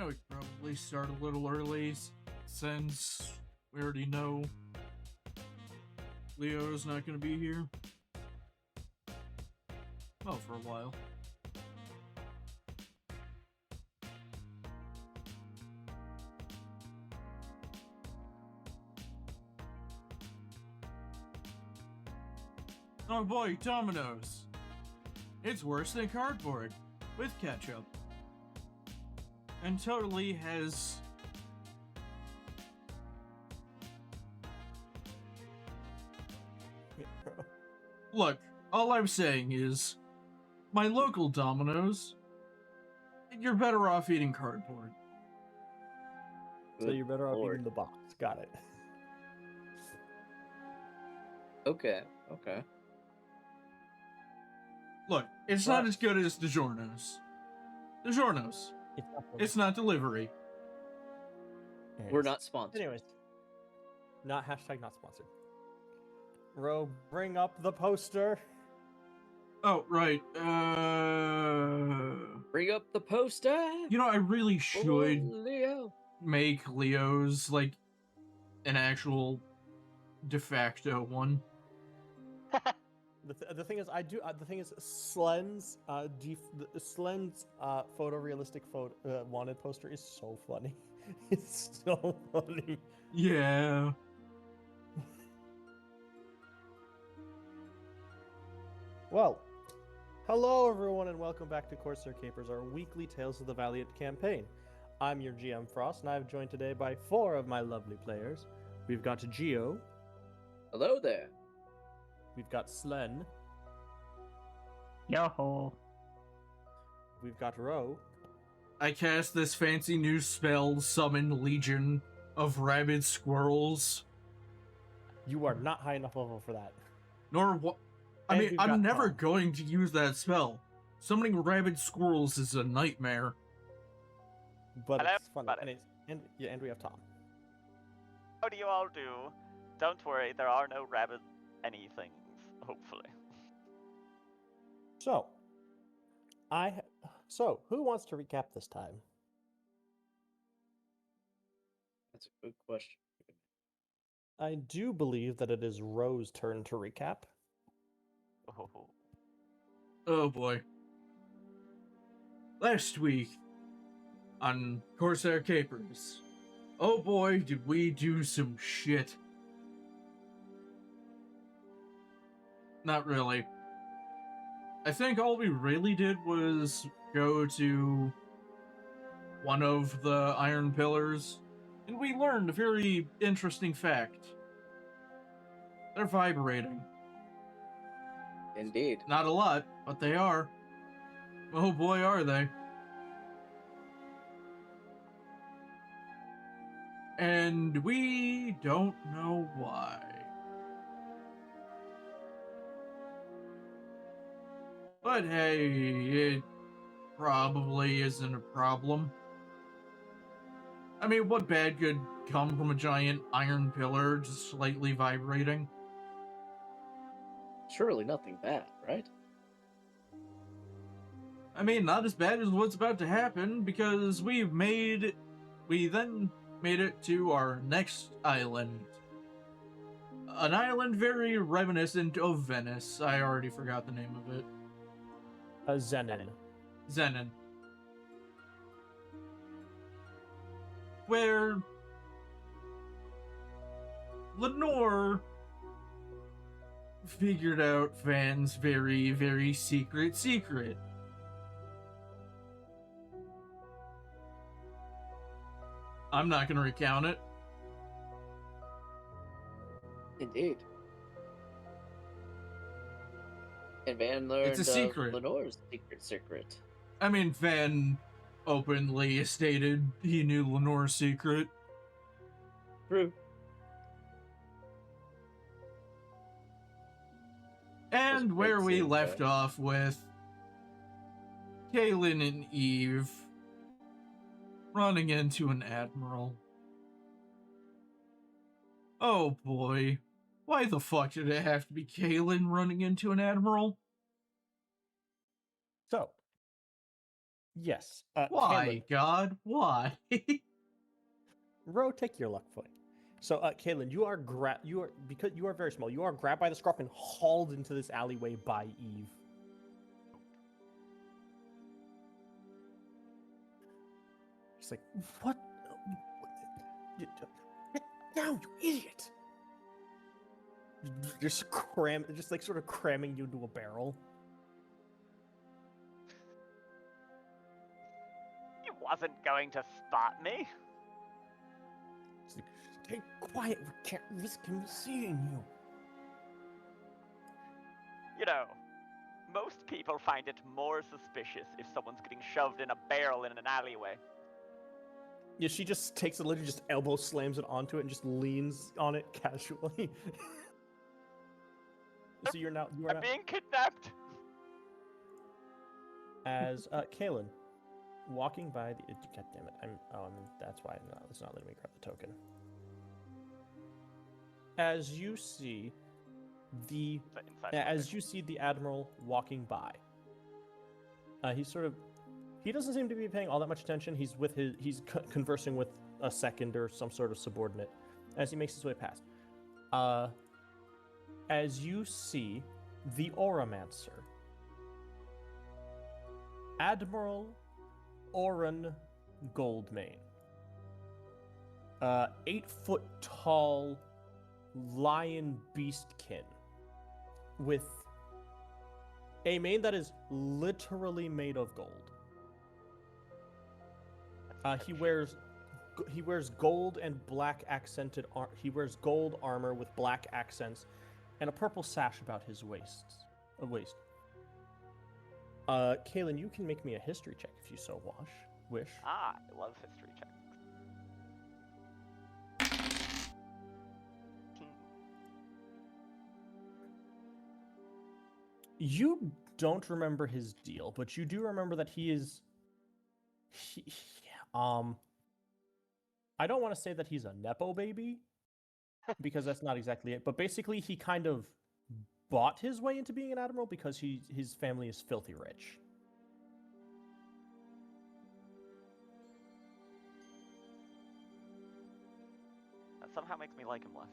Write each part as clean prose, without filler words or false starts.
Yeah, we could probably start a little early since we already know Leo's not going to be here. Well, for a while. Oh boy, Domino's. It's worse than cardboard, with ketchup. And totally has... Look, all I'm saying is, my local Domino's, you're better off eating cardboard. So you're better off eating the box. Got it. Okay. Look, it's not as good as DiGiorno's. DiGiorno's. It's not delivery. We're not sponsored. Anyways. Not hashtag not sponsored. Ro, bring up the poster. Oh, right. Bring up the poster. You know, I really should make Leo's, like, an actual de facto one. The thing is, the thing is, Slen's photorealistic wanted poster is so funny. It's so funny. Yeah. Well, hello everyone, and welcome back to Corsair Capers, our weekly Tales of the Valiant campaign. I'm your GM Frost, and I'm joined today by 4 of my lovely players. We've got Geo. Hello there. We've got Slen. Yo-ho. We've got Ro. I cast this fancy new spell, Summon Legion of Rabid Squirrels. You are not high enough level for that. Nor what? I mean, I'm never going to use that spell. Summoning rabid squirrels is a nightmare. But it's fun. And we have Tom. How do you all do? Don't worry, there are no rabbit anythings, hopefully. So, who wants to recap this time? That's a good question. I do believe that it is Ro's turn to recap. Oh boy. Last week on Corsair Capers, oh boy, did we do some shit. Not really. I think all we really did was go to one of the iron pillars, and we learned a very interesting fact. They're vibrating. Indeed. Not a lot, but they are. Oh boy, are they. And we don't know why. But hey, it probably isn't a problem. I mean, what bad could come from a giant iron pillar just slightly vibrating? Surely nothing bad, right? I mean, not as bad as what's about to happen, because we then made it to our next island. An island very reminiscent of Venice. I already forgot the name of it. Zenon. Zenon. Where Lenore figured out Van's very, very secret. I'm not gonna recount it. Indeed. And Van learned It's a secret. Lenore's secret. I mean, Van openly stated he knew Lenore's secret. True. And where we left off with Kaylin and Eve running into an admiral. Oh boy. Why the fuck did it have to be Kaylin running into an admiral? So, Yes. Why, Kaylin, God? Why? Ro, take your luck point. So, Kaylin, because you are very small. You are grabbed by the scarf and hauled into this alleyway by Eve. She's like, "What? Get down, you idiot!" Just sort of cramming you into a barrel. He wasn't going to spot me. She's like, "Stay quiet. We can't risk him seeing you." You know, most people find it more suspicious if someone's getting shoved in a barrel in an alleyway. Yeah, she just takes it, literally just elbow slams it onto it, and just leans on it casually. So you are now I'm being kidnapped. as Kaylin walking by the. God damn it! That's why it's not letting me grab the token. As you see the admiral walking by, he doesn't seem to be paying all that much attention. He's conversing with a second or some sort of subordinate as he makes his way past. As you see the Auramancer, Admiral Oren Goldmane, 8-foot tall lion beastkin with a mane that is literally made of gold. He wears gold and black accented. He wears gold armor with black accents, and a purple sash about his waist. Kaylin, you can make me a history check if you so wish. I love history checks. You don't remember his deal, but you do remember that I don't want to say that he's a nepo baby, because that's not exactly it. But basically, he kind of bought his way into being an admiral because his family is filthy rich. That somehow makes me like him less.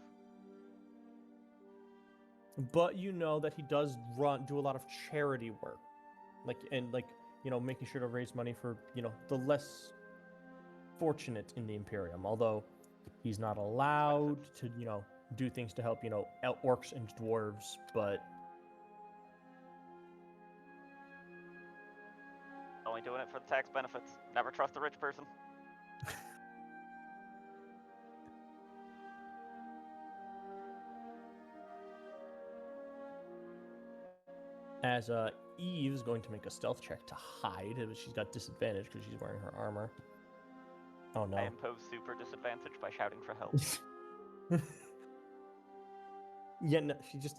But you know that he does do a lot of charity work, making sure to raise money for the less fortunate in the Imperium. Although he's not allowed to do things to help orcs and dwarves, but Only doing it for the tax benefits. Never trust a rich person. as Eve is going to make a stealth check to hide, but she's got disadvantage because she's wearing her armor. Oh no. I impose super disadvantage by shouting for help. Yeah, no, she just.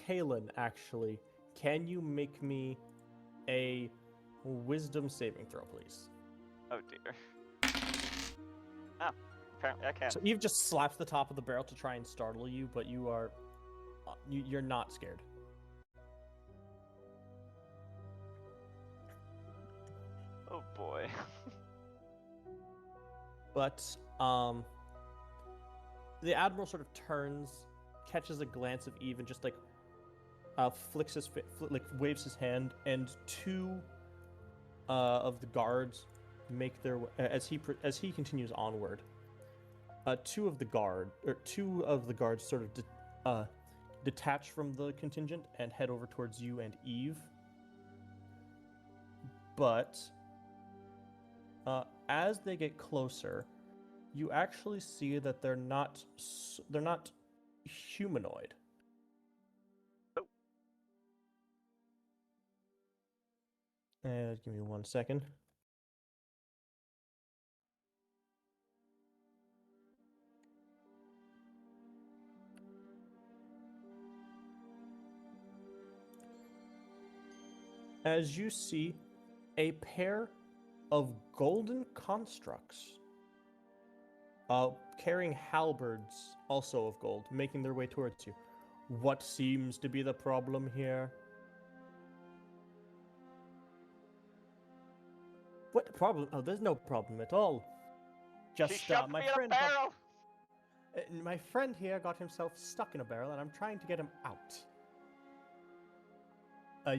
Kaylin, actually, can you make me a wisdom saving throw, please? Oh dear. Oh, apparently I can. So Eve just slaps the top of the barrel to try and startle you, but you are, you're not scared. Oh boy. But the admiral sort of turns, catches a glance of Eve, and just flicks his waves his hand, and two of the guards make their way as he continues onward. Two of the guards sort of detach from the contingent and head over towards you and Eve. But as they get closer, you actually see that they're not humanoid. Give me 1 second. As you see a pair of golden constructs carrying halberds, also of gold, making their way towards you. What seems to be the problem here? What problem? Oh, there's no problem at all. She Just shoved my me in a friend, barrel! my friend here got himself stuck in a barrel, and I'm trying to get him out.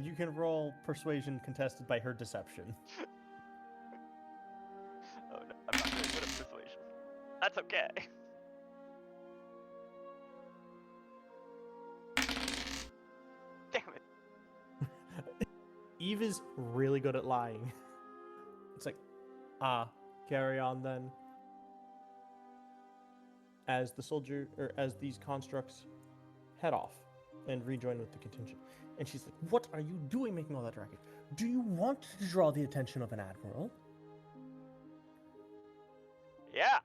You can roll persuasion contested by her deception. Oh no, I'm not very good at persuasion. That's okay. Damn it. Eve is really good at lying. It's like, carry on then. As the soldier, or as these constructs head off and rejoin with the contingent. And she's like, what are you doing making all that racket? Do you want to draw the attention of an admiral? Yeah,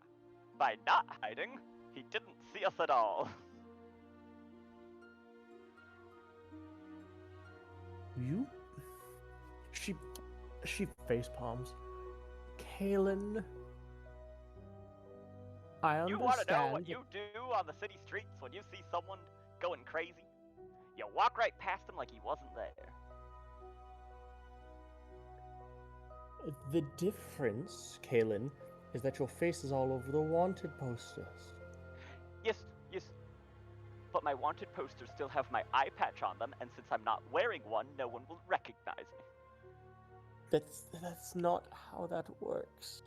by not hiding, he didn't see us at all. You? She face palms. Kalen, I understand. You want to know what you do on the city streets when you see someone going crazy? You walk right past him like he wasn't there. The difference, Kalen, is that your face is all over the wanted posters. Yes, but my wanted posters still have my eye patch on them, and since I'm not wearing one, no one will recognize me. That's not how that works.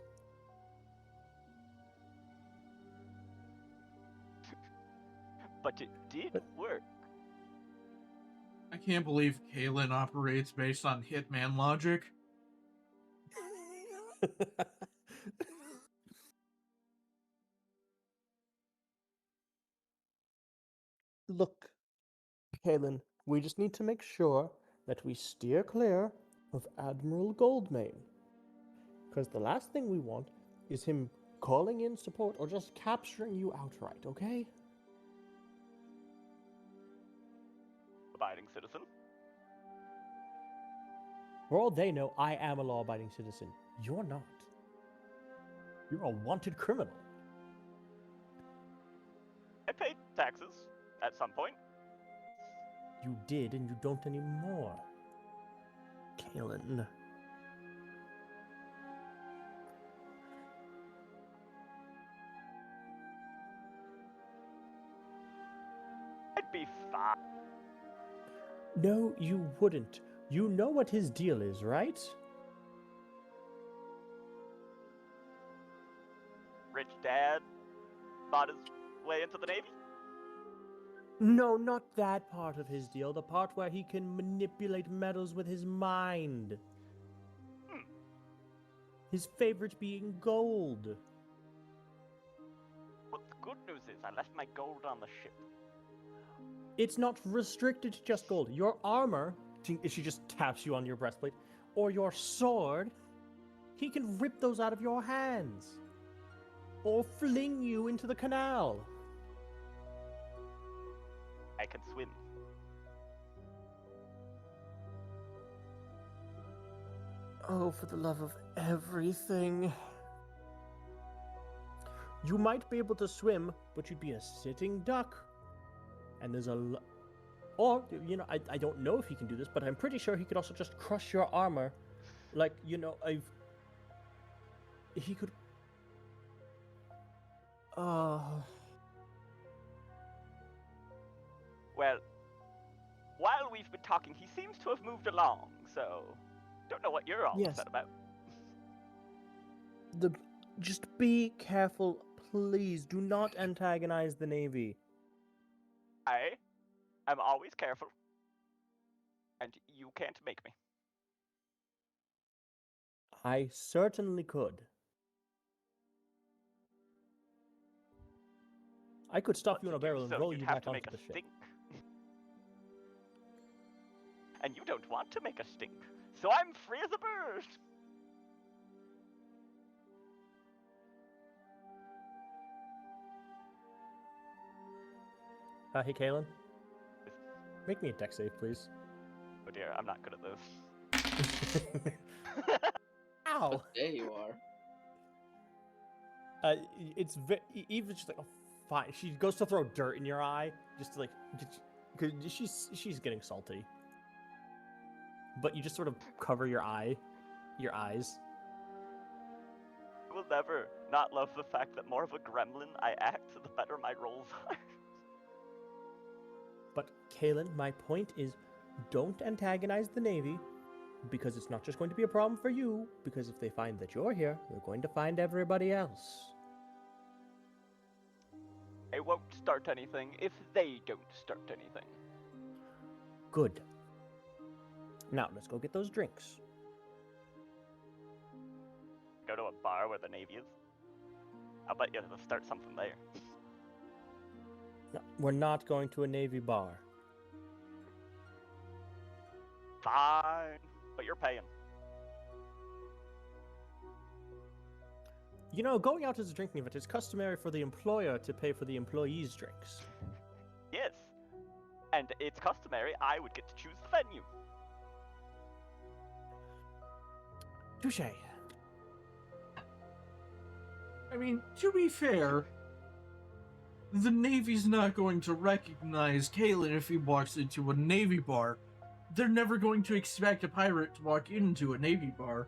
But it did work. I can't believe Kalen operates based on Hitman logic. Look, Kalen, we just need to make sure that we steer clear of Admiral Goldmane. Because the last thing we want is him calling in support or just capturing you outright, okay? Abiding citizen. For all they know, I am a law-abiding citizen. You're not. You're a wanted criminal. I paid taxes at some point. You did, and you don't anymore. Kalen. I'd be fine. No, you wouldn't. You know what his deal is, right? Rich dad bought his way into the Navy? No, not that part of his deal. The part where he can manipulate metals with his mind. His favorite being gold. Well, the good news is I left my gold on the ship. It's not restricted to just gold. Your armor, if she just taps you on your breastplate, or your sword, he can rip those out of your hands. Or fling you into the canal. I can swim. Oh, for the love of everything. You might be able to swim, but you'd be a sitting duck. And there's or, you know, I don't know if he can do this, but I'm pretty sure he could also just crush your armor. Like, you know, he could... Well, while we've been talking, he seems to have moved along, so don't know what you're all upset about. Just be careful, please. Do not antagonize the Navy. I'm always careful, and you can't make me. I certainly could. I could stuff you in a barrel and roll you back onto the ship. Stink. And you don't want to make a stink, so I'm free as a bird. Hey, Kalen. Make me a dex save, please. Oh dear, I'm not good at this. Ow! There you are. It's Eva's just like, oh, fine. She goes to throw dirt in your eye, just to, like, because she's getting salty. But you just sort of cover your eyes. I will never not love the fact that more of a gremlin I act, the better my rolls are. But Kalen, my point is, don't antagonize the Navy, because it's not just going to be a problem for you. Because if they find that you're here, they're going to find everybody else. I won't start anything if they don't start anything. Good. Now let's go get those drinks. Go to a bar where the Navy is. I'll bet you they'll start something there. No, we're not going to a Navy bar. Fine, but you're paying. You know, going out as a drinking event is customary for the employer to pay for the employees' drinks. Yes, and it's customary I would get to choose the venue. Touche. I mean, to be fair, the Navy's not going to recognize Kalen if he walks into a Navy bar. They're never going to expect a pirate to walk into a Navy bar.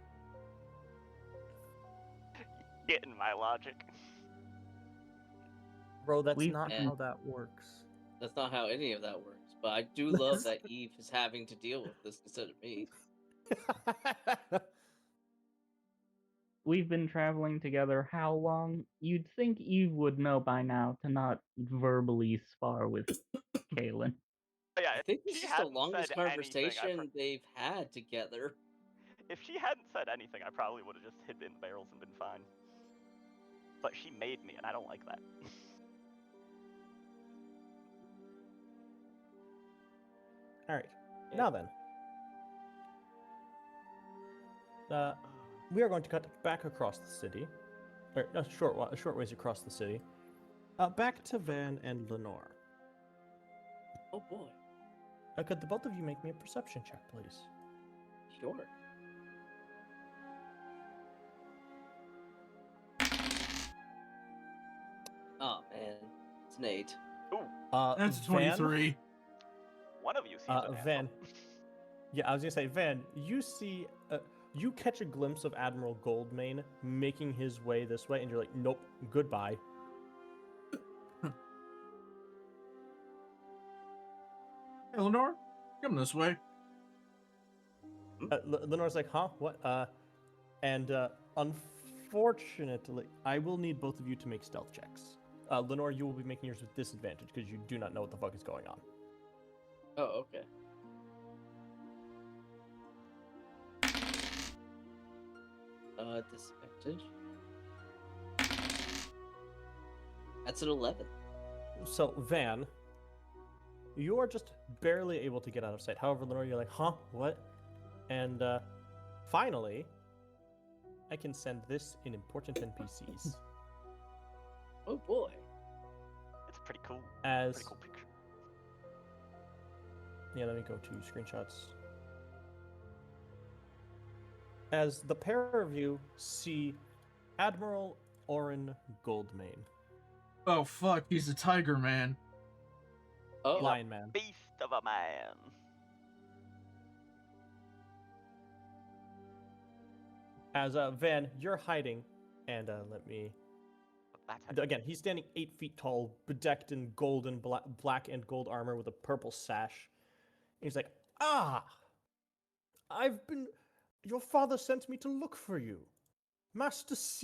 Getting my logic. Bro, that's We've- not Yeah. how that works. That's not how any of that works. But I do love that Eve is having to deal with this instead of me. We've been traveling together how long? You'd think Eve would know by now to not verbally spar with Kalen. But yeah, I if think this she is the hadn't longest said anything, conversation they've had together. if she hadn't said anything, I probably would have just hid in the barrels and been fine. But she made me, and I don't like that. All right. Now then. We are going to cut back across the city. Or a short ways across the city. Back to Van and Lenore. Oh boy. Could the both of you make me a perception check, please? Sure. Oh man, it's an 8. Ooh, That's a Van? 23. one of you sees an Van. asshole. Yeah, I was gonna say, Van, you see, you catch a glimpse of Admiral Goldmane making his way this way, and you're like, nope, goodbye. Eleanor, come this way. Lenore's like, huh? What? And unfortunately, I will need both of you to make stealth checks. Lenore, you will be making yours with disadvantage because you do not know what the fuck is going on. Oh, okay. Disadvantage. That's an 11. So, Van, you are just barely able to get out of sight. However, Lenore, you're like, huh? What? And finally, I can send this in important NPCs. Oh boy. It's pretty cool. As Pretty cool picture. yeah, let me go to screenshots. As the pair of you see Admiral Oren Goldmane, Oh fuck, he's a tiger man. Oh, Lion Man. Beast of a man. As Van, you're hiding, and let me. That's how Again, he's standing 8 feet tall, bedecked in gold and black and gold armor with a purple sash. And he's like, "Ah, Your father sent me to look for you,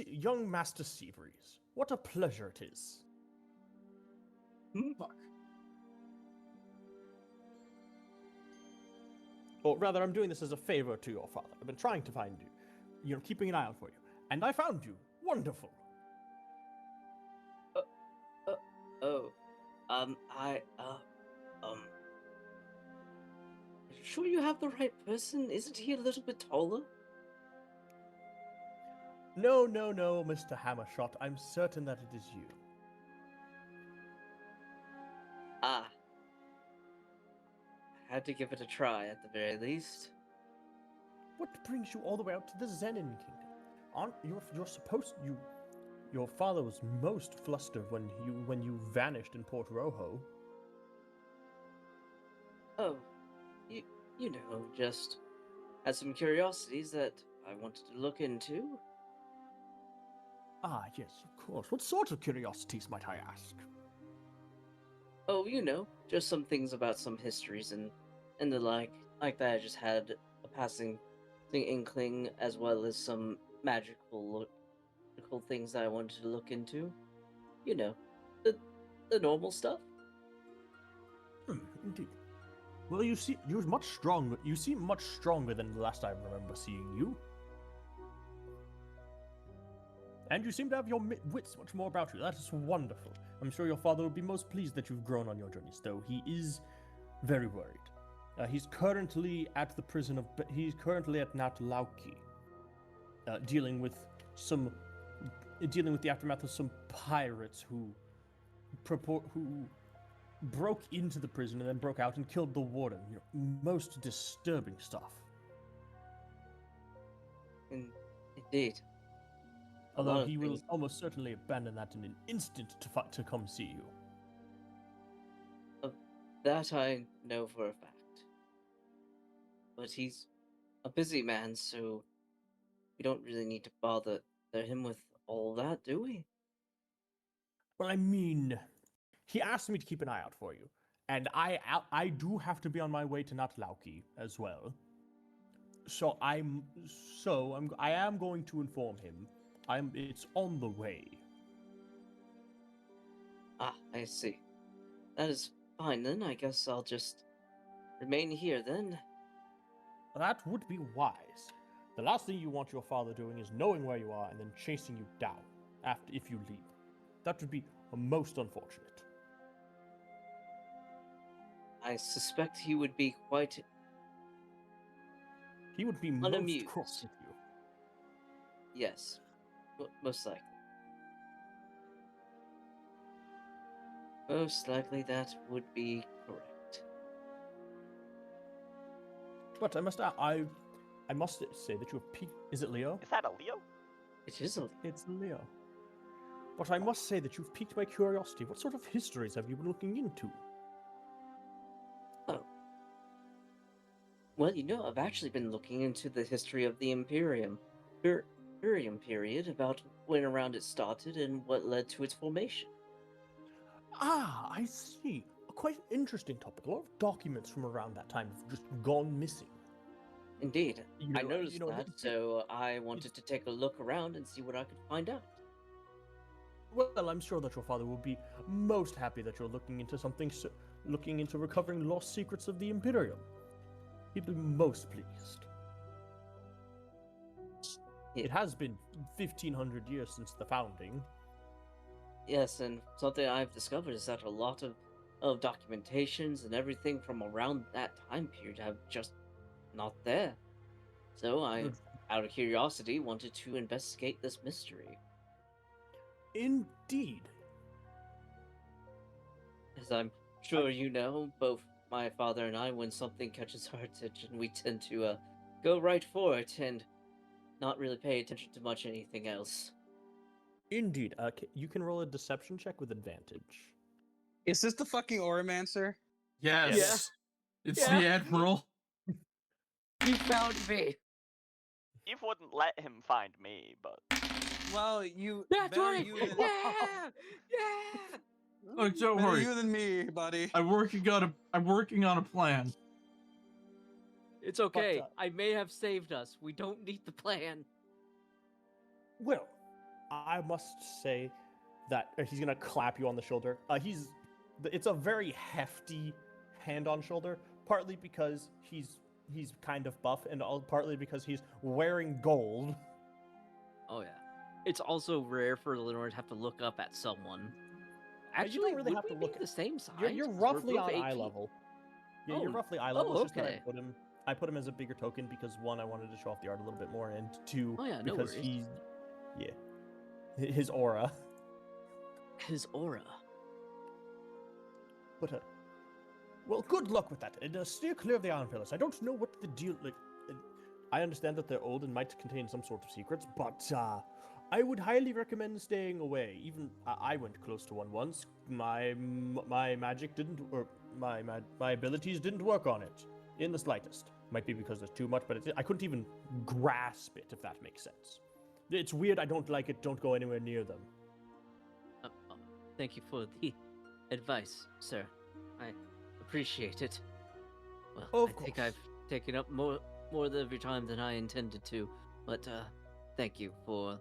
young Master Seabreeze. What a pleasure it is." Fuck. Or rather, I'm doing this as a favor to your father. I've been trying to find you. You know, keeping an eye out for you. And I found you. Wonderful. oh. Sure you have the right person? Isn't he a little bit taller? No, Mr. Hammershot. I'm certain that it is you. Ah. Had to give it a try at the very least. What brings you all the way out to the Zenin Kingdom? you're supposed you. Your father was most flustered when you vanished in Port Rojo. Oh, you know, just had some curiosities that I wanted to look into. Ah, yes, of course. What sort of curiosities, might I ask? Oh, you know, just some things about some histories and the like that. I just had a passing inkling, as well as some magical things that I wanted to look into. You know, the the normal stuff. Indeed. Well, you're much stronger. You seem much stronger than the last I remember seeing you. And you seem to have your wits much more about you. That is wonderful. I'm sure your father would be most pleased that you've grown on your journeys, though he is very worried. He's currently at the prison of. He's currently at Natlauki, dealing with the aftermath of some pirates who broke into the prison and then broke out and killed the warden. You know, most disturbing stuff. Indeed. Although he will almost certainly abandon that in an instant to come see you. That I know for a fact. But he's a busy man, so we don't really need to bother him with all that, do we? Well, I mean, he asked me to keep an eye out for you, and I do have to be on my way to Natlauki as well. So I am going to inform him. It's on the way. Ah, I see. That is fine then. I guess I'll just remain here then. That would be wise. The last thing you want your father doing is knowing where you are and then chasing you down if you leave. That would be most unfortunate. I suspect he would be quite He would be unamused. most cross with you. Yes, most likely. Most likely that would be correct. But I must say that you have piqued. Is it Leo? Is that a Leo? It is a... It's Leo. But I must say that you've piqued my curiosity. What sort of histories have you been looking into? Oh. Well, you know, I've actually been looking into the history of the Imperium period, about when around it started and what led to its formation. Ah, I see. A quite interesting topic. A lot of documents from around that time have just gone missing. Indeed. You I know- noticed you know, that, it's- so I wanted to take a look around and see what I could find out. Well, I'm sure that your father will be most happy that you're looking into recovering lost secrets of the Imperium. He'd be most pleased. Yeah. It has been 1,500 years since the founding. Yes, and something I've discovered is that a lot of documentations and everything from around that time period have just not there. So I, out of curiosity, wanted to investigate this mystery. Indeed. As I'm sure you know, both my father and I, when something catches our attention, we tend to go right for it and not really pay attention to much anything else. Indeed. You can roll a deception check with advantage. Is this the fucking Oromancer? Yes. It's Yeah. the Admiral. You found me! Eve wouldn't let him find me, but Well, you. That's better right! you than, Yeah! Yeah! Oh, don't better worry. you than me, buddy. I'm working on a plan. It's okay. But, I may have saved us. We don't need the plan. Well, I must say that he's gonna clap you on the shoulder. It's a very hefty hand on shoulder, partly because he's kind of buff, and partly because he's wearing gold. Oh yeah. It's also rare for Lenore to have to look up at someone. You Actually, don't really would have we to be look the same size? You're 'Cause we're roughly both on eye 18. level. Yeah, Oh, you're roughly eye level. oh, It's just that okay. I put him as a bigger token because one, I wanted to show off the art a little bit more, and two, Oh, yeah, no because worries. his aura. His aura. But well, good luck with that, and steer clear of the Iron Pillars. I don't know what the deal. I understand that they're old and might contain some sort of secrets, but I would highly recommend staying away. Even I went close to one once. My magic didn't, or my abilities didn't work on it in the slightest. Might be because there's too much, but I couldn't even grasp it, if that makes sense. It's weird. I don't like it. Don't go anywhere near them. Thank you for the advice, sir. I appreciate it. Well, Of I think course. I've taken up more of your time than I intended to, but thank you for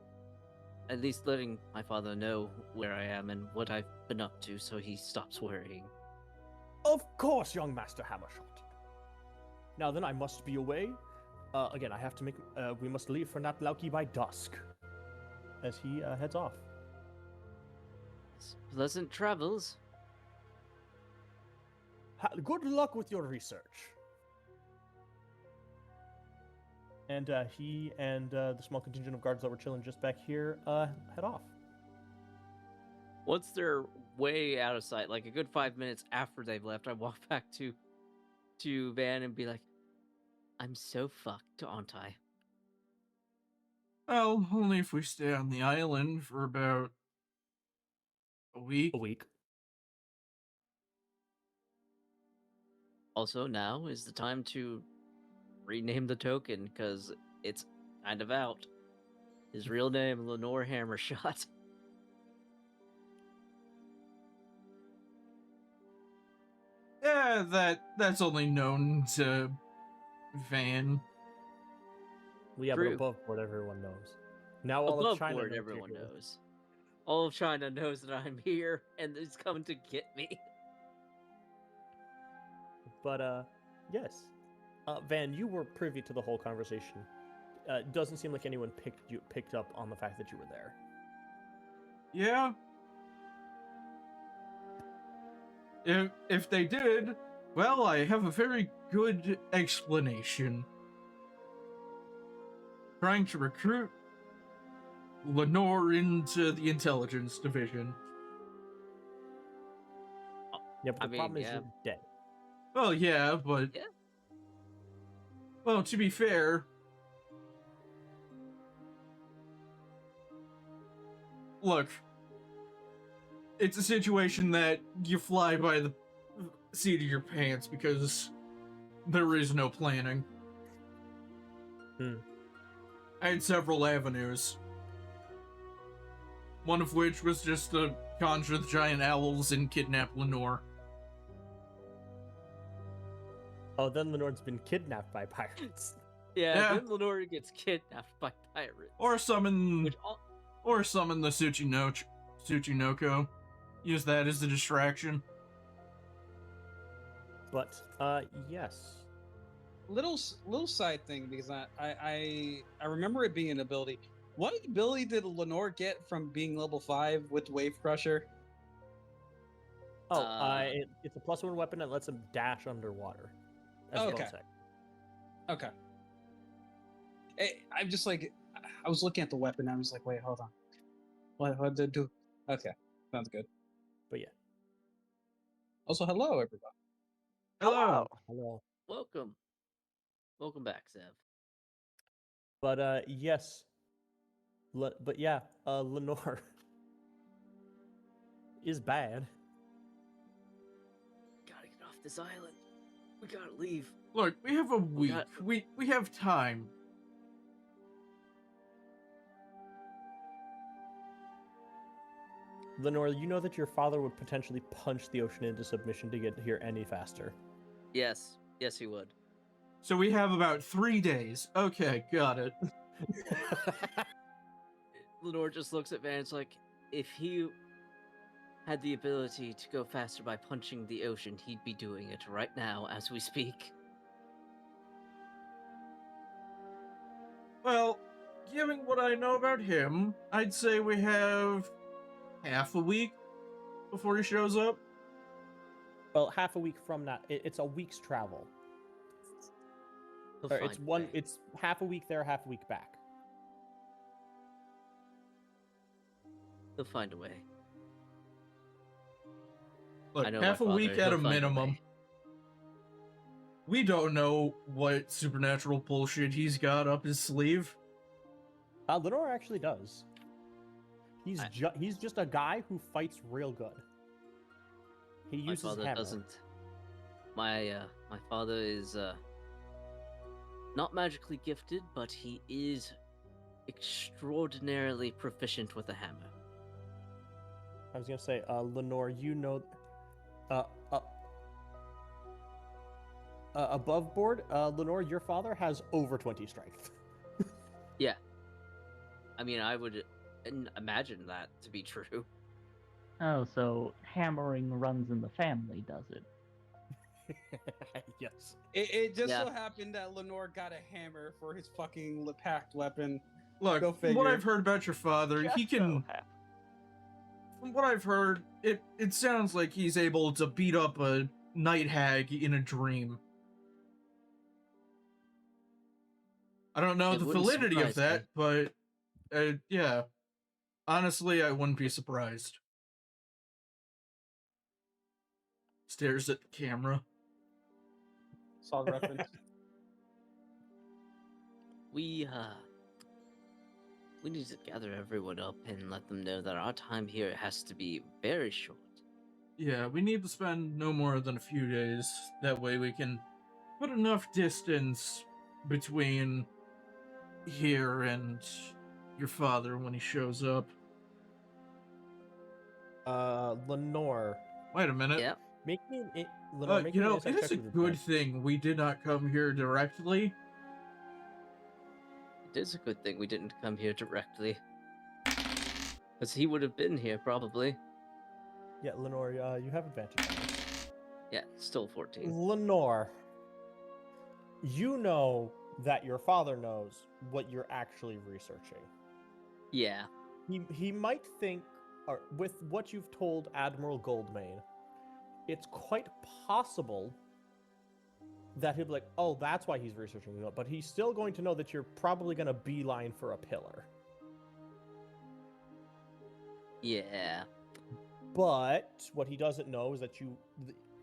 at least letting my father know where I am and what I've been up to, so he stops worrying. Of course, young Master Hammershot. Now then, I must be away. Again, I have to make. We must leave for Natlauki by dusk. As he heads off. Pleasant travels. Good luck with your research. And he and the small contingent of guards that were chilling just back here head off. Once they're way out of sight, like a good 5 minutes after they've left, I walk back to Van and be like, I'm so fucked, aren't I? Well, only if we stay on the island for about a week. A week. Also, now is the time to rename the token, because it's kind of out. His real name, Lenore Hammershot. Yeah, that's only known to Van. Yeah, True. but above board, everyone knows. Now all Above of China board, knows everyone you're here. knows. All of China knows that I'm here, and is coming to get me. But yes, Van, you were privy to the whole conversation. Doesn't seem like anyone picked up on the fact that you were there. Yeah. If they did, well, I have a very good explanation. Trying to recruit Lenore into the intelligence division. Yeah, but the I mean, problem is yeah. you're dead. Well, yeah, but Yeah. well, to be fair, look, it's a situation that you fly by the seat of your pants because there is no planning. I had several avenues. One of which was just to conjure the giant owls and kidnap Lenore. Oh, then Lenore's been kidnapped by pirates. Yeah, then Lenore gets kidnapped by pirates. Or summon Which the Tsuchinoko. Use that as a distraction. But yes. Little side thing, because I remember it being an ability. What ability did Lenore get from being level 5 with Wave Crusher? Oh, it's a +1 weapon that lets him dash underwater. As a Okay. bonus action. Okay. I'm just like, I was looking at the weapon. I was like, wait, hold on. What did it do? Okay, sounds good. But yeah. Also, hello everybody. Hello. Hello. welcome. Welcome back, Zev. But yes. But yeah, Lenore is bad. Gotta get off this island. We gotta leave. Look, we have a week. got- We have time. Lenore, you know that your father would potentially punch the ocean into submission to get here any faster. Yes, he would. So we have about 3 days. Okay, got it. Lenore just looks at Van and is like, if he had the ability to go faster by punching the ocean, he'd be doing it right now as we speak. Well, given what I know about him, I'd say we have half a week before he shows up. Well, half a week from that, it's a week's travel. He'll Or it's find a one. way. It's half a week there, half a week back. He'll find a way. Look, I know half my a week father, at he'll a find minimum. way. we don't know what supernatural bullshit he's got up his sleeve. Lenore actually does. He's just a guy who fights real good. He My uses father hammer. doesn't. My father is not magically gifted, but he is extraordinarily proficient with a hammer. I was gonna say, Lenore, you know, above board, Lenore, your father has over 20 strength. Yeah. I mean, I would imagine that to be true. Oh, so hammering runs in the family, does it? Yes. It just Yeah. so happened that Lenore got a hammer for his fucking packed weapon. Look, Go from what figure. I've heard about your father, he Just so can. happens. From what I've heard, it sounds like he's able to beat up a night hag in a dream. I don't know It the wouldn't validity of surprise that, but yeah. Honestly, I wouldn't be surprised. Stares at the camera. Solid reference. We need to gather everyone up and let them know that our time here has to be very short. Yeah, we need to spend no more than a few days. That way we can put enough distance between here and your father when he shows up. Lenore, Wait a minute. Yep. make me an Lenore, make You me an know, insight it is check a with good advantage. thing we did not come here directly. It is a good thing we didn't come here directly. Because he would have been here, probably. Yeah, Lenore, you have advantage on this. Yeah, still 14. Lenore, you know that your father knows what you're actually researching. Yeah. He might think, or with what you've told Admiral Goldmane, it's quite possible that he'll be like, oh, that's why he's researching it, but he's still going to know that you're probably going to beeline for a pillar. Yeah. But what he doesn't know is that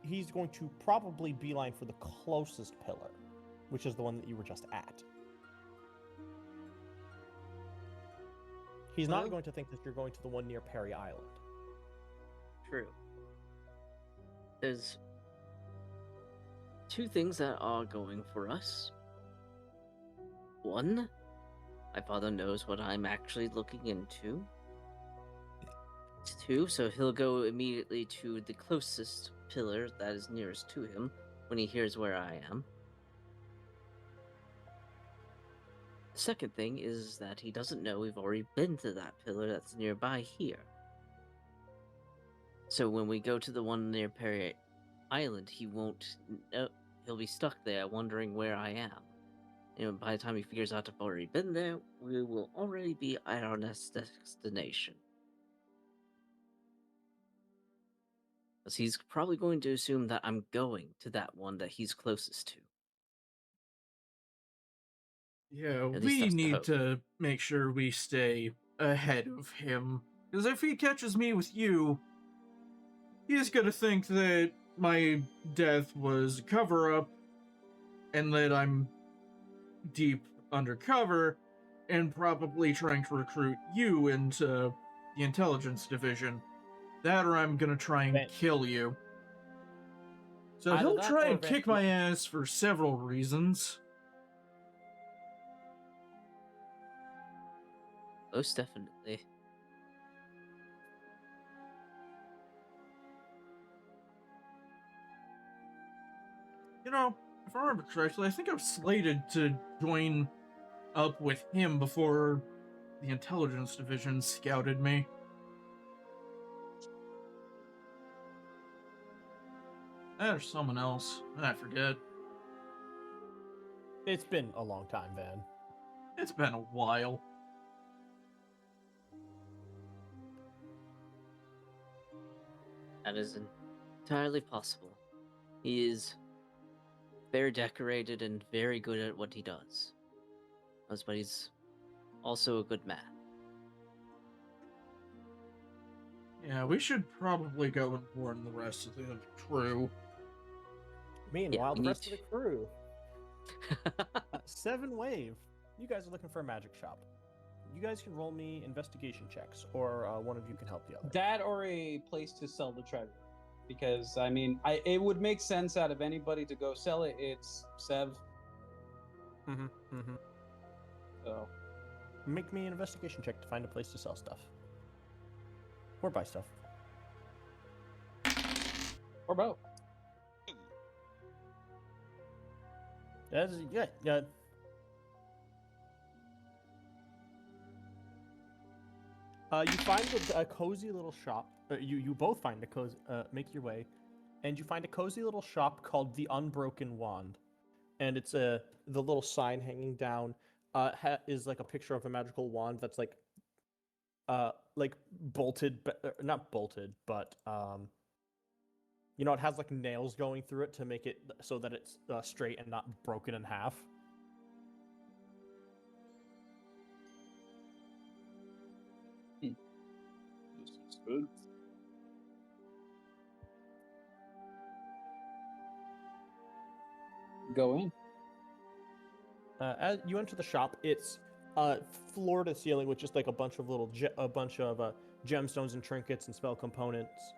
he's going to probably beeline for the closest pillar, which is the one that you were just at. He's not Well- going to think that you're going to the one near Perry Island. True. There's two things that are going for us. One, my father knows what I'm actually looking into. Two, so he'll go immediately to the closest pillar that is nearest to him when he hears where I am. The second thing is that he doesn't know we've already been to that pillar that's nearby here. So when we go to the one near Perry Island, he won't know. He'll be stuck there wondering where I am. And by the time he figures out I've already been there, we will already be at our next destination. Because he's probably going to assume that I'm going to that one that he's closest to. Yeah, At least we that's the need hope. to make sure we stay ahead of him. Because if he catches me with you, he's gonna think that my death was a cover-up, and that I'm deep undercover, and probably trying to recruit you into the intelligence division. That or I'm gonna try and kill you. So Either he'll that try or and kick my ass for several reasons. Most definitely. You know, if I remember correctly, I think I was slated to join up with him before the intelligence division scouted me. There's someone else. I forget. It's been a long time, Van. It's been a while. That is entirely possible. He is very decorated and very good at what he does. But he's also a good man. Yeah, we should probably go and warn the rest of the crew. Meanwhile, we the need rest of the crew. 7 Wave. You guys are looking for a magic shop. You guys can roll me investigation checks, or one of you can help the other. That or a place to sell the treasure. Because, I mean, it would make sense out of anybody to go sell it. It's Sev. So, Make me an investigation check to find a place to sell stuff. Or buy stuff. or both. Yeah. You find a cozy little shop. You both find a cozy. Make your way, and you find a cozy little shop called the Unbroken Wand, and it's the little sign hanging down. Is like a picture of a magical wand that's like bolted, but not bolted, but you know, it has like nails going through it to make it so that it's straight and not broken in half. This is good. Go in. As you enter the shop, it's floor to ceiling with just like a bunch of gemstones and trinkets and spell components.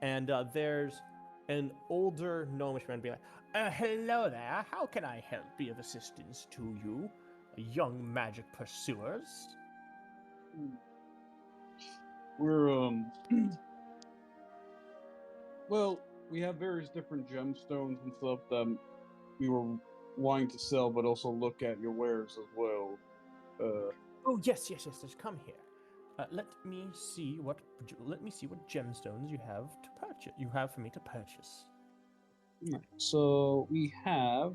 And there's an older gnomish man be like, "Hello there. How can I help be of assistance to you, young magic pursuers?" We're well, we have various different gemstones and stuff that we were wanting to sell, but also look at your wares as well. Oh yes. Just come here. Let me see what gemstones you have to purchase. You have for me to purchase. Alright, so we have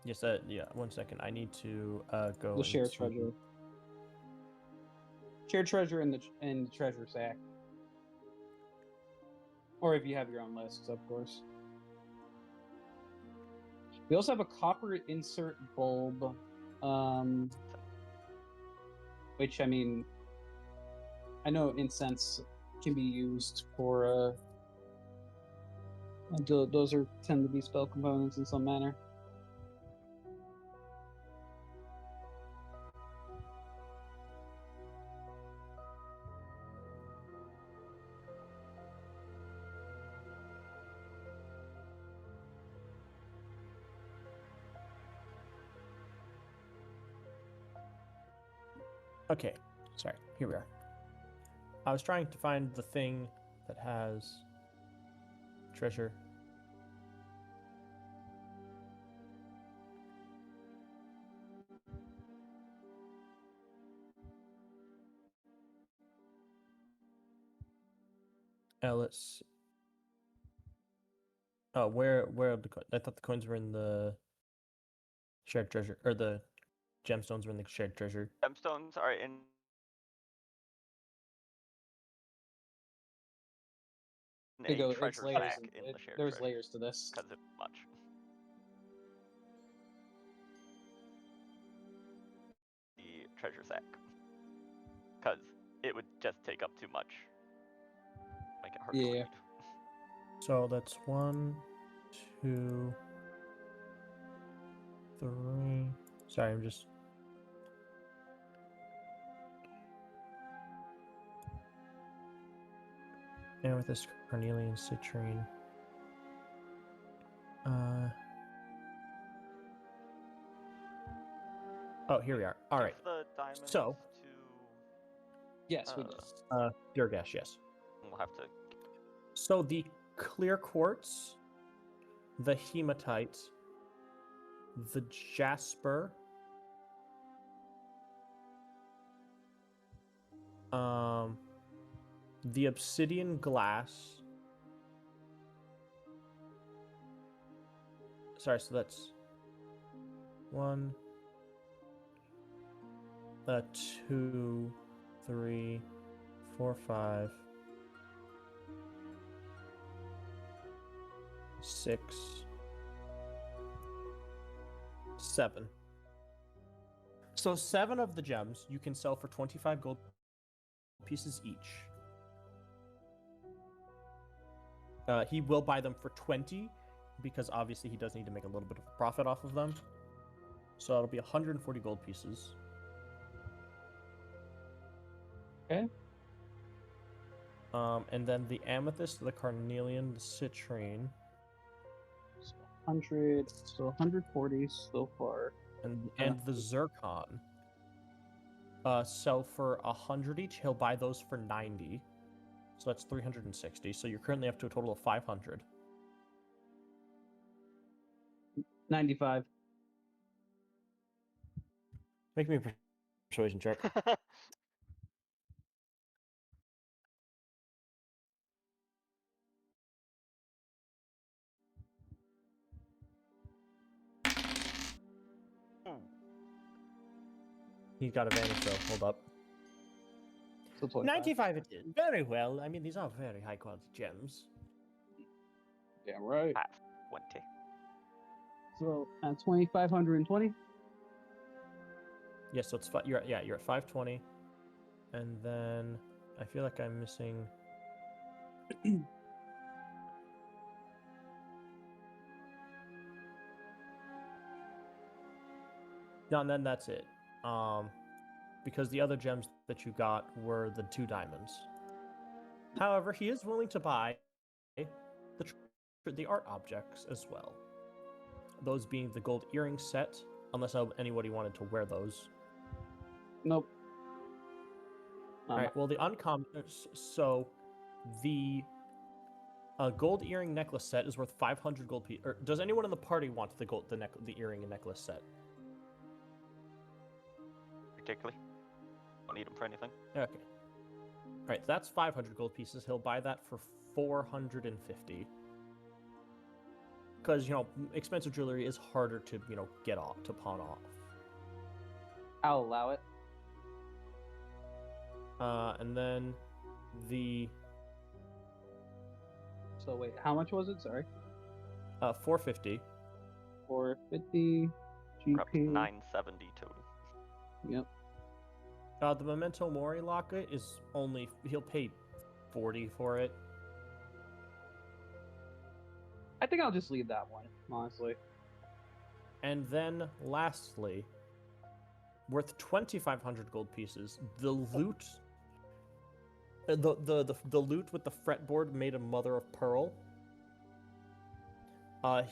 Yes. Yeah. 1 second. I need to go. the shared into- treasure. Shared treasure in the treasure sack. Or if you have your own lists, of course. We also have a copper insert bulb, which, I mean, I know incense can be used for, those tend to be spell components in some manner. Okay, sorry. Here we are. I was trying to find the thing that has treasure. Let's. Oh, where are the coins? I thought the coins were in the shared treasure, or the gemstones were in the shared treasure. Gemstones are in They go, a it's treasure layers. sack in the shared There's treasure layers to this. because it's much. The treasure sack because it would just take up too much. Make it hard to Yeah. read. So that's 1, 2, 3. Sorry, I'm just. And with this carnelian citrine. Oh, here we are. All right. Give the diamonds So- to. Yes, we did. Durgash, yes. We'll have to. So the clear quartz, the hematite, the jasper, the obsidian glass. Sorry, so that's 1, 2, 3, 4, 5, 6, 7. So 7 of the gems you can sell for 25 gold pieces each. He will buy them for 20, because obviously he does need to make a little bit of a profit off of them. So it'll be 140 gold pieces. Okay. And then the amethyst, the carnelian, the citrine, So 100, so 140 so far. and the zircon. Sell for 100 each. He'll buy those for 90. So that's 360. So you're currently up to a total of 500. 95. Make me a persuasion check. He's got advantage though. Hold up. So 25. 95 it is. Very well. I mean, these are very high quality gems. Yeah, right. 20. So at 2,520. Yes, so it's you're at 520, and then I feel like I'm missing. No, and then that's it. Because the other gems that you got were the 2 diamonds. However, he is willing to buy the art objects as well. Those being the gold earring set, unless anybody wanted to wear those. Nope. All right. Well, the uncommon. So, the gold earring necklace set is worth 500 gold pieces. Or does anyone in the party want the earring and necklace set? Particularly. Don't need them for anything. Okay. All right. That's 500 gold pieces. He'll buy that for 450. Because expensive jewelry is harder to get off to pawn off. I'll allow it. And then the So wait, how much was it? Sorry. 450. 450 We're up to GP. 970 total. Yep. The Memento Mori locket is he'll pay 40 for it. I think I'll just leave that one, honestly. And then lastly, worth 2,500 gold pieces, the loot. The loot with the fretboard made of mother of pearl.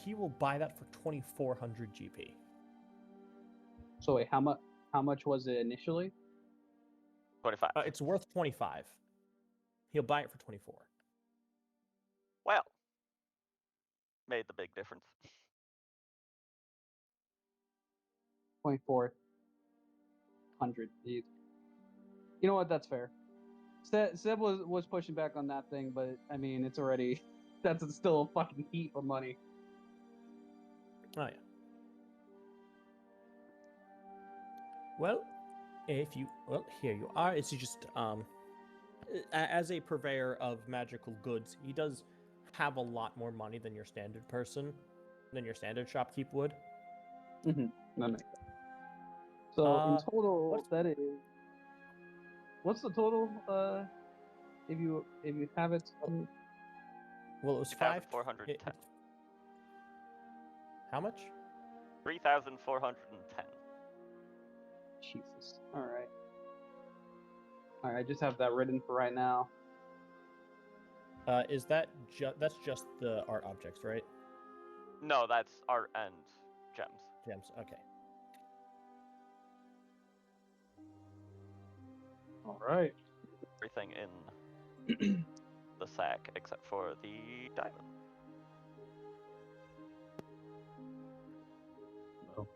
He will buy that for 2,400 GP. So wait, how much was it initially? 25. It's worth 25. He'll buy it for 24. Well, made the big difference. 2,400. You know what? That's fair. Seb was pushing back on that thing, but I mean, it's already that's still a fucking heap of money. Oh yeah. Well, here you are. It's just as a purveyor of magical goods, he does have a lot more money than your standard person, than your standard shopkeep would. Mm-hmm. That makes sense. So in total, that is. What's the total? If you have it. Well, it was 3,410. How much? 3,410. Jesus. All right. All right. I just have that written for right now. Is that that's just the art objects, right? No, that's art and gems. Gems. Okay. All right. Everything in the sack except for the diamond. Well,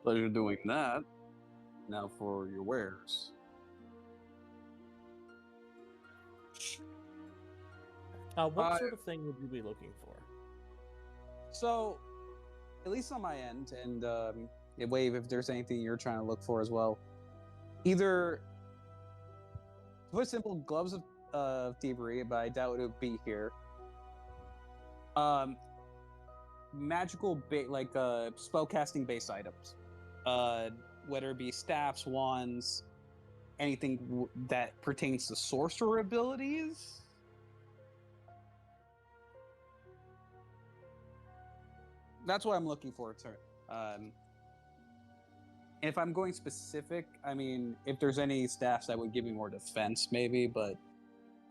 pleasure doing that. Now for your wares. What sort of thing would you be looking for? So, at least on my end, and Wave, if there's anything you're trying to look for as well, either to put simple, gloves of thievery, but I doubt it would be here. Magical spellcasting base items, whether it be staffs, wands, anything that pertains to sorcerer abilities. that's what I'm looking for. If I'm going specific, I mean, if there's any staffs that would give me more defense, maybe, but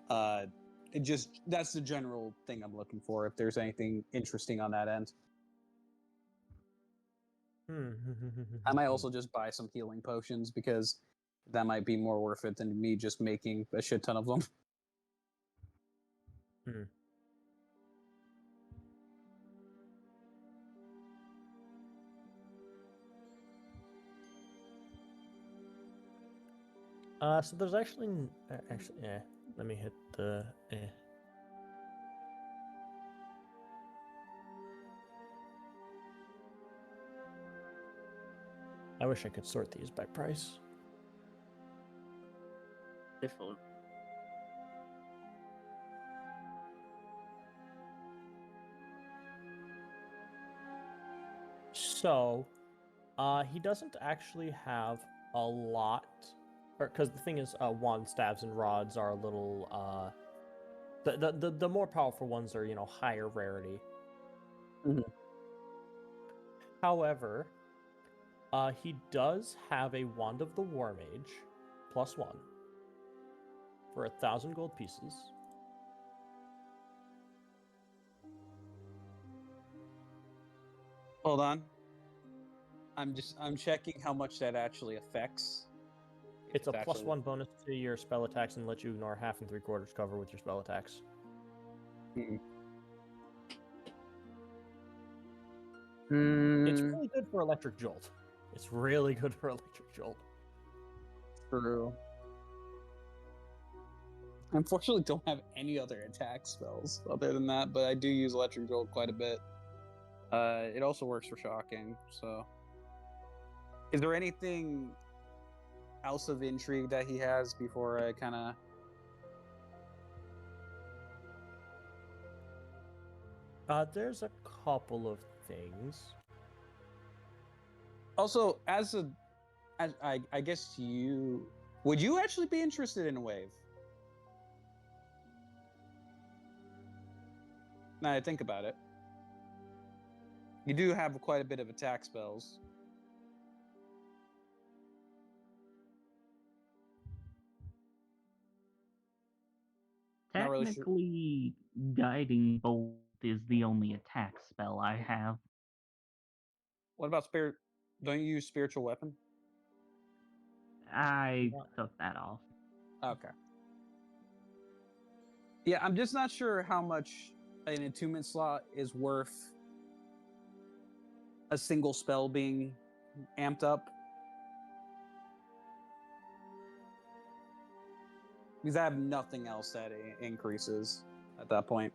that's the general thing I'm looking for. If there's anything interesting on that end, I might also just buy some healing potions because that might be more worth it than me just making a shit ton of them. So there's actually, let me hit the, I wish I could sort these by price. Different. So, he doesn't actually have a lot, because the thing is, wand staves and rods are a little, the more powerful ones are, higher rarity. Mhm. However, he does have a Wand of the War Mage, +1, for 1,000 gold pieces. Hold on. I'm checking how much that actually affects. It's a actually- +1 bonus to your spell attacks and lets you ignore 1/2 and 3/4 cover with your spell attacks. It's really good for Electric Jolt. It's really good for Electric Jolt. True. Unfortunately, don't have any other attack spells other than that, but I do use Electric Jolt quite a bit. It also works for shocking. So, is there anything else of intrigue that he has before I kind of? There's a couple of things. Also, as I guess would you actually be interested in a wave? Now I think about it. You do have quite a bit of attack spells. Not really sure. Technically, Guiding Bolt is the only attack spell I have. What about spirit? Don't you use spiritual weapon? I took that off. Okay. Yeah, I'm just not sure how much an attunement slot is worth a single spell being amped up. Because I have nothing else that increases at that point.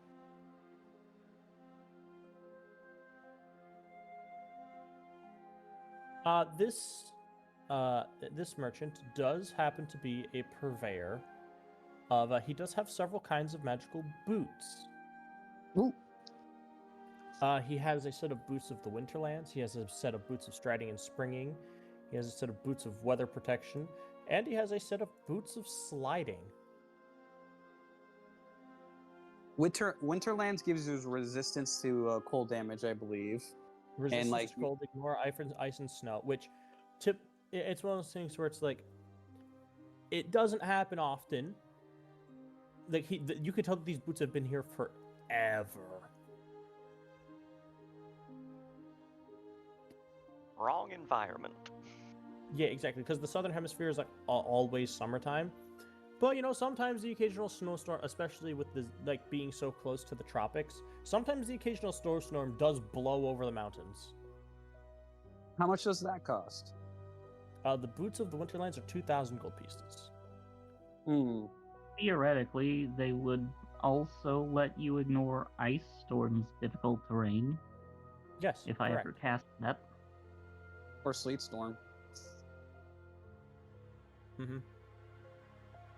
This merchant does happen to be a purveyor of. He does have several kinds of magical boots. Ooh. He has a set of boots of the Winterlands. He has a set of boots of striding and springing. He has a set of boots of weather protection, and he has a set of boots of sliding. Winterlands gives you resistance to cold damage, I believe. Resistance to cold, ignore ice and snow. Which, it's one of those things where it's like, it doesn't happen often. Like you could tell that these boots have been here forever. Wrong environment. Yeah, exactly. Because the southern hemisphere is like always summertime, but sometimes the occasional snowstorm, especially with the being so close to the tropics, sometimes the occasional snowstorm does blow over the mountains. How much does that cost? The boots of the Winterlands are 2,000 gold pieces. Theoretically, they would also let you ignore ice storms, difficult terrain. Yes, if correct. I ever cast that. Or sleet storm. Mm-hmm.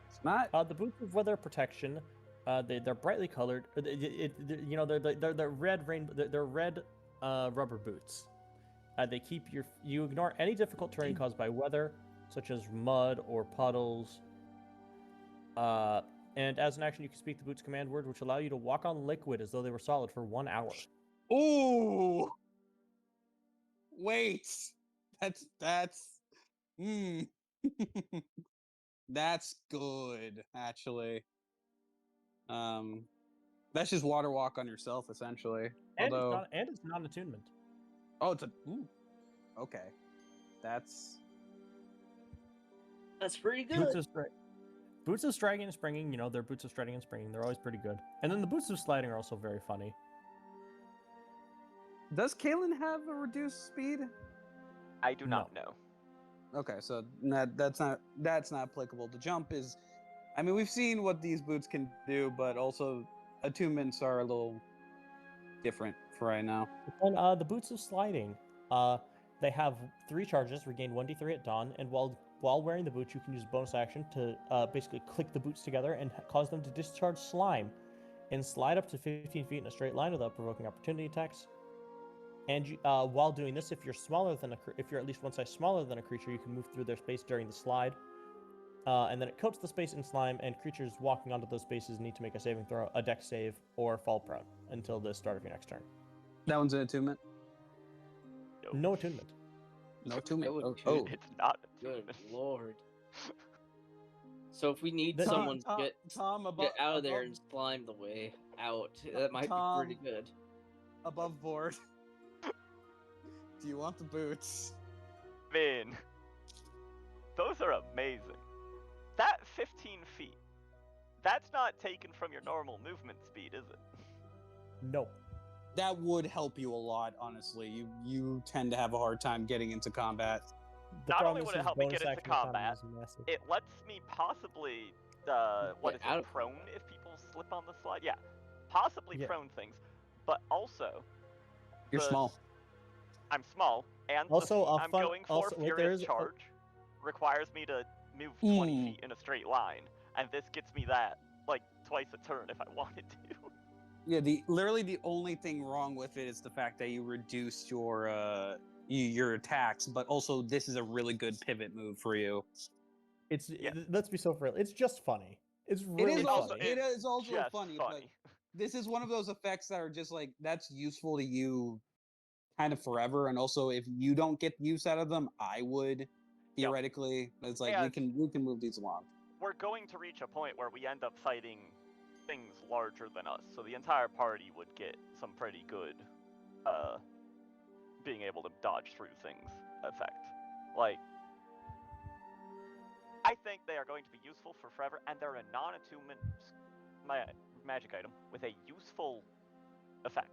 It's not. The boots of weather protection. They're brightly colored. They're red rainbow. They're red rubber boots. They keep you ignore any difficult terrain caused by weather, such as mud or puddles. And as an action, you can speak the boots' command word, which allow you to walk on liquid as though they were solid for 1 hour. Ooh! Wait. That's mm. That's good, actually. That's just water walk on yourself, essentially. And Although, it's not an attunement. oh, it's a okay. That's pretty Boots good. of Boots of Striding and Springing, you know, they're Boots of Striding and Springing. They're always pretty good. And then the Boots of Sliding are also very funny. Does Kalen have a reduced speed? I do not know. Okay, so that's not applicable. The jump is, I mean, we've seen what these boots can do, but also attunements are a little different for right now. And the Boots of Sliding, they have 3 charges, regain 1d3 at dawn, and while wearing the boots, you can use bonus action to basically click the boots together and cause them to discharge slime, and slide up to 15 feet in a straight line without provoking opportunity attacks. And while doing this, if you're at least one size smaller than a creature, you can move through their space during the slide. And then it coats the space in slime, and creatures walking onto those spaces need to make a saving throw, a dex save, or fall prone until the start of your next turn. That one's an attunement. No attunement. No attunement. No Oh, attunement. It's not. Good lord. So if we need Tom- someone to get Tom out of there and slime the way out, that might be pretty good. above board. Do you want the boots? Man, those are amazing. That 15 feet, that's not taken from your normal movement speed, is it? No. That would help you a lot, honestly. You tend to have a hard time getting into combat. The Not problem only is would it his help me bonus get into action economy combat, is massive. it lets me possibly, out of prone if people slip on the slide? Yeah, possibly Yeah. prone things, but also... You're the- small. I'm small, and Also, the a I'm fun- going for also, wait, there Furious is a- Charge requires me to move 20 Mm. feet in a straight line, and this gets me that, like, twice a turn if I wanted to. Yeah, literally the only thing wrong with it is the fact that you reduced your attacks, but also this is a really good pivot move for you. It's Yeah. Let's be so for real. It's just funny. It's really It is funny. also it is also just funny, funny. but this is one of those effects that are just like that's useful to you kind of forever, and also if you don't get use out of them, I would theoretically. It's like we And- can move these along. We're going to reach a point where we end up fighting things larger than us, so the entire party would get some pretty good being able to dodge through things effect. Like, I think they are going to be useful for forever, and they're a non-attunement magic item with a useful effect.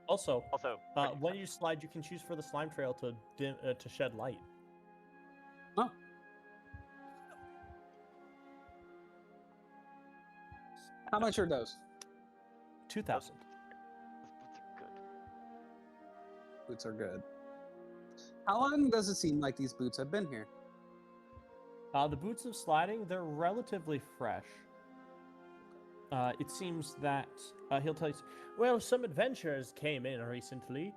Also, Also, when you slide, you can choose for the slime trail to shed light. Oh. How much are those? 2,000. boots are good. Boots are good. How long does it seem like these boots have been here? The Boots of Sliding, they're relatively fresh. It seems that he'll tell you. Well, some adventurers came in recently.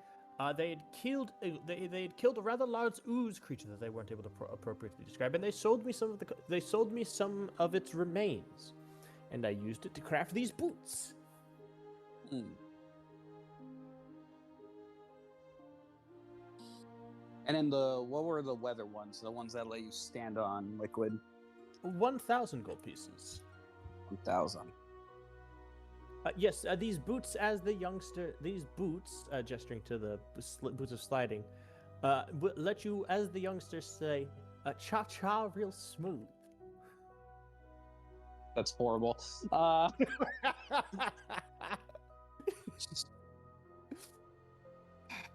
They had killed a rather large ooze creature that they weren't able to appropriately describe, and they sold me some of its remains, and I used it to craft these boots. Hmm. And then what were the weather ones? The ones that let you stand on liquid? 1,000 gold pieces. 1,000. Yes, these boots, gesturing to the boots of sliding, let you, as the youngsters say, cha-cha real smooth. That's horrible.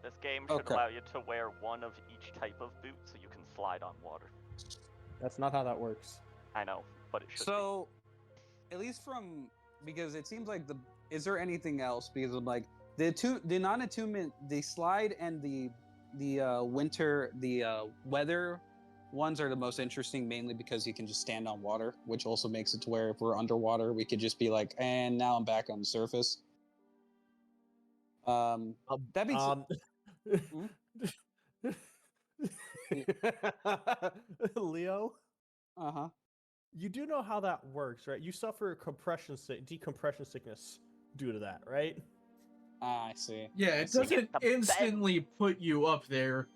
This game should Okay. allow you to wear one of each type of boot so you can slide on water. That's not how that works. I know, but it should So, at least because it seems like is there anything else? Because of like the non-attunement, the slide and the weather ones are the most interesting, mainly because you can just stand on water, which also makes it to where if we're underwater, we could just be like, and now I'm back on the surface. That being Leo, uh-huh. you do know how that works, right? You suffer decompression sickness due to that, right? Ah, I see. Yeah, I it see. doesn't The bend- instantly put you up there.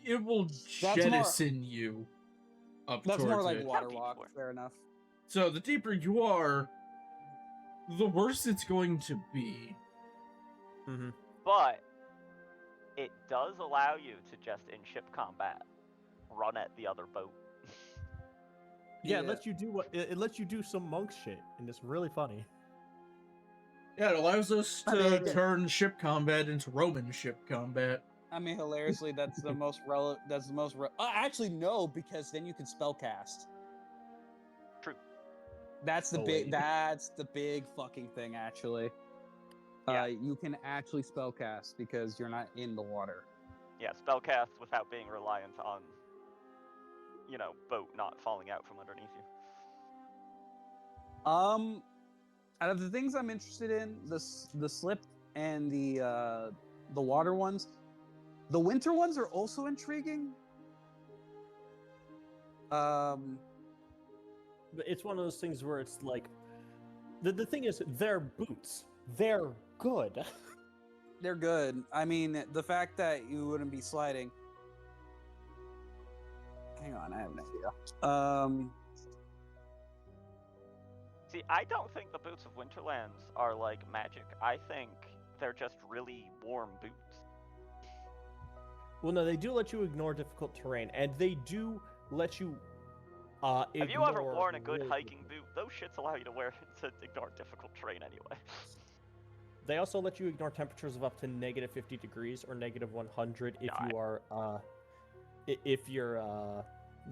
It will That's more- jettison you up That's towards more like it. water How walk. deep Fair enough. So the deeper you are, the worse it's going to be. Mm-hmm. But it does allow you to just in ship combat run at the other boat. Yeah, it Yeah. lets you do it lets you do some monk shit, and it's really funny. Yeah, it allows us I to mean, turn ship combat into Roman ship combat. I mean, hilariously, that's the most relevant. That's the most. Actually, no, because then you can spell cast. True. That's the Oh, big. wait. That's the big fucking thing. Actually, Yeah. you can actually spell cast because you're not in the water. Yeah, spellcast without being reliant on, boat not falling out from underneath you. Out of the things I'm interested in, the slip and the water ones, the winter ones are also intriguing. But it's one of those things where it's like, the thing is, they're boots. They're good. They're good. I mean, the fact that you wouldn't be sliding. Hang on, I have an idea. See, I don't think the boots of Winterlands are like magic. I think they're just really warm boots. Well, no, they do let you ignore difficult terrain, and they do let you Have you ever ignore worn a good really hiking boot? Those shits allow you to wear to ignore difficult terrain anyway. They also let you ignore temperatures of up to negative 50 degrees or negative 100 if God. you are if you're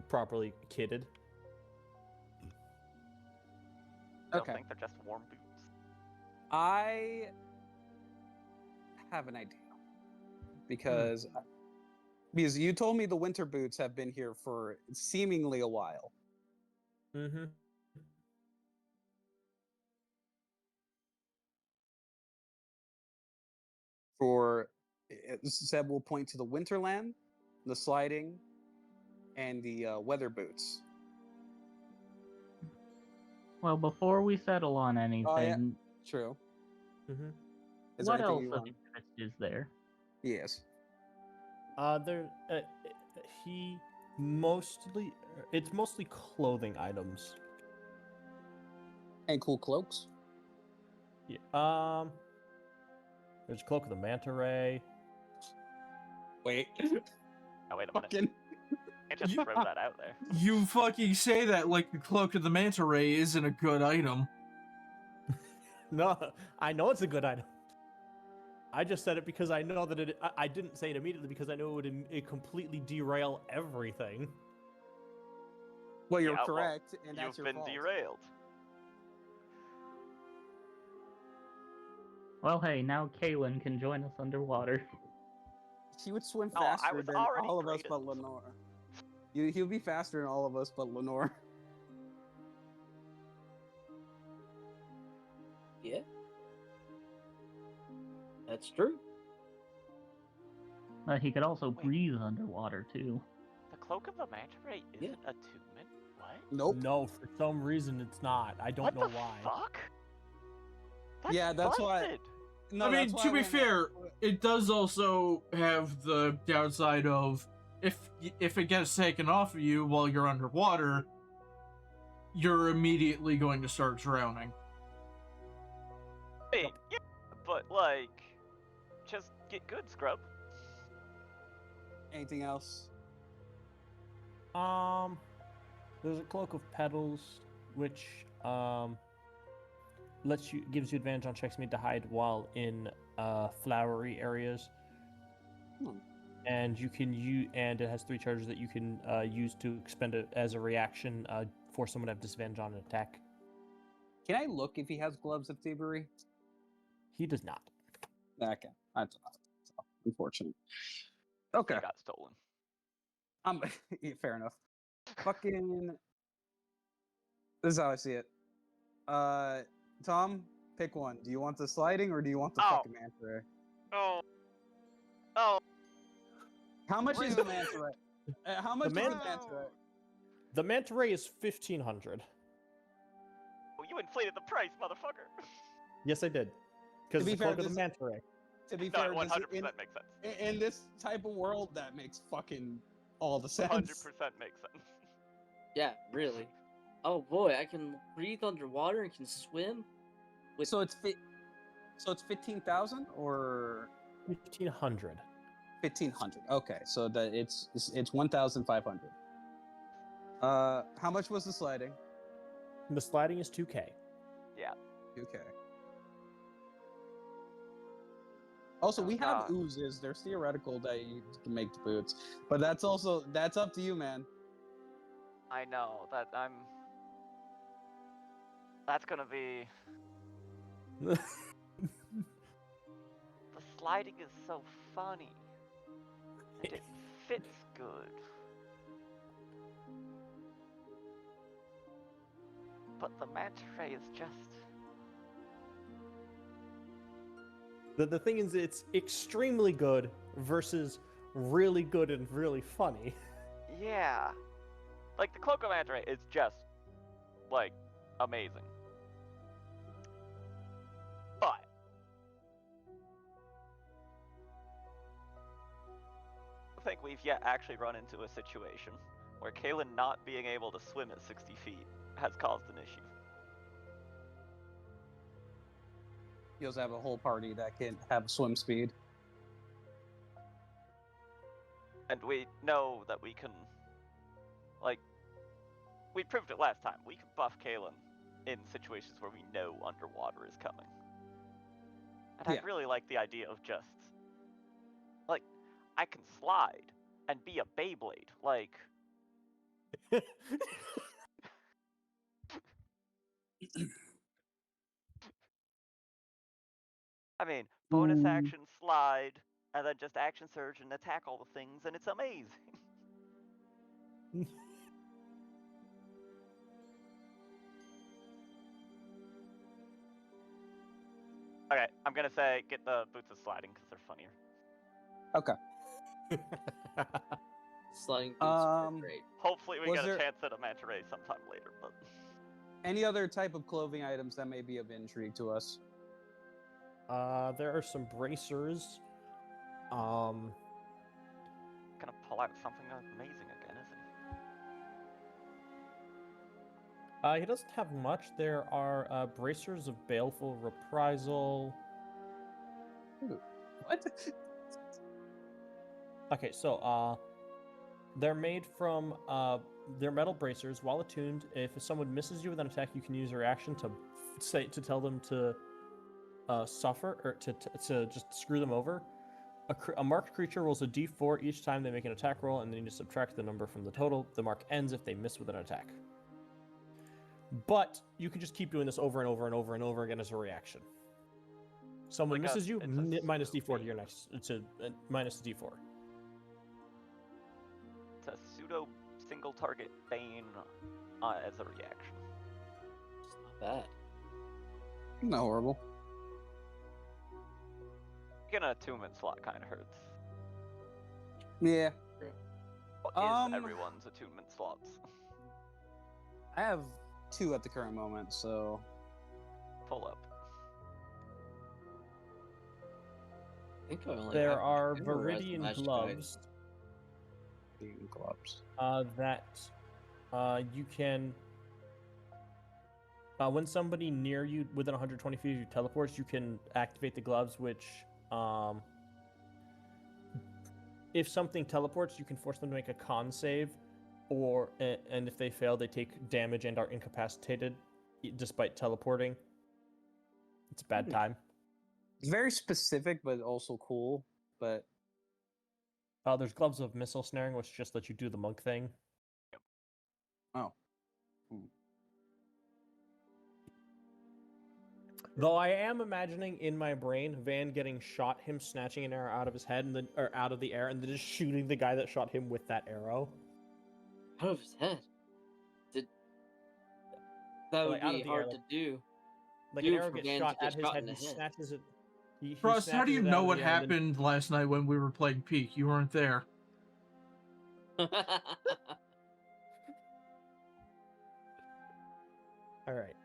properly kitted. I Okay. don't think they're just warm boots. I have an idea because you told me the winter boots have been here for seemingly a while. Mm-hmm. Seb will point to the Winterland, the sliding, and the weather boots. Well, before we settle on anything, Oh, yeah. True. Mm-hmm. Is there what anything else you of want? interest is there? Yes. There, he mostly, it's mostly clothing items. And cool cloaks. Yeah. There's Cloak of the Manta Ray. Wait. Oh, wait a minute. Fucking. Can't just throw that out there. You fucking say that like the Cloak of the Manta Ray isn't a good item. No, I know it's a good item. I just said it because I know that it. I didn't say it immediately because I know it would completely derail everything. Well, you're Yeah, well, correct, and that's You've your been fault. derailed. Well, hey, now Kaylin can join us underwater. He would swim Oh, I faster was than already all of us great at but this. Lenore. He'll be faster than all of us but Lenore. Yeah. That's true. He could also Wait. breathe underwater, too. The Cloak of the Manta Ray Yeah. isn't attunement? What? Nope. No, for some reason it's not. I don't What know the why. fuck? That's Yeah, that's why- busted. No, I mean, that's why to be went- fair, it does also have the downside of if it gets taken off of you while you're underwater, you're immediately going to start drowning. Wait, yeah, but like, just get good, scrub. Anything else? There's a Cloak of Petals, which gives you advantage on checks made to hide while in flowery areas. And you can and it has 3 charges that you can use to expend it as a reaction for someone to have disadvantage on an attack. Can I look if he has gloves of thievery? He does not. Okay, that's unfortunate. Okay, They got stolen. yeah, fair enough. Fucking. This is how I see it. Tom, pick one. Do you want the sliding or do you want the Oh. fucking manta ray? Oh. How much is the manta ray? How much is the man- manta ray? The Manta Ray is 1,500. Oh, you inflated the price, motherfucker. Yes, I did. Because To be it's the fair, Cloak of the this- Manta Ray. To be No, fair, 100% in, makes sense. in this type of world, that makes fucking all the sense. 100% makes sense. Yeah, really. Oh boy, I can breathe underwater and can swim. With So it's 15,000 or 1,500. 1,500. Okay, so that it's 1,500. How much was the sliding? The sliding is 2K. Yeah. Okay. Also, Oh, we have God. oozes. There's theoretical that you can make the boots, but that's up to you, man. I know that That's gonna be. The sliding is so funny, and it fits good. But the manta ray is just. The thing is, it's extremely good versus really good and really funny. Yeah. Like, the cloak of manta ray is just, like, amazing. But. I think we've yet actually run into a situation where Kalen not being able to swim at 60 feet has caused an issue. You also have a whole party that can have swim speed. And we know that we can, like, we proved it last time. We can buff Kalen in situations where we know underwater is coming. And Yeah. I really like the idea of just, like, I can slide and be a Beyblade. Like, I mean, bonus action slide, and then just action surge and attack all the things, and it's amazing. Okay, I'm gonna say get the boots of sliding because they're funnier. Okay. sliding boots are great. Hopefully we Was get a there- chance at a manta ray sometime later, but Any other type of clothing items that may be of intrigue to us? There are some bracers. gonna pull out something amazing again, isn't he? He doesn't have much. There are bracers of baleful reprisal. What? Okay, so they're made from they're metal bracers. While attuned, if someone misses you with an attack, you can use a reaction to tell them to suffer or to just screw them over. A marked creature rolls a d4 each time they make an attack roll, and then you just subtract the number from the total. The mark ends if they miss with an attack. But you can just keep doing this over and over and over and over again as a reaction. Someone Like misses you, it's a minus pseudo d4 to your bane. next. It's a minus d4. It's a pseudo single target bane as a reaction. It's not bad. Not horrible. Getting an attunement slot kind of hurts. Yeah. What is everyone's attunement slots? I have 2 at the current moment, so Pull up. I think I only There have are Hammer as the Viridian magic gloves gloves. that you can. When somebody near you within 120 feet of you teleports, you can activate the gloves, which, if something teleports, you can force them to make a con save, and if they fail, they take damage and are incapacitated, despite teleporting. It's a bad time. It's very specific, but also cool. But There's gloves of missile snaring, which just let you do the monk thing. oh, Though I am imagining in my brain Van getting shot, him snatching an arrow out of his head and then or out of the air, and then just shooting the guy that shot him with that arrow. Out of his head. That would Like, out of be the air, hard like- to do. Like Dude, an arrow for gets Van shot to get at his shot head, in he the head. snatches it. He Frost, how do snatches you it out know of what the air and then- happened last night when we were playing Peak? You weren't there. All right.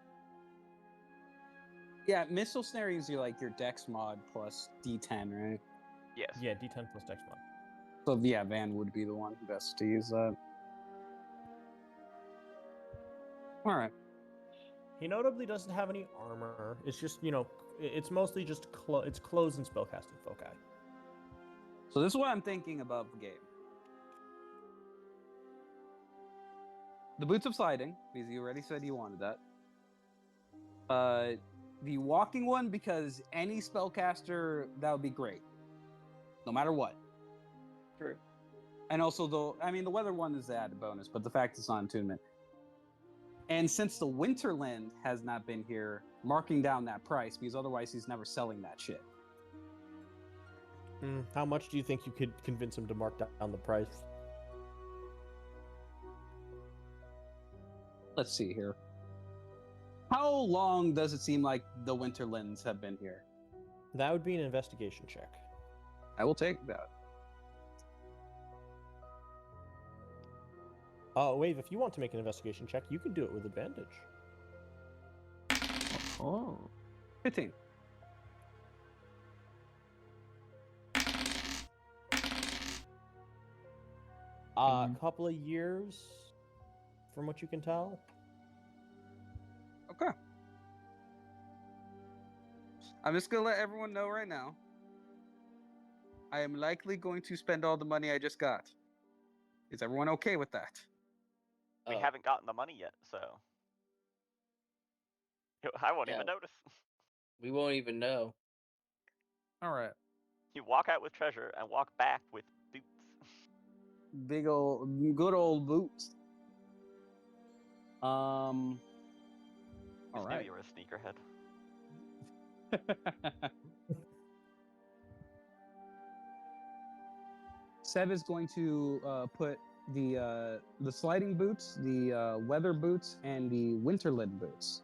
Yeah, missile snare is your dex mod plus D10, right? Yes. Yeah, D10 plus Dex mod. So yeah, Van would be the one best to use that. All right. He notably doesn't have any armor. It's just, it's mostly just it's clothes and spellcasting foci. So this is what I'm thinking about the game. The boots of sliding, because you already said you wanted that. The walking one, because any spellcaster, that would be great. No matter what. True. And also, the weather one is the added bonus, but the fact it's on attunement. And since the Winterland has not been here, marking down that price, because otherwise he's never selling that shit. How much do you think you could convince him to mark down the price? Let's see here. How long does it seem like the Winterlands have been here? That would be an investigation check. I will take that. Wave, if you want to make an investigation check, you can do it with advantage. Oh. 15. A couple of years, from what you can tell. Okay. I'm just gonna let everyone know right now. I am likely going to spend all the money I just got. Is everyone okay with that? We haven't gotten the money yet, so I won't Yeah. even notice. We won't even know. All right. You walk out with treasure and walk back with boots. Good old boots. All Just right. knew you were a sneakerhead. Seb is going to put the sliding boots, the weather boots, and the winterland boots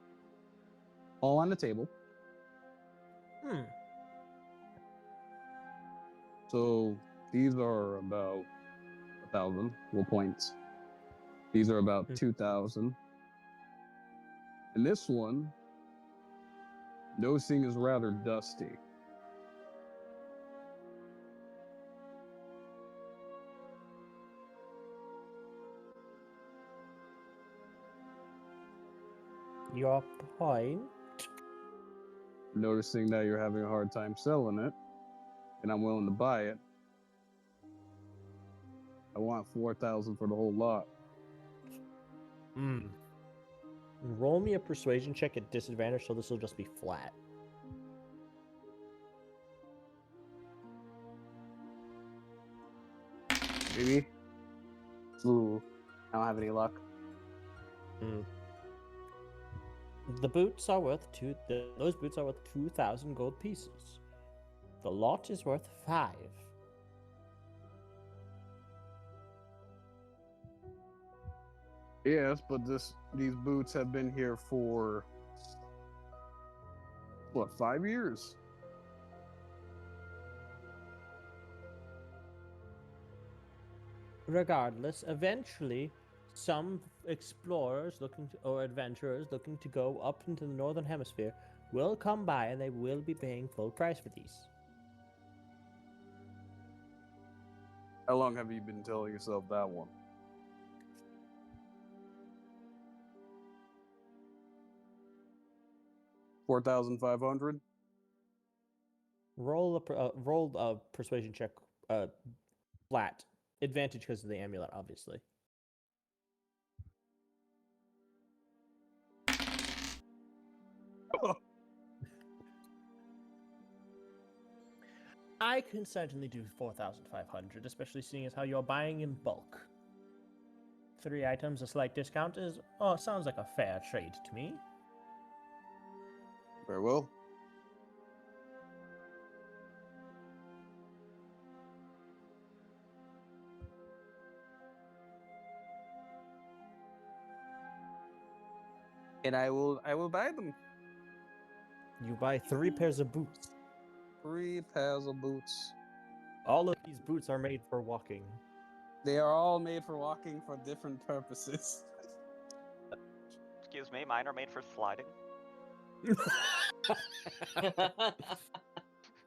all on the table. So these are about 1,000 points. These are about 2,000. And this one, noticing is rather dusty. Your point? Noticing that you're having a hard time selling it, and I'm willing to buy it. I want 4,000 for the whole lot. Roll me a persuasion check at disadvantage, so this will just be flat. Maybe. Ooh, I don't have any luck. The boots are worth those boots are worth 2,000 gold pieces. The lot is worth 5. Yes, but these boots have been here for what, 5 years? Regardless, eventually, some explorers or adventurers looking to go up into the northern hemisphere will come by, and they will be paying full price for these. How long have you been telling yourself that one? $4,500? Roll a persuasion check, flat. Advantage because of the amulet, obviously. I can certainly do 4,500, especially seeing as how you're buying in bulk. 3 items, a slight discount sounds like a fair trade to me. Very well. And I will buy them. You buy 3 pairs of boots. 3 pairs of boots. All of these boots are made for walking. They are all made for walking for different purposes. Excuse me, mine are made for sliding.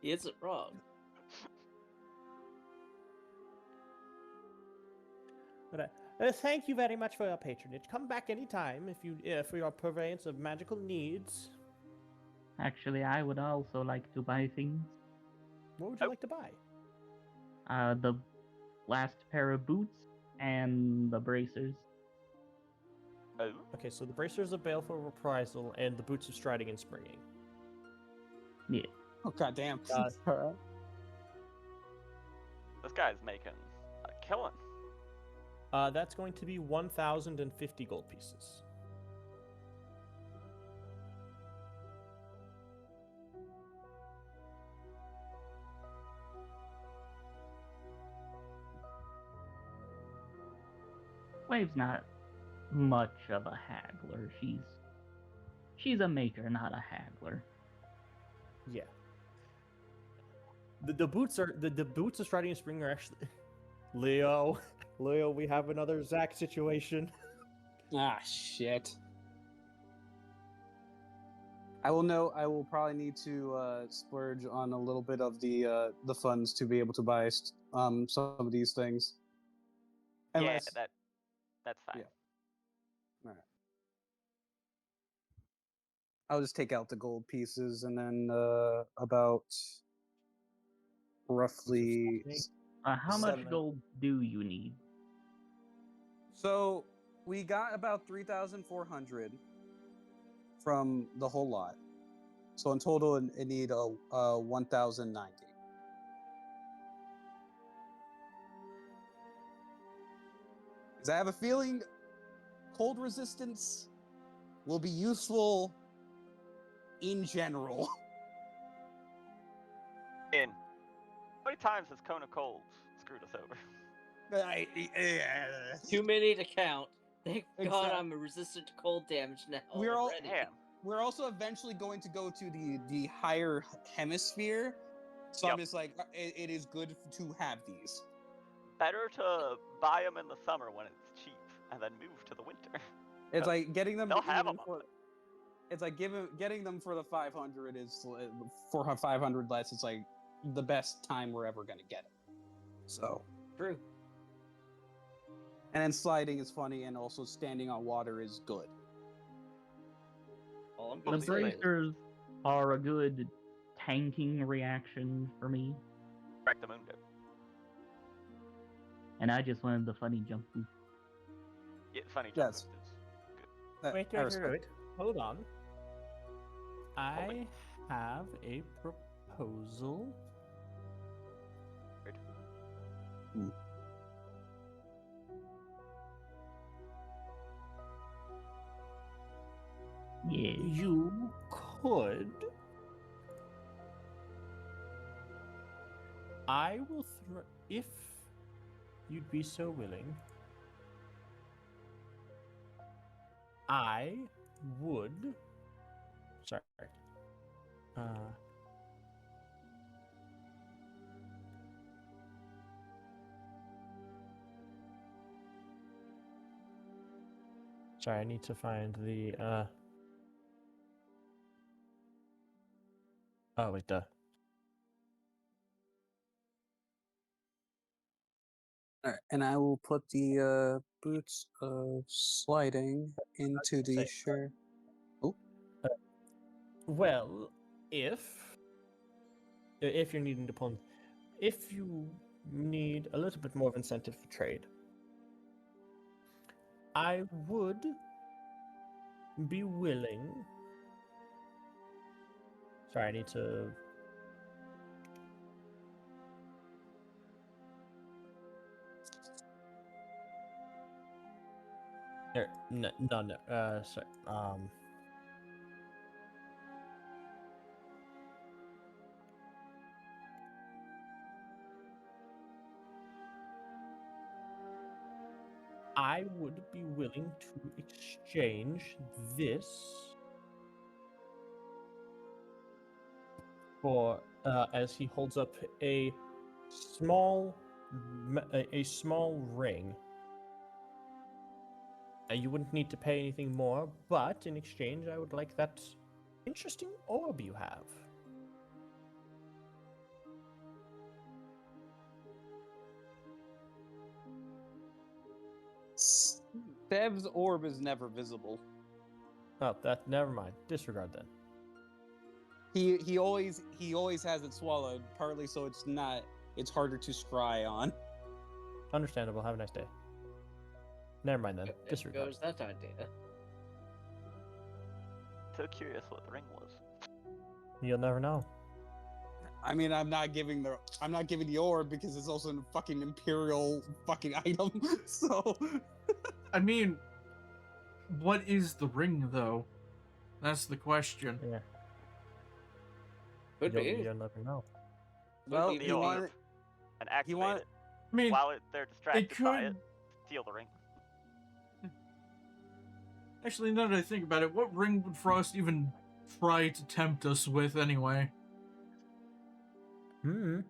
He isn't wrong. But, thank you very much for your patronage. Come back anytime for your purveyance of magical needs. Actually, I would also like to buy things. What would you Oh. like to buy? The last pair of boots and the bracers. Oh, Okay, so the bracers of baleful reprisal and the boots of striding and springing. Yeah. Oh goddamn. Alright. this guy's making a killing. That's going to be 1,050 gold pieces. Wave's not much of a haggler. She's a maker, not a haggler. Yeah. The boots are the boots of striding and springing are actually Leo. Leo, we have another Zach situation. Ah, shit. I will probably need to splurge on a little bit of the funds to be able to buy some of these things. Unless, Yeah, that's fine. Yeah. All right. I'll just take out the gold pieces and then about roughly. How much 7. gold do you need? So we got about 3,400 from the whole lot. So in total, it need 1,090. Because I have a feeling cold resistance will be useful in general. In how many times has Kona Cold screwed us over? Too many to count. Thank God Exact- I'm resistant to cold damage now. We're all- already. Damn. We're also eventually going to go to the higher hemisphere. So I'm Yep. just like, it is good to have these. Better to buy them in the summer when it's cheap, and then move to the winter. It's like getting them. They'll have even them. for, it's like getting them for the 500 is for 500 less. It's like the best time we're ever gonna get it. So, True. and then sliding is funny, and also standing on water is good. All I'm The gonna say is- bracers are a good tanking reaction for me, Crack the moon dip. and I just wanted the funny jump boost. Yeah, funny Yes. jump boost is That- Wait, I respect. Hold on. I have a proposal. good. Yeah. You could. I will throw. If you'd be so willing, I would. Sorry. Sorry, I need to find the. Oh wait, duh. All right, and I will put the boots of sliding into the say, shirt. Well, if you're needing to pull, if you need a little bit more of incentive for trade, I would be willing. Sorry, I need to. No. Sorry. I would be willing to exchange this for, as he holds up a small ring. You wouldn't need to pay anything more, but in exchange, I would like that Interesting orb you have. Dev's orb is never visible. Oh, that never mind. Disregard then. He always has it swallowed, partly so it's harder to scry on. Understandable. Have a nice day. Never mind then. There Disregard. goes that idea. So curious what the ring was. You'll never know. I mean, I'm not giving the orb because it's also a fucking imperial fucking item. So I mean, what is the ring, though? That's the question. Yeah. Could be. You'll never know. well, be The he orb. wanted And activate want- it. I mean, While they're distracted by could- it, steal the ring. actually, now that I think about it, what ring would Frost even try to tempt us with anyway? Hmm.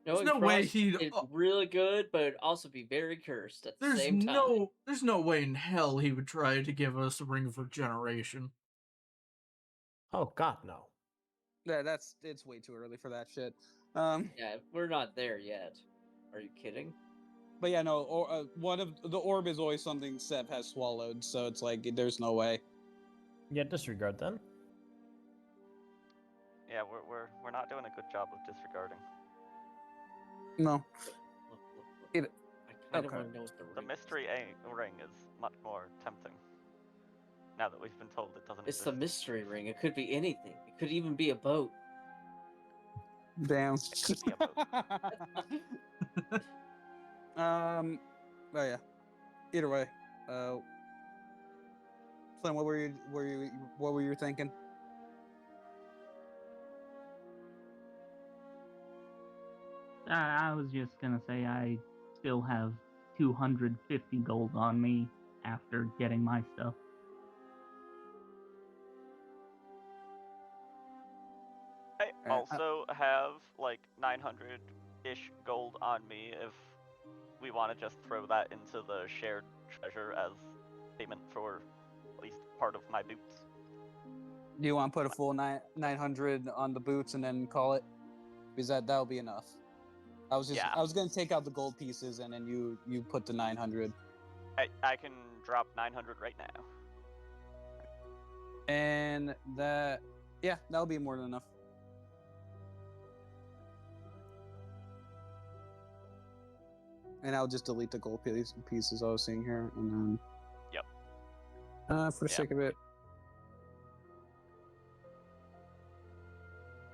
Knowing no way Frost he'd- is really good, but it'd also be very cursed at the There's same time. no way in hell he would try to give us a ring of regeneration. Oh God, no. Yeah, it's way too early for that shit. Yeah, we're not there yet. Are you kidding? But yeah, no. One of the orb is always something Sev has swallowed, so it's like there's no way. Yeah, disregard then. Yeah, we're not doing a good job of disregarding. No. Look. It- I kind of okay. want to know what the The ring mystery ring is much more tempting. Now that we've been told it doesn't It's the exist. mystery ring. It could be anything. It could even be a boat. Damn. Could be a boat. Oh yeah. Either way, Flynn, what were you thinking? I was just gonna say I still have 250 gold on me after getting my stuff. I Uh, also have like 900-ish gold on me if we want to just throw that into the shared treasure as payment for at least part of my boots. Do you want to put a full 900 on the boots and then call it? Because that'll be enough. I was Yeah. gonna take out the gold pieces and then you put the 900. I can drop 900 right now. And that'll be more than enough. And I'll just delete the gold pieces I was seeing here, and then. Yep. For the Yeah. sake of it.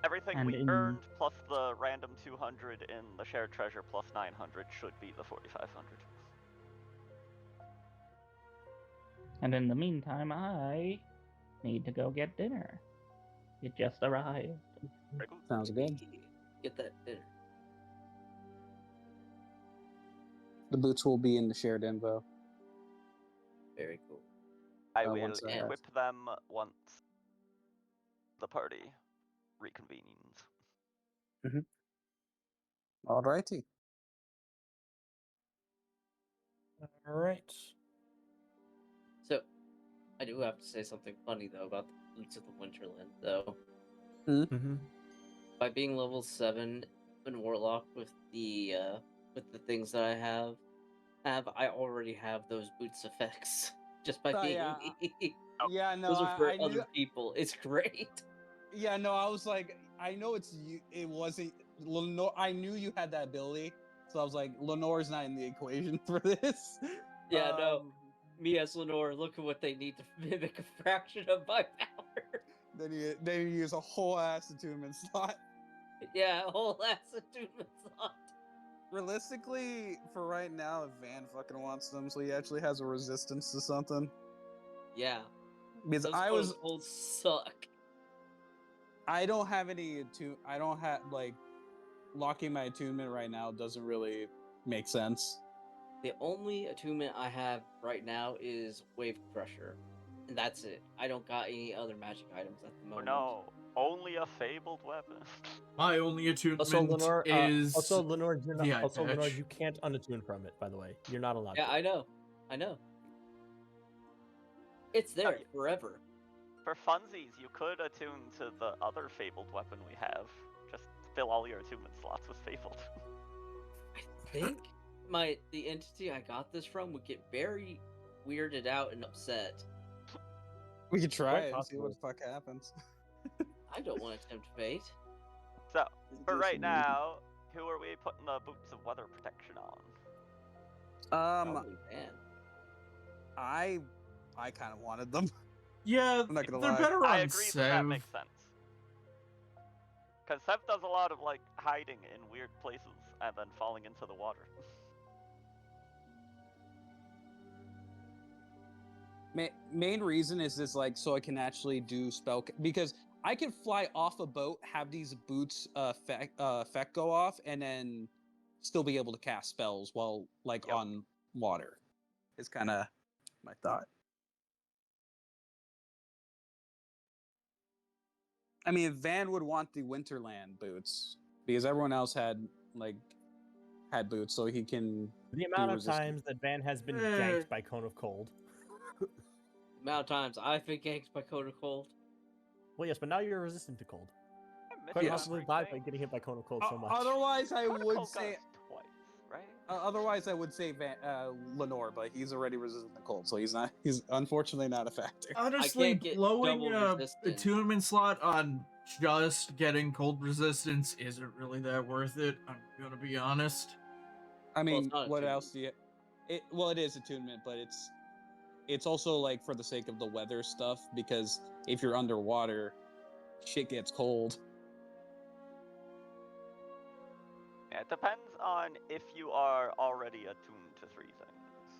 Everything And we in- earned plus the random 200 in the shared treasure plus 900 should be the 4,500. And in the meantime, I need to go get dinner. It just arrived. Very good. Sounds good. Get that dinner. The boots will be in the shared info. Very cool. I will once I have- equip them once the party reconvenes. Alrighty. All right. So, I do have to say something funny though about the boots of the Winterland though. Mm-hmm. By being level 7 in Warlock with the things that I have, I already have those boots effects just by Oh, being yeah. me. Yeah, no, Those are for I knew. other people. It's great. Yeah, no, I was like, I know it's you. It wasn't Lenore. I knew you had that ability, so I was like, Lenore's not in the equation for this. Yeah, no. Me as Lenore, look at what they need to mimic a fraction of my power. Then you use a whole ass attunement slot. Yeah, a whole ass attunement slot. Realistically, for right now, if Van fucking wants them, so he actually has a resistance to something. Yeah. Because Those holds suck. I don't have any I don't have like locking my attunement right now doesn't really make sense. The only attunement I have right now is Wave Crusher. And that's it. I don't got any other magic items at the Oh moment. no, only a fabled weapon. My only attunement Also, Lenore. is Lenore. You're the not. eye Also, Lenore. patch. You can't unattune from it. By the way, you're not allowed. Yeah, to. I know. It's there yeah. forever. For funsies, you could attune to the other fabled weapon we have. Just fill all your attunement slots with fabled. I think the entity I got this from would get very weirded out and upset. We could try Quite it and see what possibly. the fuck happens. I don't want to tempt fate. So, for Do right some- now, who are we putting the boots of weather protection on? Probably Van. I kind of wanted them. Yeah, I'm not gonna they're lie. better I on agree that Sev. makes sense. Because Sev does a lot of like hiding in weird places and then falling into the water. Main reason is this like so I can actually do because I can fly off a boat, have these boots effect go off, and then still be able to cast spells while like Yep. on water. Is kind of my thought. I mean, Van would want the Winterland boots because everyone else had boots, so he can. The amount of resistance. times that Van has been Eh. ganked by Cone of Cold. The amount of times I've been ganked by Code of Cold. Well, yes, but now you're resistant to cold. I missed Quite that possibly great died by thing. getting hit by Cone of Cold so much. Otherwise, I Code of would Cold got say. us twice, right? Otherwise, I would say Lenore, but he's already resistant to cold, so he's not. He's unfortunately not a factor. Honestly, can't get blowing double a resistance. attunement slot on just getting cold resistance isn't really that worth it. I'm gonna be honest. I mean, not what attunement. else do you? It is attunement, but it's also like for the sake of the weather stuff because if you're underwater, shit gets cold. Yeah, it depends on if you are already attuned to 3 things.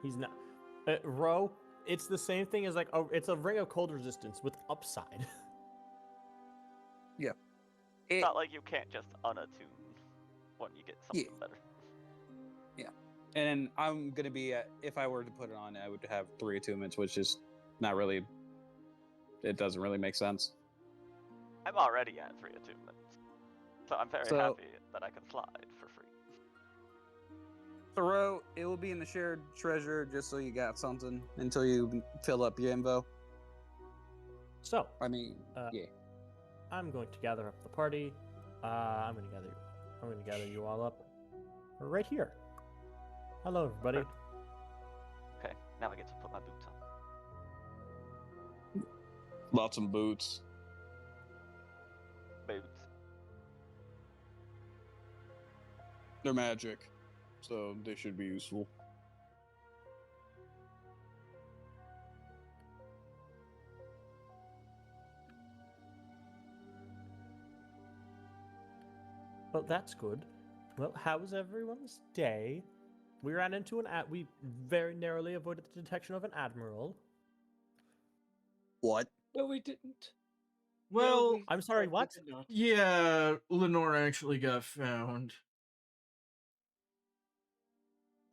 He's not. Ro, it's the same thing as like it's a ring of cold resistance with upside. It's not like you can't just unattune when you get something better. And I'm gonna be if I were to put it on, I would have 3 attunements, which is not really. It doesn't really make sense. I'm already at 3 attunements, so I'm very happy that I can slide for free. Thoreau, it will be in the shared treasure just so you got something until you fill up your info. So, I mean, yeah. I'm going to gather up the party. I'm going to gather you all up right here. Hello, everybody. Okay, now I get to put my boots on. Lots of boots. Boots. They're magic, so they should be useful. Well, that's good. Well, how was everyone's day? We ran into we very narrowly avoided the detection of an admiral. What? No, we didn't. Well, I'm sorry, we what? did not. yeah, Lenore actually got found.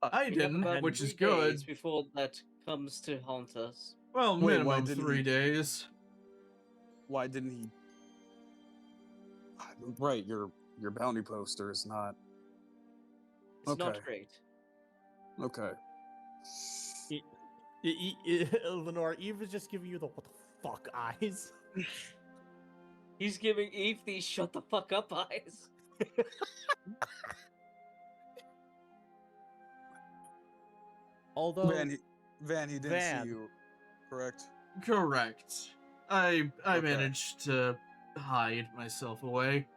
I We have didn't, about which is 3 good. days before that comes to haunt us. Well, Wait, why minimum didn't 3 he- days. Why didn't he? Right, your bounty poster is not It's not Okay. great. okay. Lenore, Eve is just giving you the what the fuck eyes. He's giving Eve these shut the fuck up eyes. Although, Van, he didn't Van. see you, correct? Correct. I Okay. managed to hide myself away.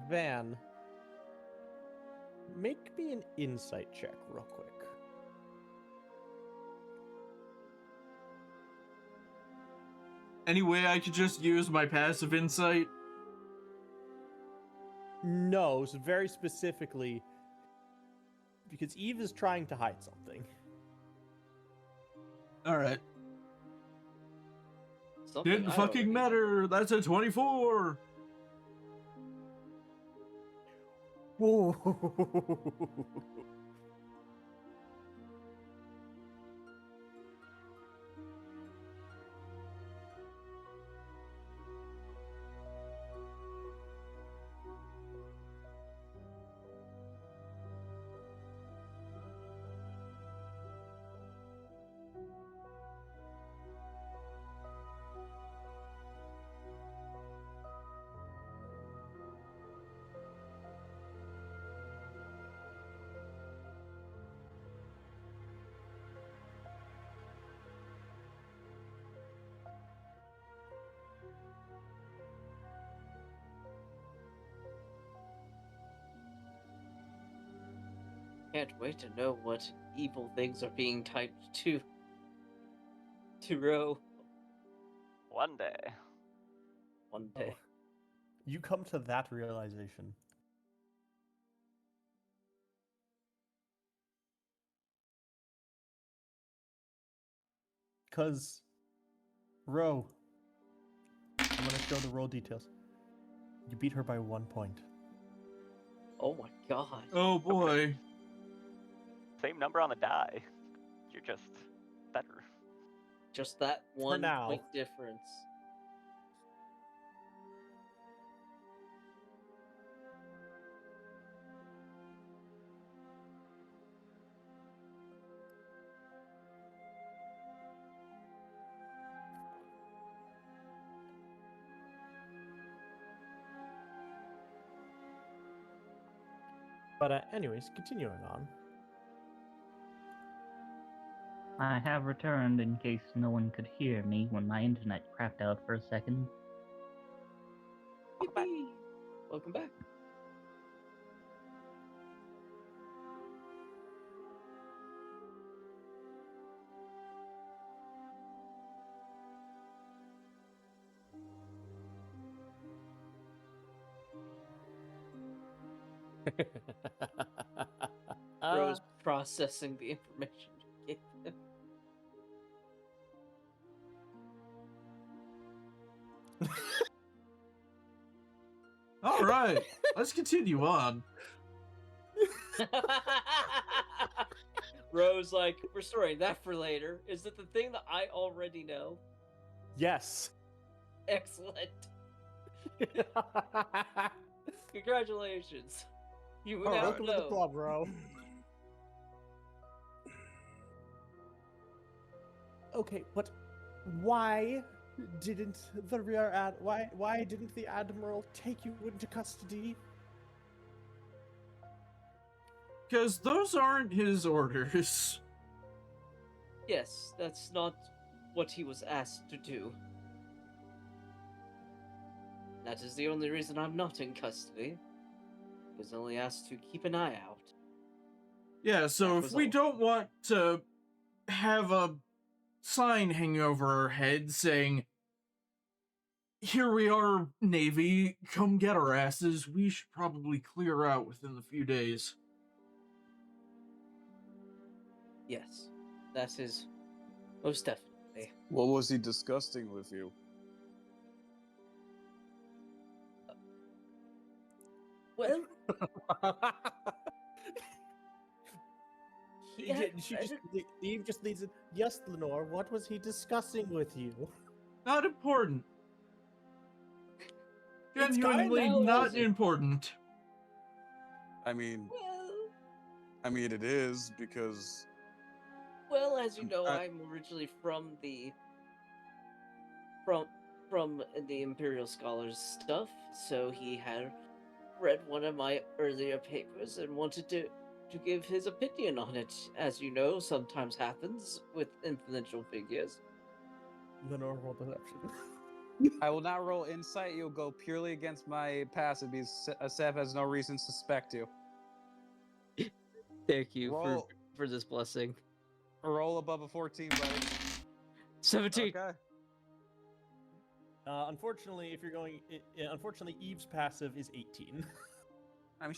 Van, make me an insight check real quick. Anyway, I could just use my passive insight. No, so very specifically, because Eve is trying to hide something. Alright. Something Didn't I fucking already know. matter. That's a 24. Whoa. can't wait to know what evil things are being typed to Ro One day. one day. You come to that realization. Because, Ro, I'm going to show the roll details. You beat her by 1 point. Oh my god. Oh boy. Same number on the die. You're just better. Just that one now. point difference. But anyways, continuing on. I have returned in case no one could hear me when my internet crapped out for a second. Welcome back. Yippee! Welcome back. Bro's processing the information you gave him. All right, let's continue on. Rose, like, we're storing that for later. Is it the thing that I already know? Yes. Excellent. Congratulations. You Oh, now welcome to the know. club, bro. Okay, but why didn't the why didn't the admiral take you into custody? Because those aren't his orders. Yes, that's not what he was asked to do. That is the only reason I'm not in custody. He was only asked to keep an eye out. Yeah, so That if was we all. don't want to have a sign hanging over our head saying, "Here we are, Navy, come get our asses," we should probably clear out within a few days. Yes, that is most definitely. What was he discussing with you? Well, he had Eve just leads it. Yes, Lenore. What was he discussing with you? Not important. It's Genuinely kinda not wasn't. important. I mean, Well, it is because well, as you know, I- I'm originally from from the Imperial Scholars stuff, so he had read one of my earlier papers and wanted to give his opinion on it. As you know, sometimes happens with influential figures. Lenore, roll deception. I will not roll insight. You'll go purely against my passive because Seth has no reason to suspect you. Thank you Roll. for this blessing. Roll above a 14, buddy. 17. Okay. Unfortunately, if you're going, unfortunately, Eve's passive is 18. I mean,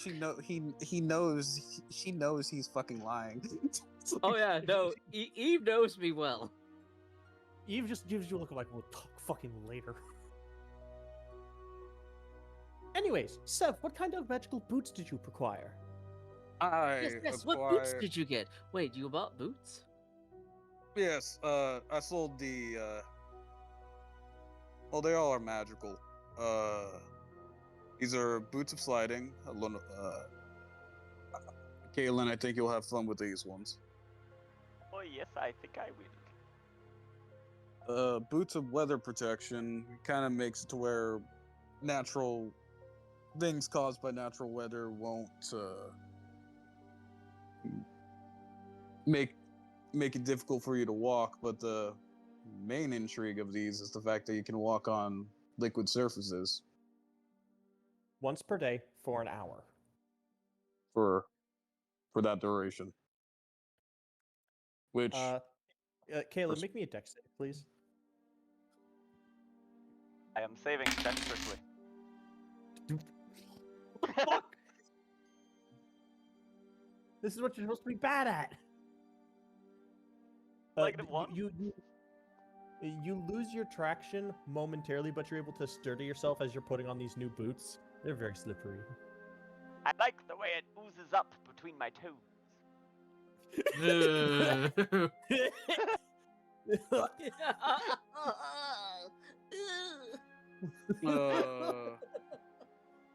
she knows he's fucking lying. Oh yeah, no, Eve knows me well. Eve just gives you a look like, we'll talk fucking later. Anyways, Sev, what kind of magical boots did you acquire? Yes, what boots did you get? Wait, you bought boots? Yes, I sold the, well, they all are magical. These are boots of sliding. Kaylin, I think you'll have fun with these ones. Oh yes, I think I will. Boots of weather protection kind of makes it to where natural things caused by natural weather won't make it difficult for you to walk, but the main intrigue of these is the fact that you can walk on liquid surfaces Once per day for an hour. for for that duration. Which Caleb, Pers- make me a dex save, please. I am saving dexterously. Fuck! This is what you're supposed to be bad at. -1? You lose your traction momentarily, but you're able to sturdy yourself as you're putting on these new boots. They're very slippery. I like the way it oozes up between my toes.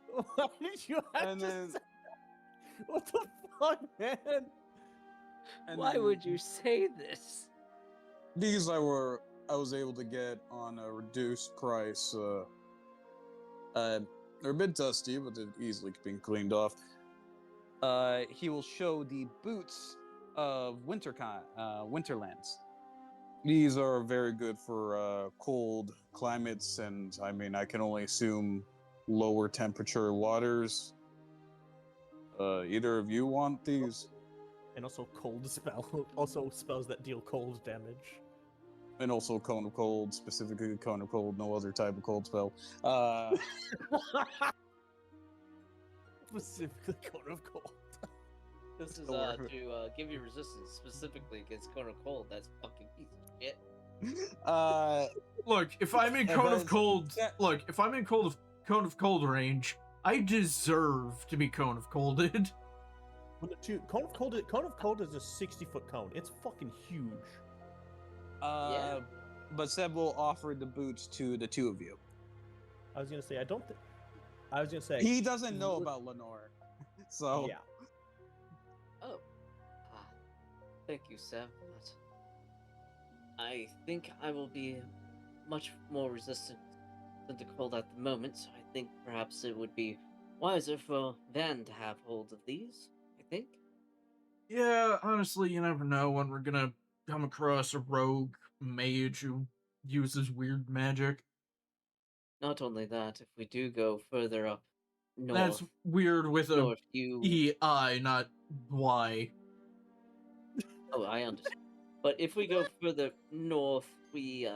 Why did you have And to then- say that? What the fuck, man? and Why then would you say this? these I was able to get on a reduced price. They're a bit dusty, but they're easily being cleaned off. He will show the boots of Winterlands. These are very good for cold climates, and I mean, I can only assume lower temperature waters. Either of you want these? And also cold spell. Also spells that deal cold damage. And also Cone of Cold, specifically Cone of Cold, no other type of cold spell. Specifically cone of cold. This is Or- to give you resistance specifically against Cone of Cold. That's fucking piece of shit. Look, if I'm in Yeah, Cone but of Cold, yeah. look, if I'm in Cone of Cold range, I deserve to be Cone of Colded. Cone of cold is a 60-foot cone. It's fucking huge. Yeah. But Seb will offer the boots to the two of you. I was gonna say I was gonna say He doesn't know about Lenore, so yeah. Oh. Ah. Thank you, Seb. But I think I will be much more resistant to the cold at the moment, so I think perhaps it would be wiser for Van to have hold of these. I think. Yeah, honestly, you never know when we're gonna come across a rogue mage who uses weird magic. Not only that, if we do go further up north, That's weird with a north, you. E-I, not Y. Oh, I understand. But if we go further north, we,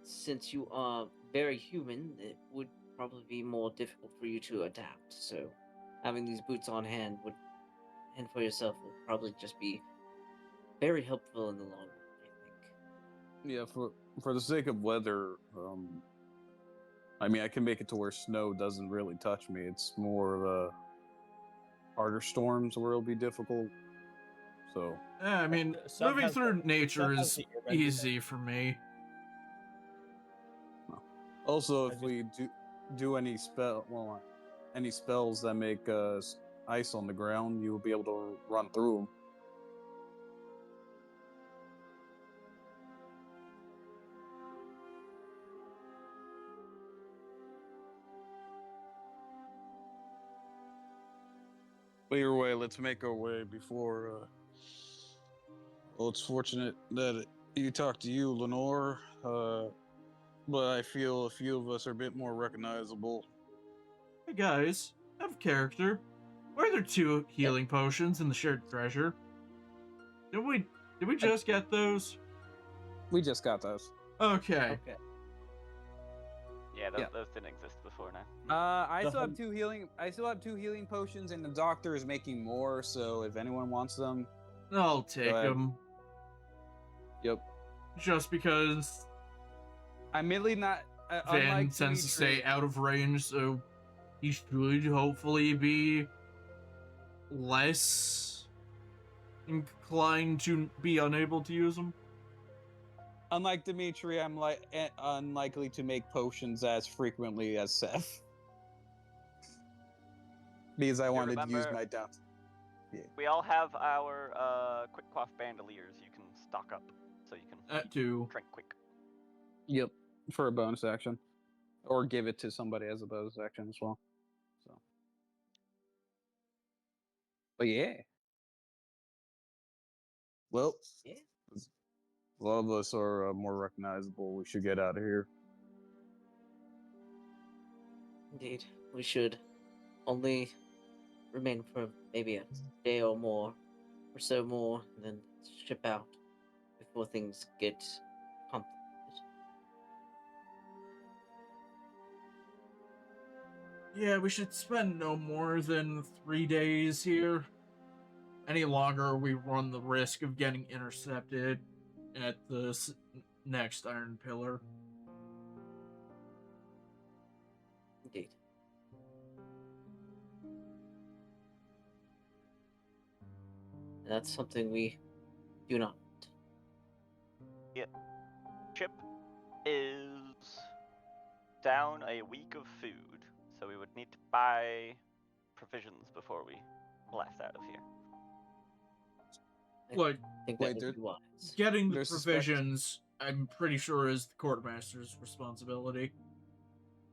since you are very human, it would probably be more difficult for you to adapt. So, having these boots on hand and for yourself would probably just be very helpful in the long run, I think. yeah. For the sake of weather, I mean, I can make it to where snow doesn't really touch me. It's more of a harder storms where it'll be difficult. So Yeah, I mean, Some moving has through the- nature some has is the irregular- easy for me. also, I if we do any spells that make ice on the ground, you will be able to run through them. But either way, let's make our way before. Well, it's fortunate that you talked to you, Lenore. But I feel a few of us are a bit more recognizable. Hey guys, out of character, were there 2 healing potions in the shared treasure? Did we just get those? We just got those. Okay. Okay. Yeah, Yeah. those didn't exist before now. I The still have hun- 2 healing. I still have 2 healing potions, and the doctor is making more. So if anyone wants them, I'll take ahead. them. yep. Just because I'm merely not. Van Unlike tends to stay Dimitri, out of range, so he should hopefully be less inclined to be unable to use them. unlike Dimitri, I'm unlikely to make potions as frequently as Seth. Because I wanted to use remember- my down. We all have our quick quaff bandoliers you can stock up so you can That too. drink quick. Yep, for a bonus action, or give it to somebody as a bonus action as well. So, but yeah. Well, Yeah. a lot of us are more recognizable. We should get out of here. Indeed, we should. Only remain for maybe a day or more, or so more, and then ship out before things get complicated. Yeah, we should spend no more than 3 days here. Any longer, we run the risk of getting intercepted at the next Iron Pillar. Indeed. And that's something we do not. Ship is down a week of food, so we would need to buy provisions before we blast out of here. Like, I think Wait, that there- would be wise. getting the There's suspect- provisions, I'm pretty sure, is the quartermaster's responsibility.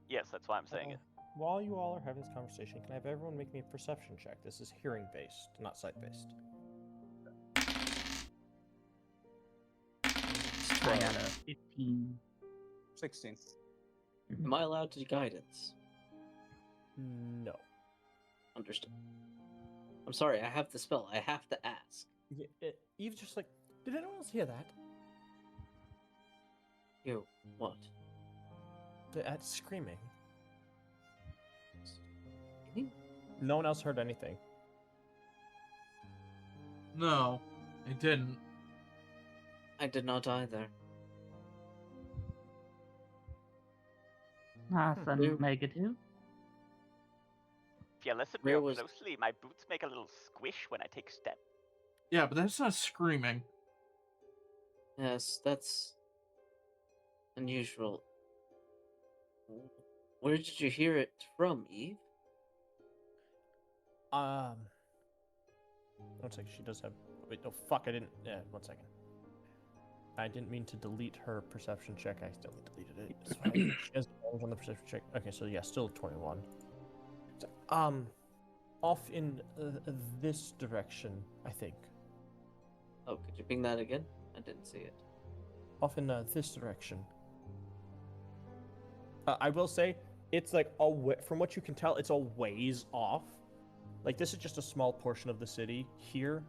Yes, that's why I'm saying it. While you all are having this conversation, can I have everyone make me a perception check? This is hearing based, not sight based. I got a 15. 16. Am I allowed to guidance? No. Understood. I'm sorry, I have the spell. I have to ask. Eve's just like, did anyone else hear that? You, what? That screaming. Screaming? No one else heard anything. No, I didn't. I did not either. That's a Where- negative. If you listen Where real was- closely, my boots make a little squish when I take steps. Yeah, but that's not screaming. Yes, that's unusual. Where did you hear it from, Eve? One second, she does have. Wait, oh fuck, I didn't. Yeah, 1 second. I didn't mean to delete her perception check. I still deleted it. It's fine. She has advantage on the perception check. Okay, so yeah, still 21. So, off in this direction, I think. Oh, could you ping that again? I didn't see it. Off in this direction. I will say, it's like from what you can tell, it's a ways off. Like, this is just a small portion of the city here.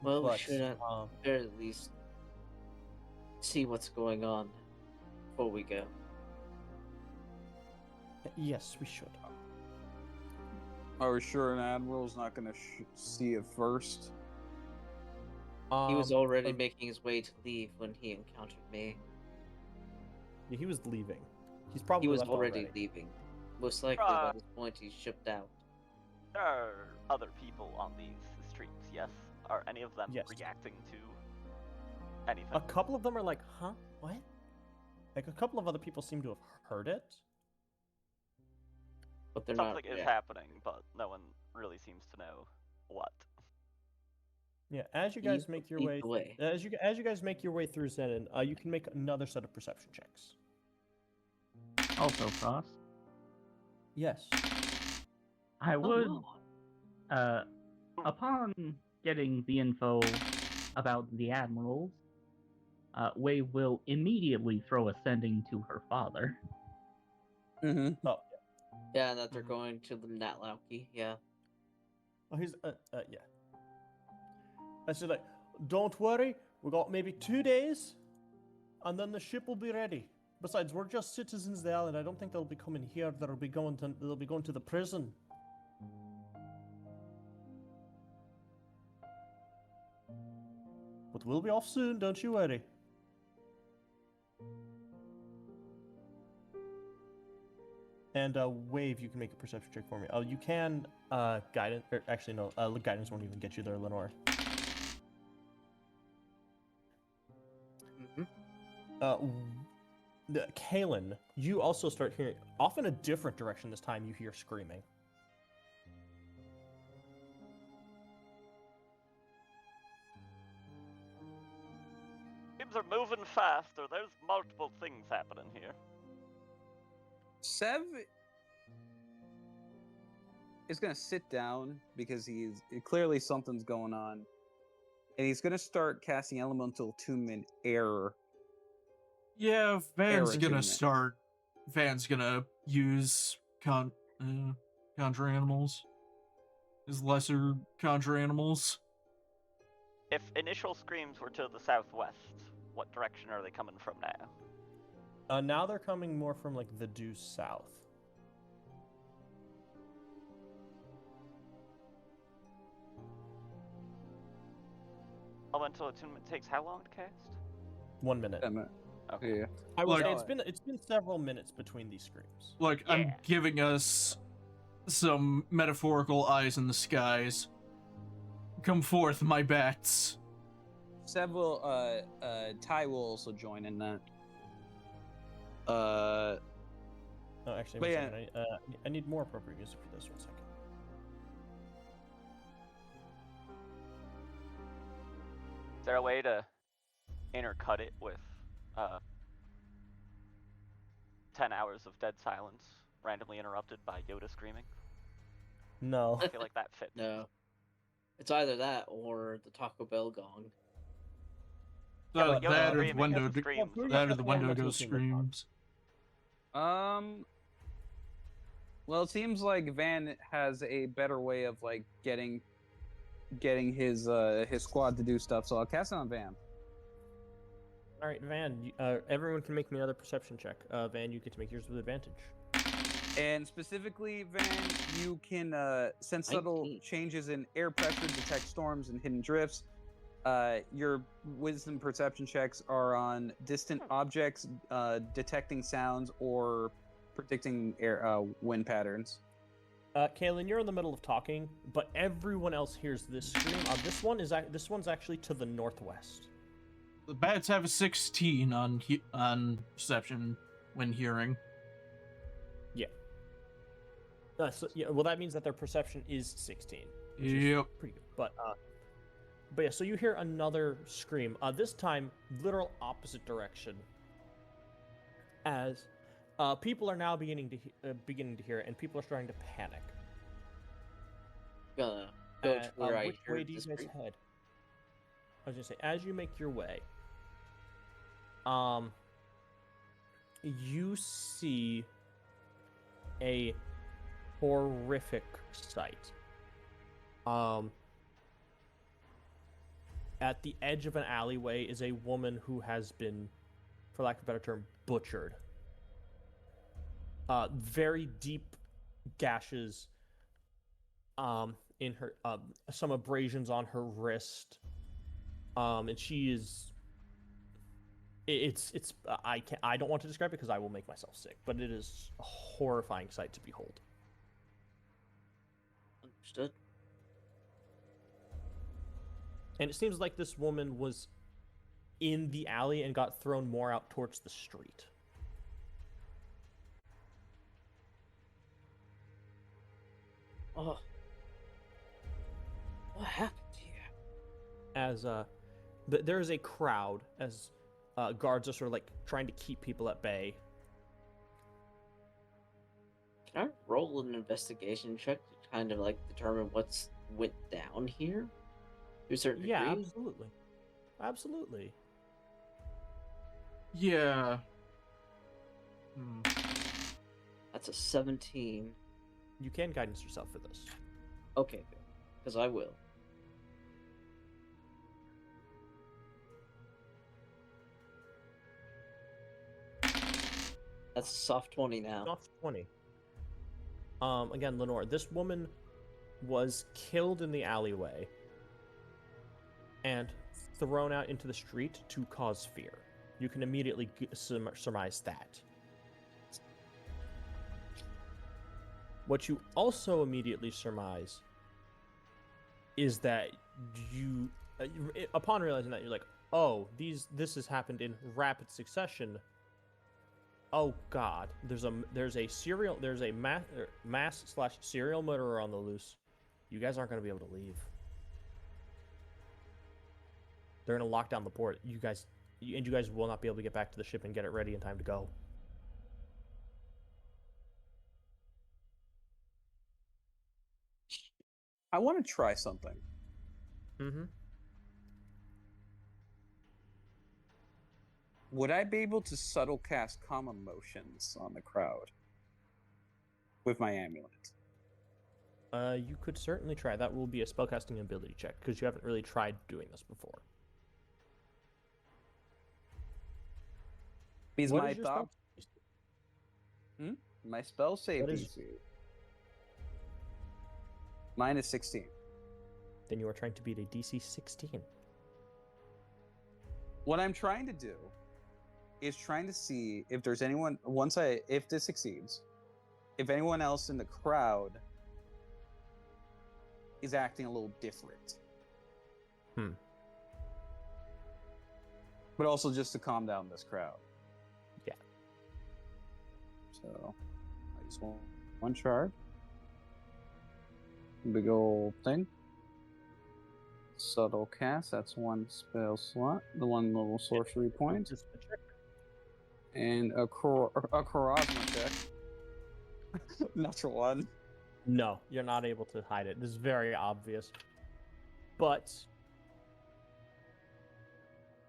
Well, we But, should at very least see what's going on before we go. yes, we should. Are we sure an admiral's not going to see it first? He was already uh, making his way to leave when he encountered me. Yeah, he was leaving. He's probably He was left already leaving. Most likely by this point he's shipped out. There are other people on these streets, yes? Are any of them Yes. reacting to anything? A couple of them are like, huh? What? Like, a couple of other people seem to have heard it. But they're not. Something is yeah. happening, but no one really seems to know what. Yeah, as you guys Eve make your lead way, the way. as you guys make your way through Zenon, you can make another set of perception checks. Also, Frost. Yes. I Oh, would, no. upon getting the info about the admirals, Wei will immediately throw a sending to her father. Mm-hmm. Oh, Yeah, that they're going to the Natlauki. Yeah. oh, he's yeah. I said, like, don't worry, we got maybe 2 days, and then the ship will be ready. Besides, we're just citizens of the island. I don't think they'll be coming here. They'll be going to the prison. But we'll be off soon, don't you worry. And Wave, you can make a perception check for me. Oh, you can guidance. Or actually, no. Guidance won't even get you there, Lenore. Kalen, you also start hearing, off in a different direction this time, you hear screaming. Things are moving faster. There's multiple things happening here. Sev is going to sit down because clearly something's going on. And he's going to start casting Elemental Attunement Air. Yeah, Van's gonna attunement. start. Van's gonna use conjure animals. His lesser conjure animals. If initial screams were to the southwest, what direction are they coming from now? Now they're coming more from like the due south. Elemental attunement takes how long to cast? 1 minute. Okay. Yeah. I would Like- say it's been several minutes between these screams. Like, I'm Yeah. giving us some metaphorical eyes in the skies. Come forth, my bats. Several Ty will also join in that. Oh, actually, But one yeah. second. I need more appropriate music for this. 1 second. Is there a way to intercut it with 10 hours of dead silence, randomly interrupted by Yoda screaming? No. I feel like that fits. No. It's either that or the Taco Bell gong. Yeah, but Yoda That or the screaming window, is a scream, so that or that's the Yeah, window that's goes what it seems screams. Well, it seems like Van has a better way of like getting his squad to do stuff. So I'll cast it on Van. All right, Van. Everyone can make me another perception check. Van, you get to make yours with advantage. And specifically, Van, you can sense subtle 19. changes in air pressure, detect storms and hidden drifts. Your wisdom perception checks are on distant objects, detecting sounds, or predicting air wind patterns. Kaylin, you're in the middle of talking, but everyone else hears this scream. This one's actually to the northwest. The bats have a 16 on perception when hearing. Well, that means that their perception is 16. Which Yep. is pretty good. But yeah, so you hear another scream. This time, literal opposite direction. As people are now beginning to hear it, and people are starting to panic. Gonna go to where I which heard way do you this guys scream. head? I was gonna say, as you make your way, you see a horrific sight. At the edge of an alleyway is a woman who has been, for lack of a better term, butchered. Very deep gashes in her, some abrasions on her wrist. And she is. I don't want to describe it because I will make myself sick, but it is a horrifying sight to behold. Understood. And it seems like this woman was in the alley and got thrown more out towards the street. Oh. What happened here? As there is a crowd as guards are sort of like trying to keep people at bay. Can I roll an investigation check to kind of like determine what's went down here? To a certain Yeah, degree? absolutely. Absolutely. Yeah. That's a 17. You can guidance yourself for this. Okay, good. Because I will. That's a soft 20 now. Soft 20. Again, Lenore, this woman was killed in the alleyway and thrown out into the street to cause fear. You can immediately surmise that. What you also immediately surmise is that you, upon realizing that, you're like, oh, this has happened in rapid succession. Oh God, there's a mass/serial murderer on the loose. You guys aren't going to be able to leave. They're going to lock down the port. You guys will not be able to get back to the ship and get it ready in time to go. I want to try something. Mm-hmm. Would I be able to subtle cast calm emotions on the crowd? with my amulet. You could certainly try. That will be a spellcasting ability check because you haven't really tried doing this before. Because What my is your thought, spell? my spell save What is- DC. Mine is 16. Then you are trying to beat a DC 16. What I'm trying to do is trying to see if there's anyone if this succeeds, if anyone else in the crowd is acting a little different. But also just to calm down this crowd. Yeah. So I just want one charge. Big old thing. Subtle cast, that's one spell slot, the one level sorcery point. Just a check. And a charisma check. Natural one. No, you're not able to hide it. This is very obvious. But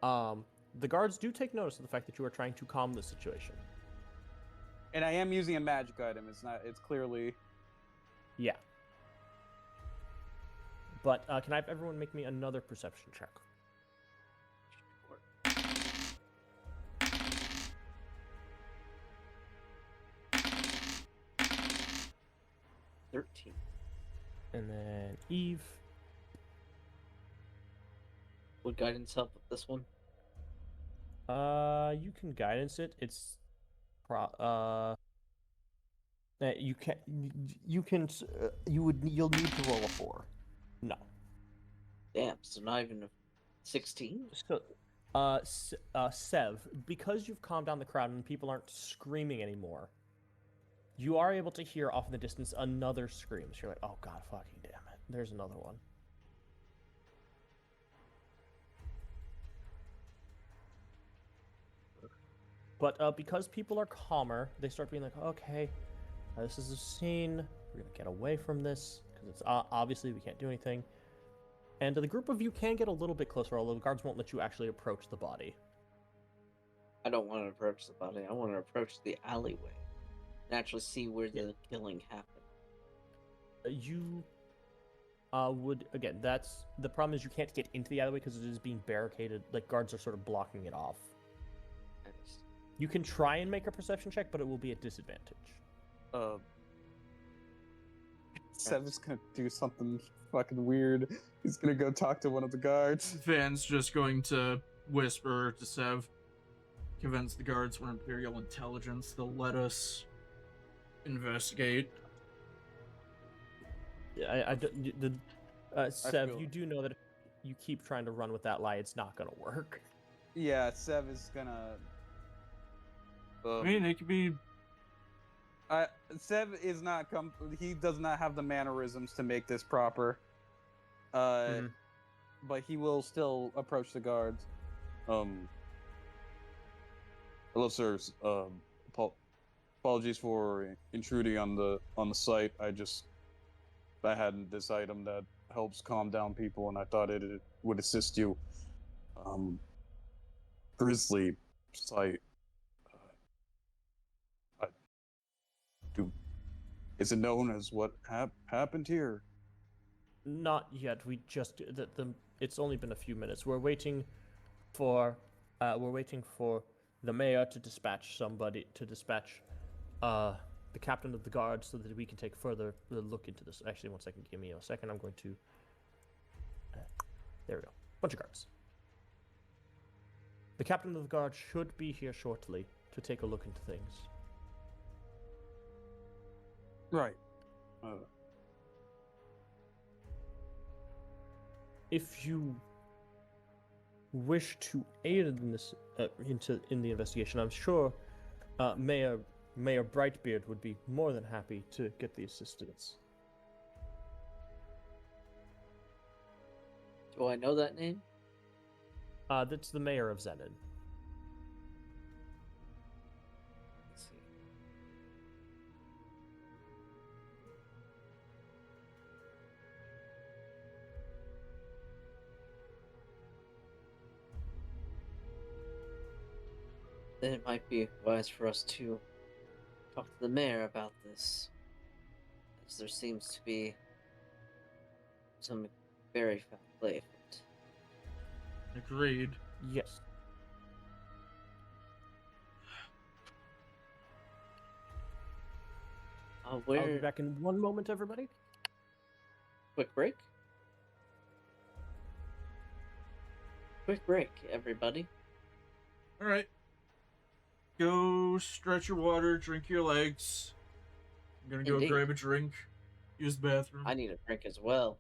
the guards do take notice of the fact that you are trying to calm the situation. And I am using a magic item. It's clearly. Yeah. But can I have everyone make me another perception check? 13. And then Eve. Would guidance help with this one? You can guidance it. It's you'll need to roll a 4. No. Damn, so not even a 16? So, Sev, because you've calmed down the crowd and people aren't screaming anymore, you are able to hear off in the distance another scream. So you're like, oh god, fucking damn it. There's another one. But because people are calmer, they start being like, okay, this is a scene. We're going to get away from this because it's obviously we can't do anything. And the group of you can get a little bit closer, although the guards won't let you actually approach the body. I don't want to approach the body. I want to approach the alleyway and actually see where the killing happened. You would, again, that's the problem is you can't get into the alleyway because it is being barricaded. Like, guards are sort of blocking it off. Nice. You can try and make a perception check, but it will be at disadvantage. Sev's gonna do something fucking weird. He's gonna go talk to one of the guards. Van's just going to whisper to Sev, convince the guards we're Imperial intelligence. They'll let us investigate. Sev, feel- you do know that if you keep trying to run with that lie, it's not going to work. Yeah, Sev is gonna. I mean, it could be. Sev is not he does not have the mannerisms to make this proper. But he will still approach the guards. Hello, sirs. Apologies for intruding on the site. I had this item that helps calm down people, and I thought it would assist you. Grisly site. Is it known as what happened here? Not yet. We just it's only been a few minutes. We're waiting for the mayor to dispatch the captain of the guard so that we can take further look into this. Actually, one second. Give me a second. I'm going to. There we go. Bunch of guards. The captain of the guard should be here shortly to take a look into things. Right. If you wish to aid in this in the investigation, I'm sure Mayor Brightbeard would be more than happy to get the assistance. Do I know that name? That's the mayor of Zenith. Let's see. Then it might be wise for us to talk to the mayor about this. because there seems to be some very foul play afoot. Agreed. Yes. I'll be Where? back in one moment, everybody. Quick break. Quick break, everybody. All right. Go stretch your water, drink your legs. I'm gonna go Indeed. grab a drink, use the bathroom. I need a drink as well.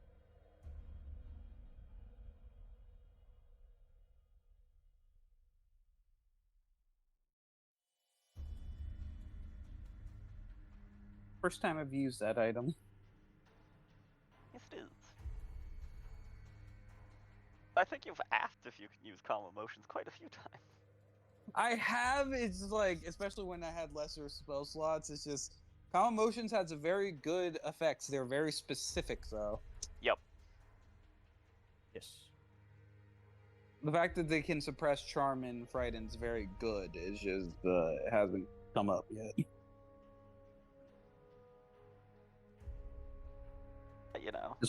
First time I've used that item. Yes, it is. I think you've asked if you can use calm emotions quite a few times. I have. It's like, especially when I had lesser spell slots. It's just calm emotions has a very good effects. They're very specific, though. Yep. Yes. The fact that they can suppress charm and frighten's very good. It's just it hasn't come up yet. You know. It's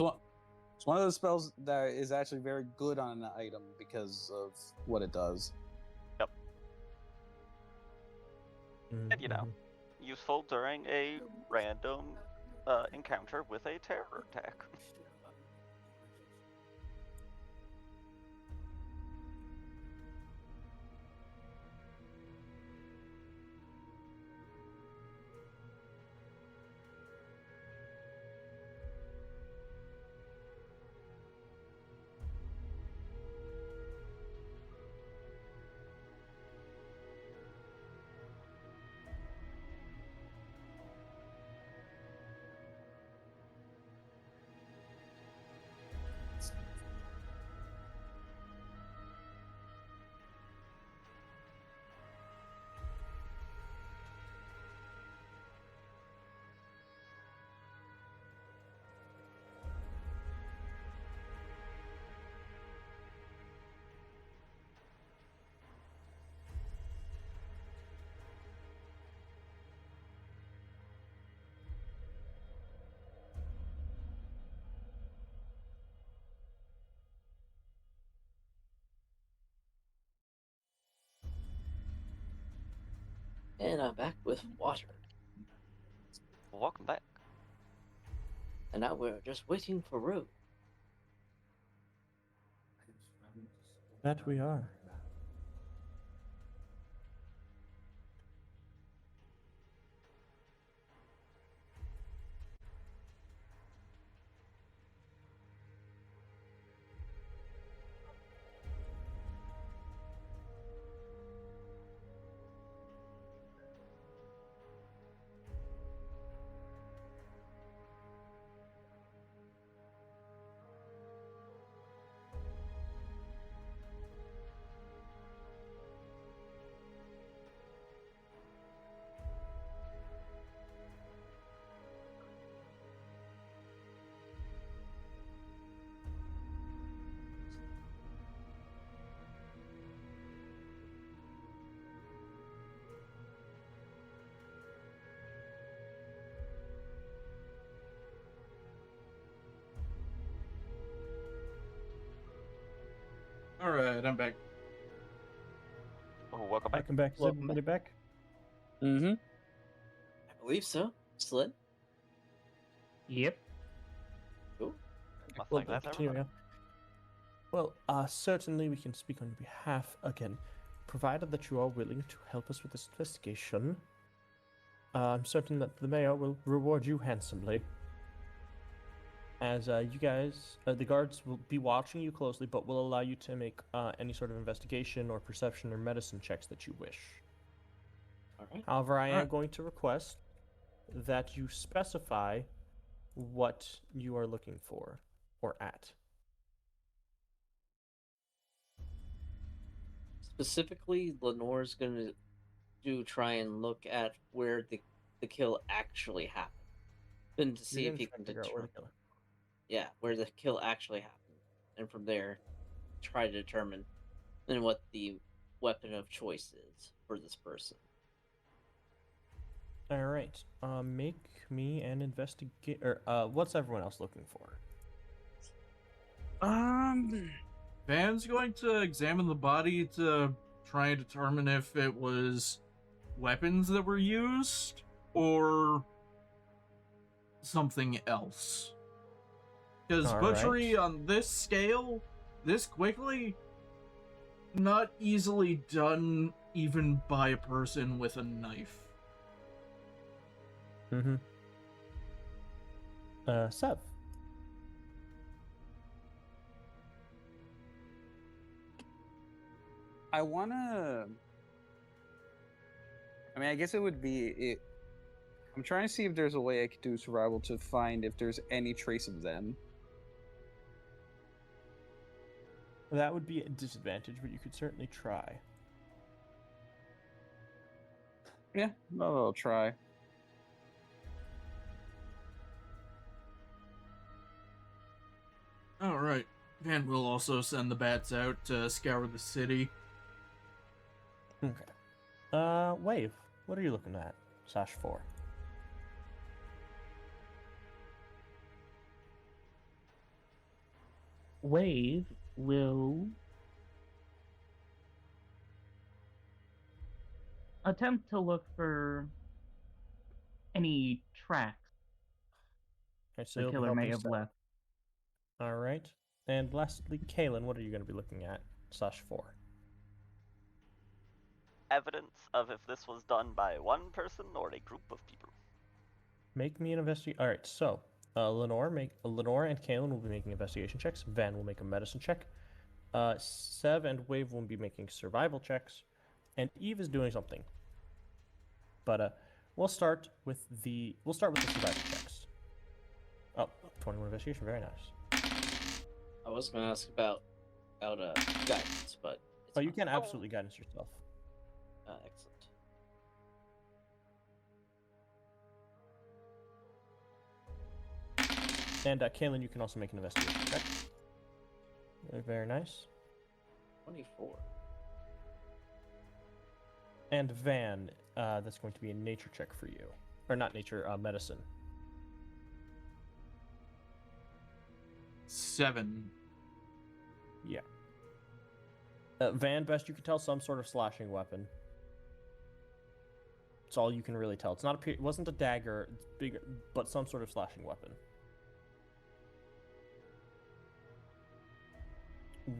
one of those spells that is actually very good on an item because of what it does. Yep. And you know, useful during a random encounter with a terror attack. And I'm back with water. Welcome back. And now we're just waiting for Rue. That we are. All right, I'm back. Oh, welcome back. Welcome back. Is Welcome everybody back? Mm-hmm. I believe so. Slid? Yep. Cool. Must Well, think that's continuing everybody. on. Well, certainly we can speak on your behalf again, provided that you are willing to help us with this investigation. I'm certain that the mayor will reward you handsomely. As you guys, the guards will be watching you closely, but will allow you to make any sort of investigation or perception or medicine checks that you wish. Alright. However, I am Alright. going to request that you specify what you are looking for or at. Specifically, Lenore's gonna try and look at where the kill actually happened. And to see You're if gonna he try can to figure out where to determine, kill. yeah, where the kill actually happened. And from there, try to determine then what the weapon of choice is for this person. All right. Make me an investigate. Or what's everyone else looking for? Van's going to examine the body to try and determine if it was weapons that were used or something else. Because All butchery right. on this scale, this quickly, not easily done even by a person with a knife. Mm-hmm. Sev. I wanna. I mean, I guess it would be it. I'm trying to see if there's a way I could do survival to find if there's any trace of them. That would be a disadvantage, but you could certainly try. Yeah, well, I'll try. Alright. Van will also send the bats out to scour the city. Okay. Wave. What are you looking at? /4. Wave will attempt to look for any tracks Okay, so the you'll be killer may helping have Sev. left. All right. And lastly, Kalen, what are you going to be looking at? /4. Evidence of if this was done by one person or a group of people. Make me an investigation. All right. So, Lenore and Kalen will be making investigation checks. Van will make a medicine check. Sev and Wave will be making survival checks, and Eve is doing something. But we'll start with the survival checks. Oh, 21 investigation. Very nice. I was gonna ask about guidance, but it's Oh, you fine. can absolutely guidance yourself. Excellent. And Kalen, you can also make an investigation check. Very nice. 24. And Van, that's going to be a nature check for you. Or not nature, medicine. 7. Yeah. Van, best you can tell, some sort of slashing weapon. It's all you can really tell. It's not it wasn't a dagger, it's bigger, but some sort of slashing weapon.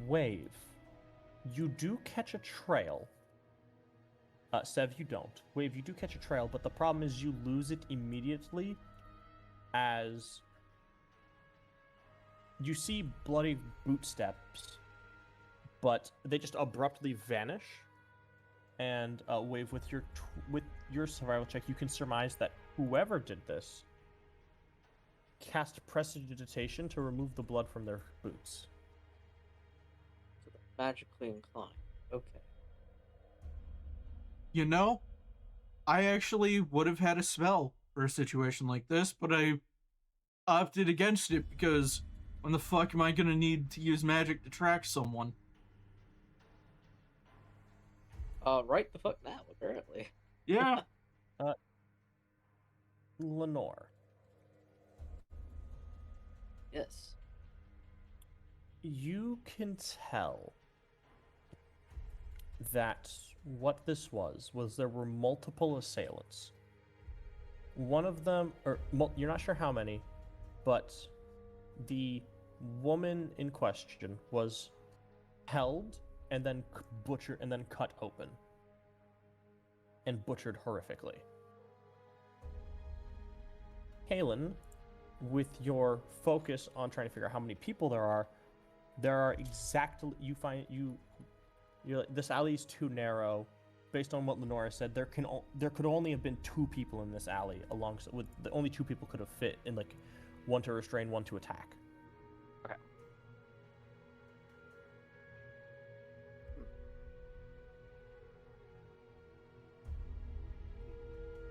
Wave. You do catch a trail. Sev, you don't. Wave, you do catch a trail, but the problem is you lose it immediately as you see bloody boot steps, but they just abruptly vanish. And Wave, with your survival check, you can surmise that whoever did this cast prestidigitation to remove the blood from their boots. So they're magically inclined. Okay. You know, I actually would have had a spell for a situation like this, but I opted against it because when the fuck am I gonna need to use magic to track someone? Right the fuck now, apparently. Yeah. Lenore. Yes. You can tell that what this was there were multiple assailants. One of them, or you're not sure how many, but the woman in question was held and then butchered and then cut open and butchered horrifically. Kalen, with your focus on trying to figure out how many people there are exactly, you're like, this alley is too narrow. Based on what Lenora said, there could only have been 2 people in this alley, alongside with the only 2 people could have fit in, like, one to restrain, one to attack. Okay.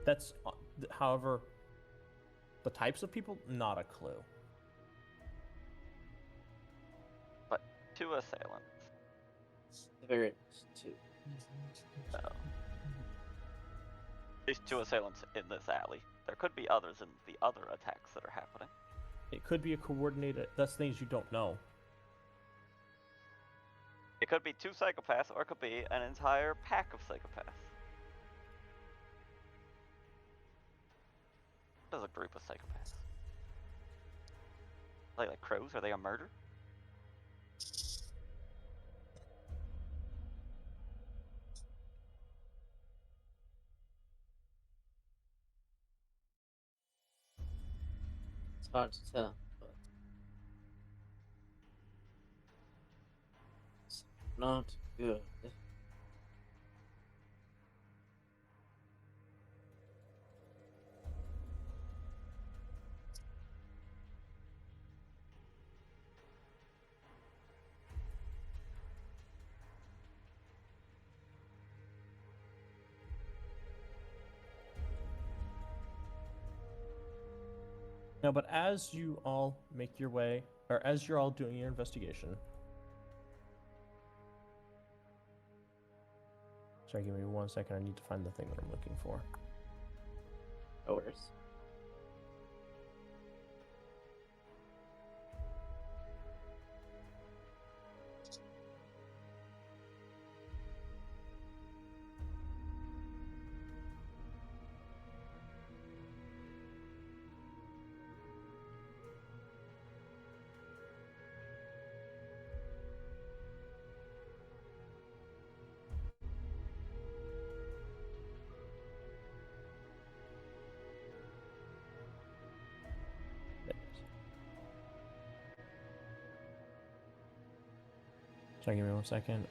That's, however, the types of people, not a clue. But 2 assailants. The very next 2. So There's 2 assailants in this alley. There could be others in the other attacks that are happening. It could be a coordinated. That's things you don't know. It could be 2 psychopaths, or it could be an entire pack of psychopaths. What is a group of psychopaths? Are they like crows? Are they a murder? It's hard to tell, but it's not good. No, but as you all make your way, or as you're all doing your investigation. Sorry, give me 1 second. I need to find the thing that I'm looking for. No worries. Sorry, give me 1 second.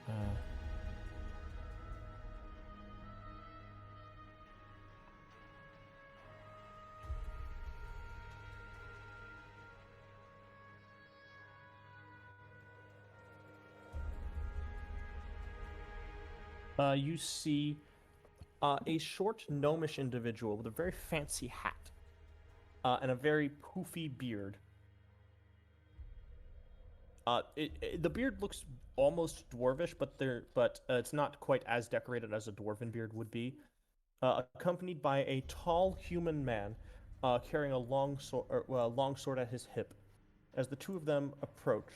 You see a short gnomish individual with a very fancy hat and a very poofy beard. The beard looks almost dwarvish, but it's not quite as decorated as a dwarven beard would be. Accompanied by a tall human man carrying a long sword at his hip. As the two of them approach,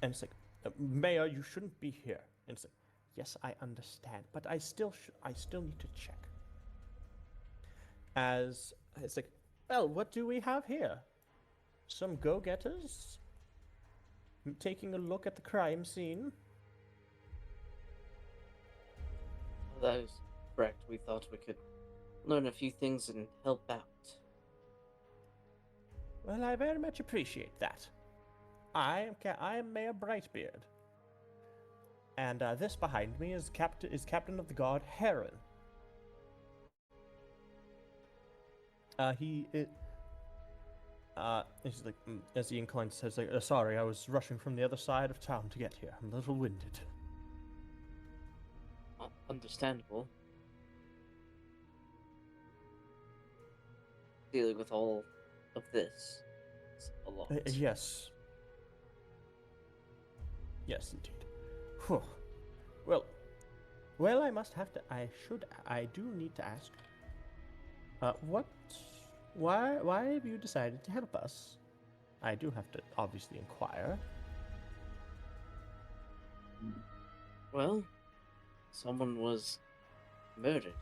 and it's like, Mayor, you shouldn't be here. And it's like, yes, I understand, but I still need to check. As it's like, well, what do we have here? Some go-getters taking a look at the crime scene. That is correct. We thought we could learn a few things and help out. Well, I very much appreciate that. I am Mayor Brightbeard, and this behind me is Captain of the Guard Heron. He's like, as he inclines, says, like, sorry, I was rushing from the other side of town to get here. I'm a little winded. Understandable. Dealing with all of this is a lot. Yes. Yes, indeed. Whew. Well, I do need to ask. Why have you decided to help us? I do have to obviously inquire. Well, someone was murdered.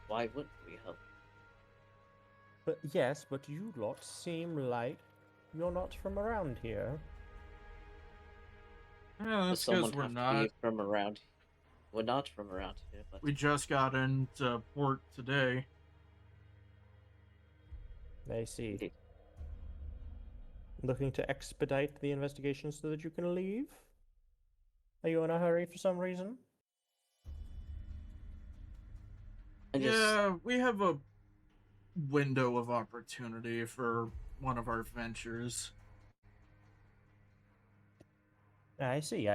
Why wouldn't we help? But yes, but you lot seem like you're not from around here. Yeah, Does that's someone because we're have to not. be from around? We're not from around here, but We just got into port today. I see. Indeed. Looking to expedite the investigation so that you can leave? Are you in a hurry for some reason? I just Yeah, we have a window of opportunity for one of our ventures. I see.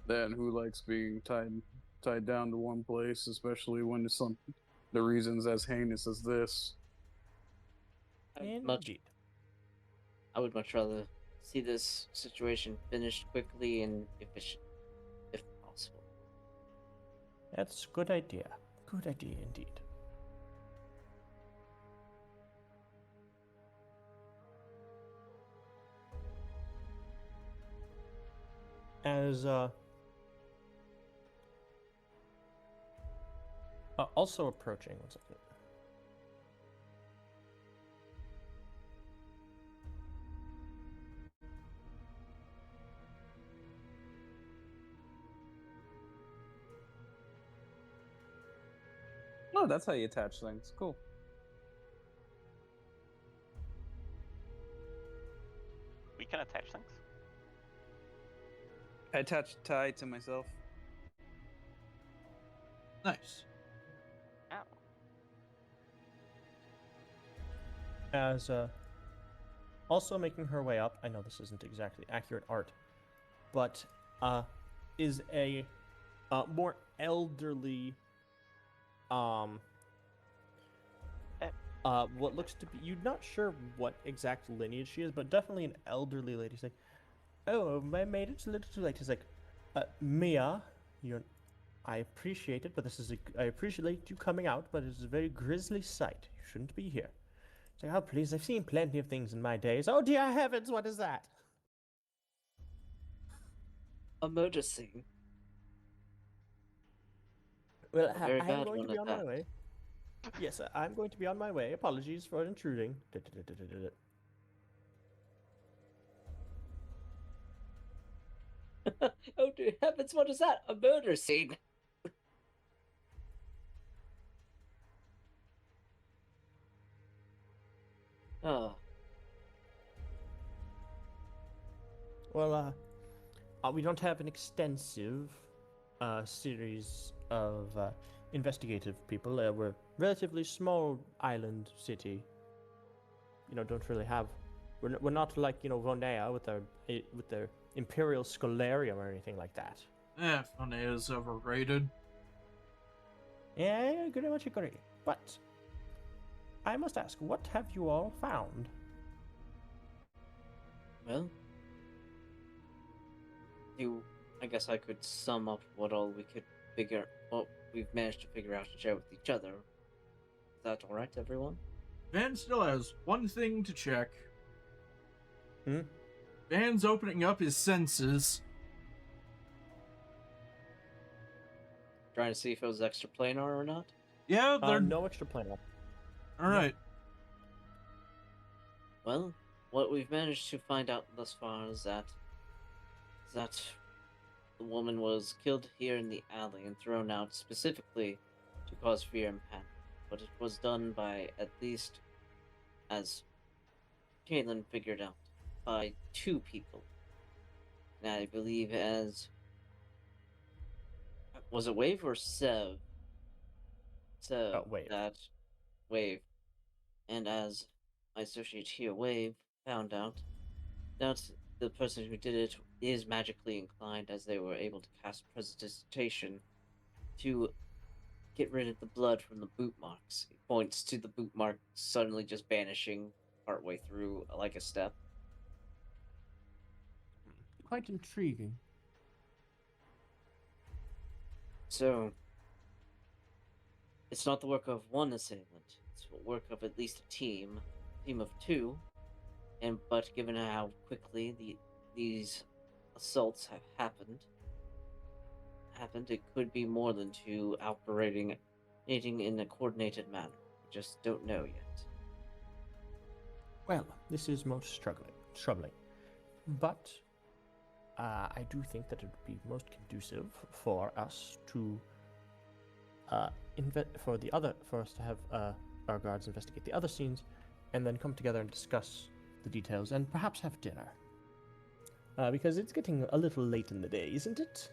Then who likes being tied down to one place, especially when it's the reasons as heinous as this? Indeed. I would much rather see this situation finished quickly and if possible. That's a good idea. Good idea indeed. As also approaching. One second. Oh, that's how you attach things. Cool. We can attach things. I attach tie to myself. Nice. Ow. As also making her way up. I know this isn't exactly accurate art, but is a more elderly what looks to be, you're not sure what exact lineage she is, but definitely an elderly lady. She's like, oh, I made it a little too late. She's like, Mia, I appreciate it, but I appreciate you coming out, but it's a very grisly sight. You shouldn't be here. It's like, oh, please, I've seen plenty of things in my days. Oh, dear heavens, what is that? A murder scene. Well, A very I'm bad going to one be at on my that. way. Yes, I'm going to be on my way. Apologies for intruding. Oh dear heavens, what is that? A murder scene. Oh, Well, we don't have an extensive series of investigative people. We're a relatively small island city. Don't really have. We're not like Vonea with their Imperial Scholarium or anything like that. Funny is overrated. Yeah, I very much agree. But I must ask, what have you all found? well. I guess I could sum up what we've managed to figure out and share with each other. Is that alright, everyone? Van still has one thing to check. Hmm? Van's opening up his senses. Trying to see if it was extraplanar or not? Yeah, they're No extra planar. alright. Well, what we've managed to find out thus far is that the woman was killed here in the alley and thrown out specifically to cause fear and panic. But it was done by, at least, as Caitlin figured out, by two people. And I believe was it Wave or Sev? Sev, Wave. that Wave. And as my associate here, Wave, found out that the person who did it is magically inclined, as they were able to cast prestidigitation to get rid of the blood from the boot marks. It points to the boot mark suddenly just vanishing partway through, like a step. Quite intriguing. So, it's not the work of one assailant. It's the work of at least a team of two. But given how quickly these assaults have happened, it could be more than two operating in a coordinated manner. We just don't know yet. Well, this is most troubling. But I do think that it would be most conducive for us to for us to have our guards investigate the other scenes, and then come together and discuss the details, and perhaps have dinner. Because it's getting a little late in the day, isn't it?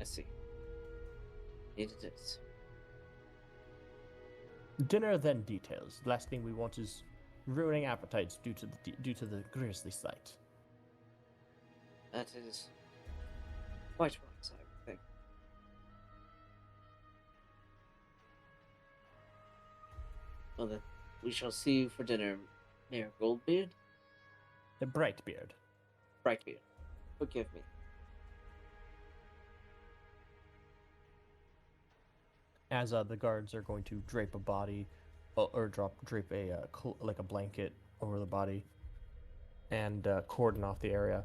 I see. It is. Dinner, then details. The last thing we want is ruining appetites due to the grisly sight. That is quite right, I think. Well then, we shall see you for dinner, Mayor Goldbeard. The Brightbeard. Brightbeard. Forgive me. as the guards are going to drape a body, or drape a like a blanket over the body, and cordon off the area.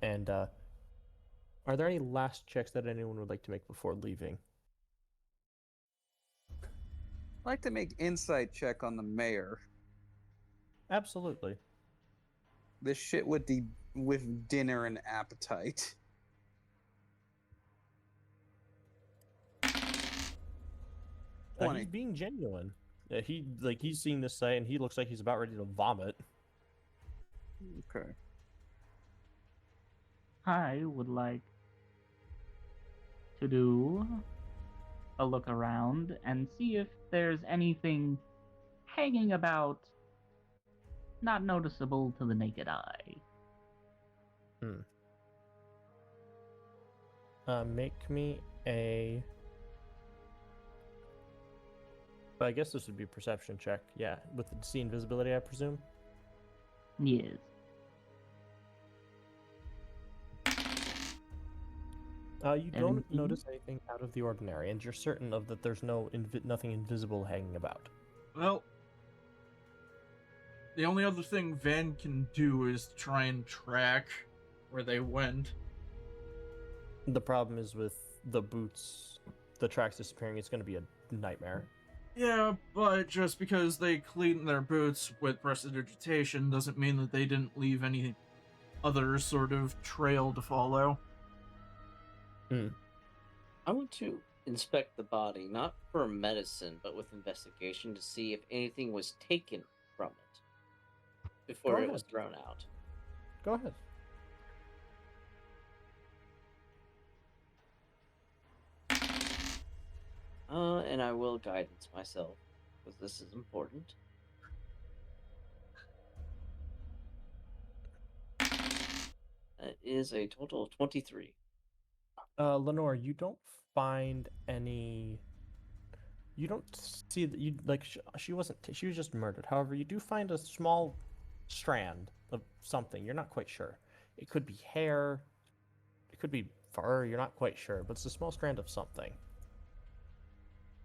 And are there any last checks that anyone would like to make before leaving? I'd like to make insight check on the mayor. Absolutely. This shit with dinner and appetite. He's 20. being genuine. He's seeing this sight and he looks like he's about ready to vomit. Okay. I would like to do a look around and see if there's anything hanging about not noticeable to the naked eye. Make me a. But I guess this would be a perception check. Yeah, with the see invisibility, I presume. Yes. You don't 17? notice anything out of the ordinary, and you're certain of that there's nothing invisible hanging about. Well, the only other thing Van can do is try and track where they went. The problem is with the boots, the tracks disappearing, it's going to be a nightmare. Yeah, but just because they cleaned their boots with prestidigitation doesn't mean that they didn't leave any other sort of trail to follow. I want to inspect the body, not for medicine, but with investigation to see if anything was taken from it before Go it was ahead. thrown out. Go ahead. And I will guidance myself, because this is important. That is a total of 23. Lenore, you don't find any. You don't see that you like. She wasn't. She was just murdered. However, you do find a small strand of something. You're not quite sure. It could be hair. It could be fur. You're not quite sure, but it's a small strand of something.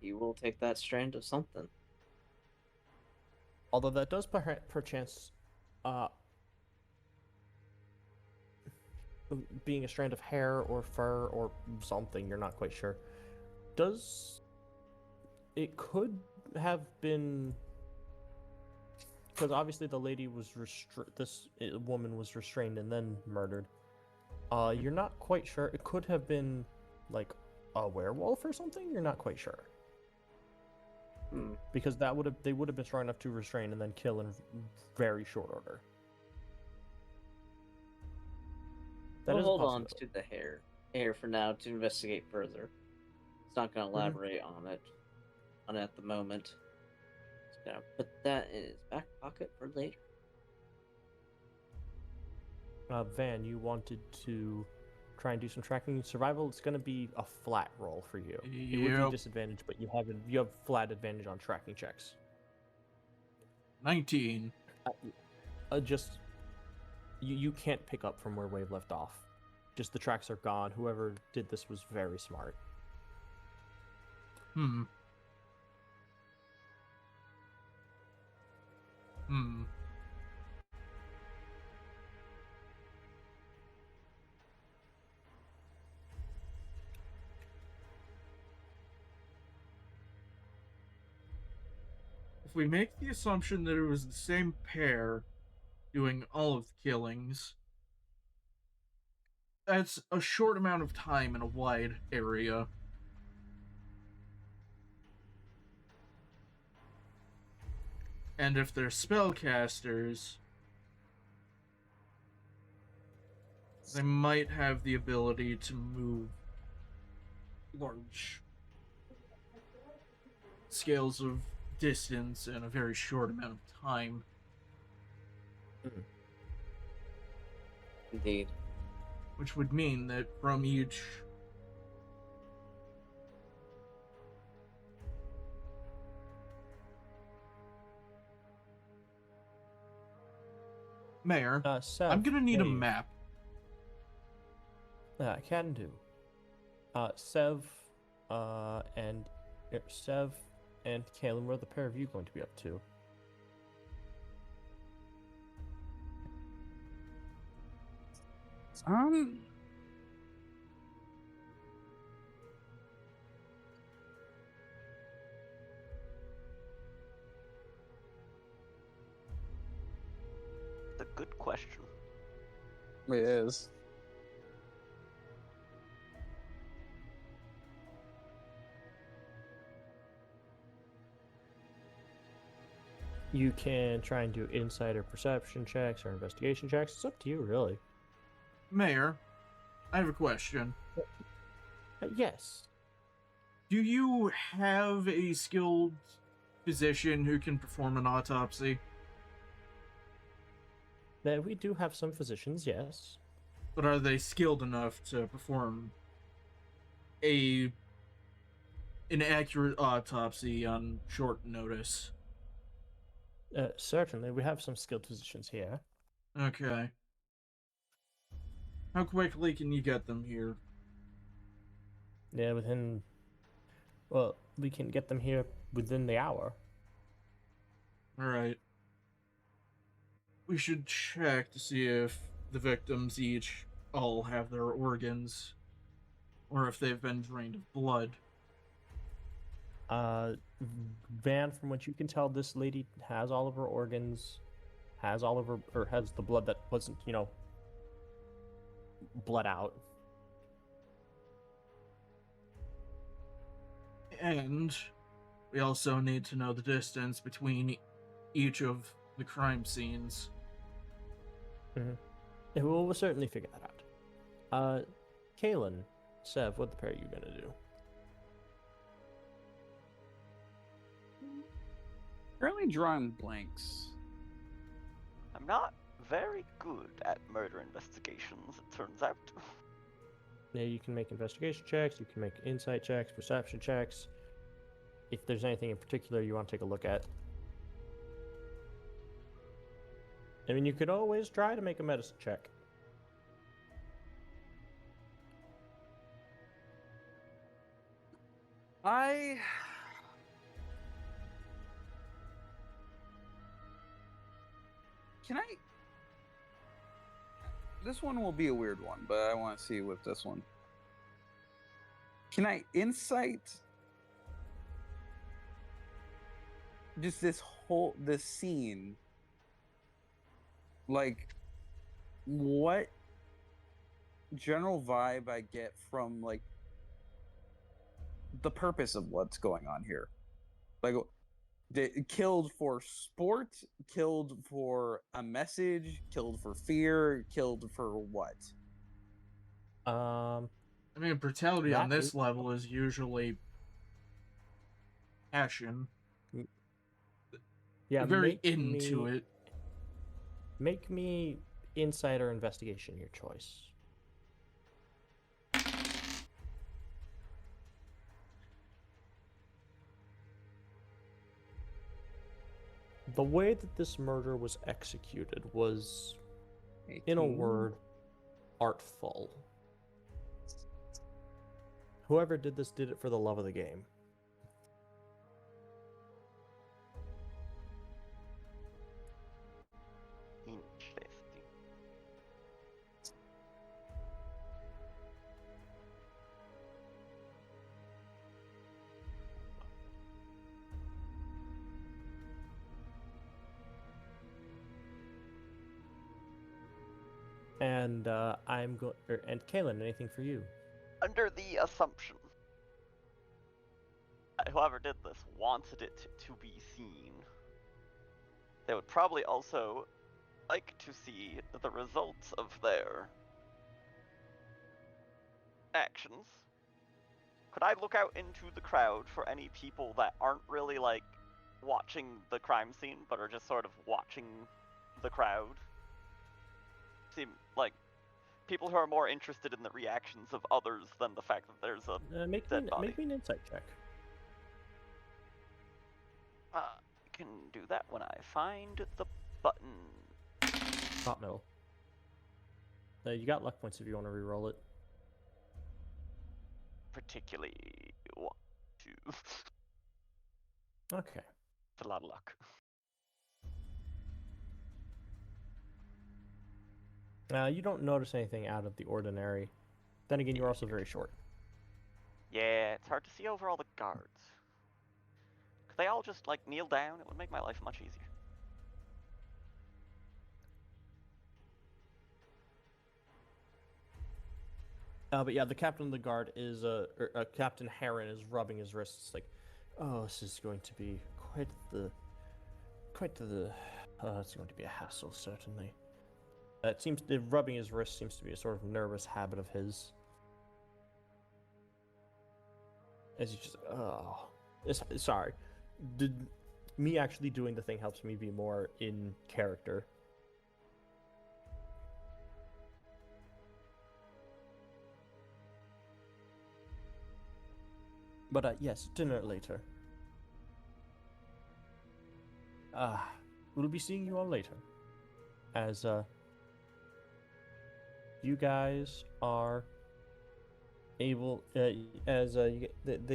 You will take that strand of something. Although that does perchance, being a strand of hair or fur or something, you're not quite sure. It could have been, because obviously the lady was this woman was restrained and then murdered. You're not quite sure. It could have been like a werewolf or something. You're not quite sure. Because they would have been strong enough to restrain and then kill in very short order. We'll hold on to the hair for now to investigate further. It's not going to elaborate on it at the moment. Just gonna put that in his back pocket for later. Van, you wanted to try and do some tracking survival. It's going to be a flat roll for you. It would be a disadvantage, but you have flat advantage on tracking checks. 19. Just you can't pick up from where Wave left off. Just the tracks are gone. Whoever did this was very smart. If we make the assumption that it was the same pair doing all of the killings, that's a short amount of time in a wide area. And if they're spellcasters, they might have the ability to move large scales of distance in a very short amount of time. Indeed. Which would mean that from each Mayor, Seth, I'm gonna need a Wave. map. Can do. Sev, and Sev and Kalen, what are the pair of you going to be up to? Um, It's a good question. it is. You can try and do insight or perception checks or investigation checks. It's up to you, really. Mayor, I have a question. Yes. Do you have a skilled physician who can perform an autopsy? We do have some physicians, yes. But are they skilled enough to perform an accurate autopsy on short notice? Certainly, we have some skilled physicians here. Okay. How quickly can you get them here? Yeah, well, we can get them here within the hour. Alright. We should check to see if the victims all have their organs, or if they've been drained of blood. Van, from what you can tell, this lady has all of her organs, has the blood that wasn't, bled out. And we also need to know the distance between each of the crime scenes. Yeah, we'll certainly figure that out. Kalen, Sev, what the pair are you gonna do? Currently drawing blanks. I'm not very good at murder investigations, it turns out. Yeah, you can make investigation checks, you can make insight checks, perception checks. If there's anything in particular you want to take a look at. I mean, you could always try to make a medicine check. Can I? This one will be a weird one, but I want to see with this one. Can I insight just this scene? Like, what general vibe I get from, like, the purpose of what's going on here? Like, killed for sport, killed for a message, killed for fear, killed for what? I mean, brutality on this level is usually passion. Yeah, very into it. Make me insight or investigation, your choice. The way that this murder was executed was, in a 18. word, artful. Whoever did this did it for the love of the game. Interesting. And and Kalen, anything for you? Under the assumption that whoever did this wanted it to be seen, they would probably also like to see the results of their actions. Could I look out into the crowd for any people that aren't really, like, watching the crime scene, but are just sort of watching the crowd? Seem like people who are more interested in the reactions of others than the fact that there's a dead body. Make me an insight check. I can do that when I find the button. Top middle. You got luck points if you want to re-roll it. Particularly want to. Okay. It's a lot of luck. You don't notice anything out of the ordinary. Then again, you're also very short. Yeah, it's hard to see over all the guards. Could they all just, like, kneel down? It would make my life much easier. But yeah, the captain of the guard is Captain Heron is rubbing his wrists like, oh, this is going to be it's going to be a hassle, certainly. It seems the rubbing his wrist seems to be a sort of nervous habit of his. As he's just, oh, sorry. Me actually doing the thing helps me be more in character. But yes, dinner later. We'll be seeing you all later. As you guys are able, they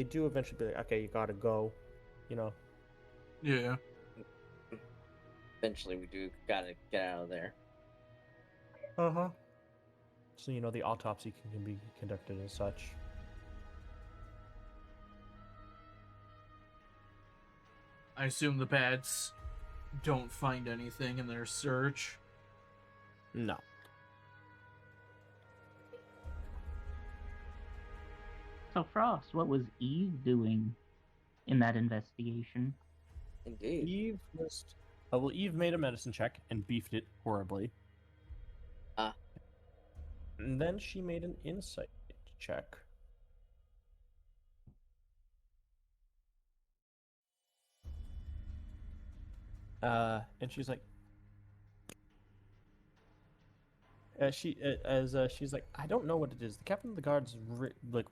do eventually be like, okay, you gotta go, you know. Yeah. Eventually, we do gotta get out of there. So you know the autopsy can be conducted and such. I assume the bats don't find anything in their search. No. So, Frost, what was Eve doing in that investigation? Indeed. Eve was. Well, Eve made a medicine check and beefed it horribly. Ah. And then she made an insight check. And she's like, she's like, I don't know what it is. The captain of the guard's like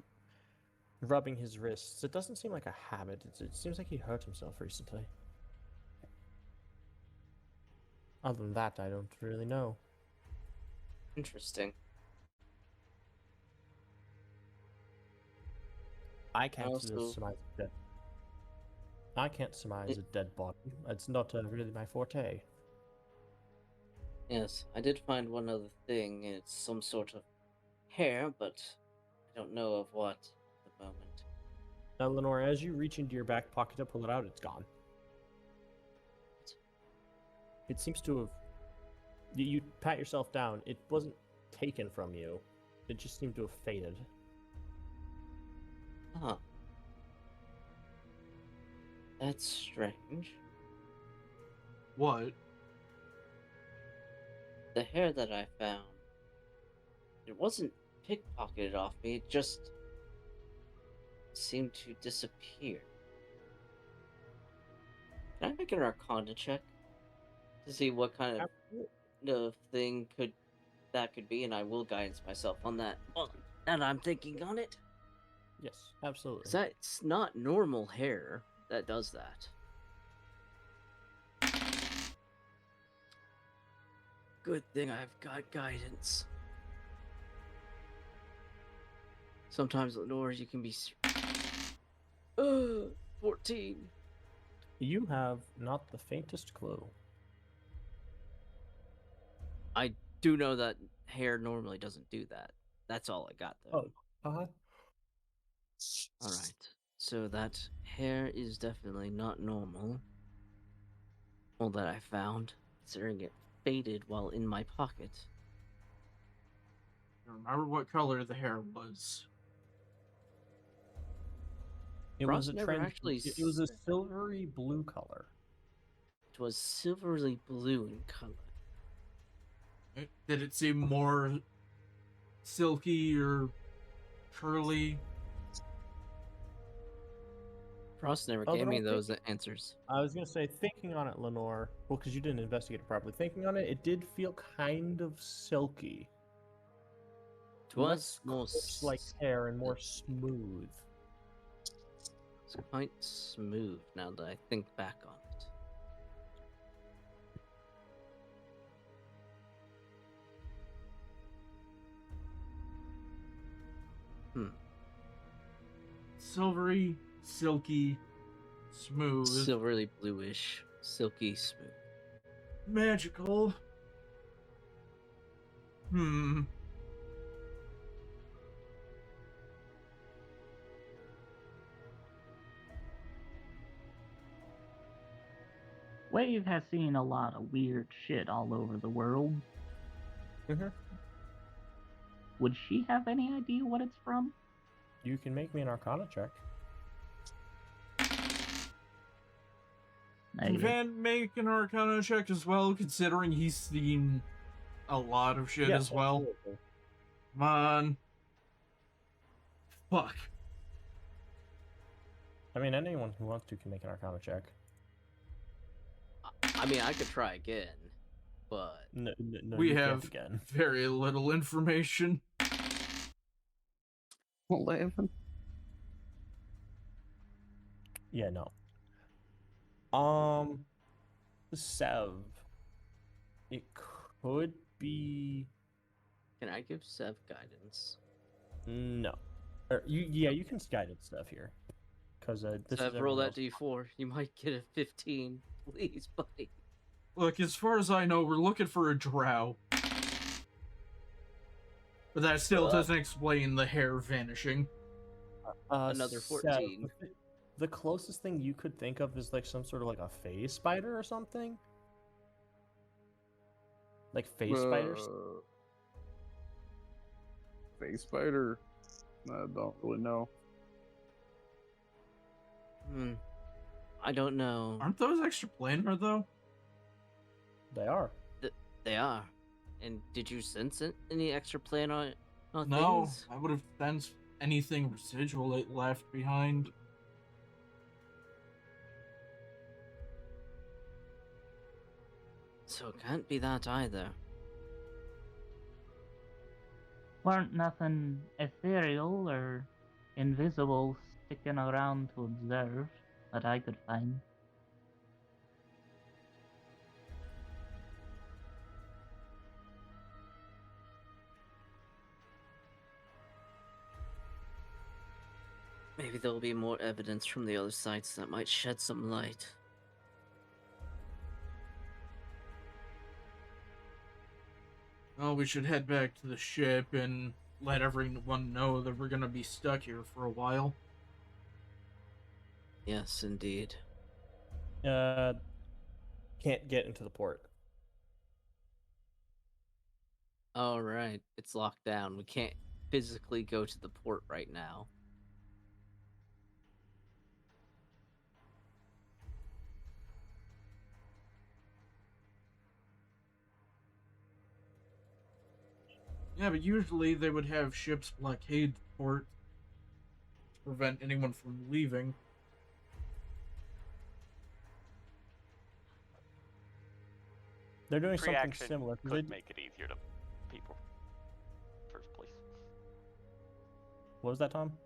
rubbing his wrists. It doesn't seem like a habit. It seems like he hurt himself recently. Other than that, I don't really know. Interesting. I can't Also- surmise a dead. I can't surmise a dead body. It's not really my forte. Yes, I did find one other thing. It's some sort of hair, but I don't know of what at the moment. Now, Lenore, as you reach into your back pocket to pull it out, it's gone. It seems to have. You pat yourself down. It wasn't taken from you. It just seemed to have faded. Huh. That's strange. What? The hair that I found, it wasn't pickpocketed off me, it just seemed to disappear. Can I make an Arcana check to see what kind of thing that could be? And I will guidance myself on that. Well, now that I'm thinking on it, Yes, absolutely. 'cause that's not normal hair that does that. Good thing I've got guidance. Sometimes, Lenore, you can be. 14. You have not the faintest clue. I do know that hair normally doesn't do that. That's all I got, though. Oh, Alright. So that hair is definitely not normal. All that I found, considering it faded while in my pocket. I remember what color the hair was. It Frost was a never trend. actually It was a silvery blue color. It was silvery blue in color. Did it seem more silky or curly? Frost never Oh, gave then me I'll those answers. I was gonna say, thinking on it, Lenore. Well, because you didn't investigate it properly. Thinking on it, it did feel kind of silky. It was Less more like hair and more smooth. It's quite smooth now that I think back on it. Silvery, silky, Smooth. Silvery bluish, silky smooth. Magical. Hmm. Wave has seen a lot of weird shit all over the world. Mhm. Would she have any idea what it's from? You can make me an Arcana check. Can Negative. Van make an Arcana check as well, considering he's seen a lot of shit Yes, as well? absolutely. Come on. Fuck. I mean, anyone who wants to can make an Arcana check. I mean, I could try again, but No, We you have can't again. very little information. 11. Yeah, no. Sev. It could be can I give Sev guidance? no. Or you can guided stuff here, because this Sev, is roll everyone that else. d4. You might get a 15. Please, buddy. Look, as far as I know, we're looking for a drow. But that still doesn't explain the hair vanishing. Another Sev, 14. the closest thing you could think of is like some sort of like a phase spider or something. Like phase spiders. Face spider. I don't really know. I don't know. Aren't those extraplanar, though? They are. They are. And did you sense any extra plan on No, things? I would have sensed anything residual it left behind. So it can't be that either. Weren't nothing ethereal or invisible sticking around to observe that I could find. Maybe there'll be more evidence from the other sites that might shed some light. Well, we should head back to the ship and let everyone know that we're gonna be stuck here for a while. Yes, indeed. Can't get into the port. All right, it's locked down. We can't physically go to the port right now. Yeah, but usually they would have ships blockade the port to prevent anyone from leaving. They're doing something Reaction similar. 'cause could they- make it easier to people. First place. What was that, Tom?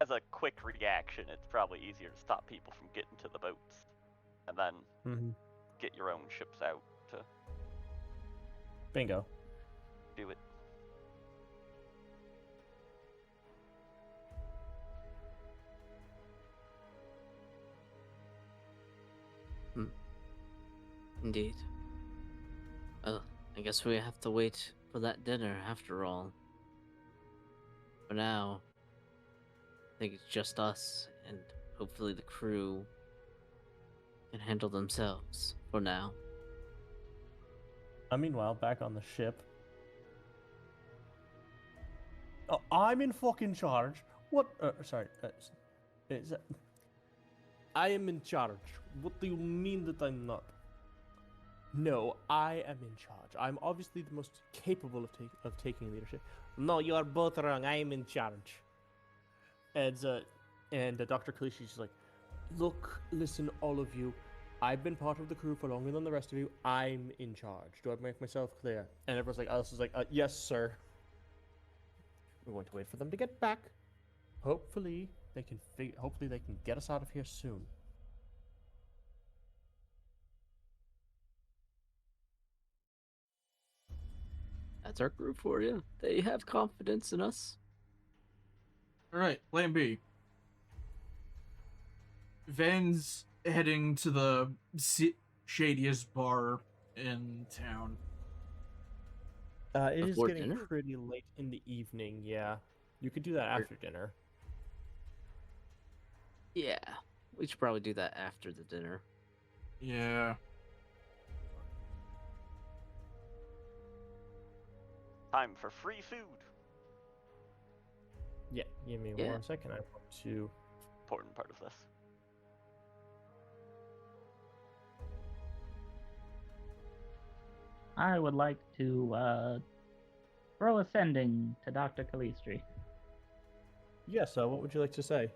As a quick reaction, it's probably easier to stop people from getting to the boats, and then Mm-hmm. get your own ships out to Bingo. do it. Indeed. Well, I guess we have to wait for that dinner after all. For now, I think it's just us, and hopefully the crew can handle themselves for now. Meanwhile, back on the ship. Oh, I'm in fucking charge. What? Sorry. Is that... I am in charge. What do you mean that I'm not? No, I am in charge. I'm obviously the most capable of taking leadership. No, you are both wrong. I am in charge. And Dr. Kalishi's just like, look, listen, all of you. I've been part of the crew for longer than the rest of you. I'm in charge. Do I make myself clear? And everyone's like, Alice is like, yes, sir. We're going to wait for them to get back. Hopefully they can get us out of here soon. That's our crew for you. They have confidence in us. Alright, plan B. Van's heading to the shadiest bar in town. It is Before getting dinner? pretty late in the evening, yeah. You could do that after dinner. Yeah, we should probably do that after the dinner. Yeah. Time for free food. Yeah, give me Yeah. 1 second. I want to. Important part of this. I would like to throw a sending to Dr. Calistri. Yes, what would you like to say?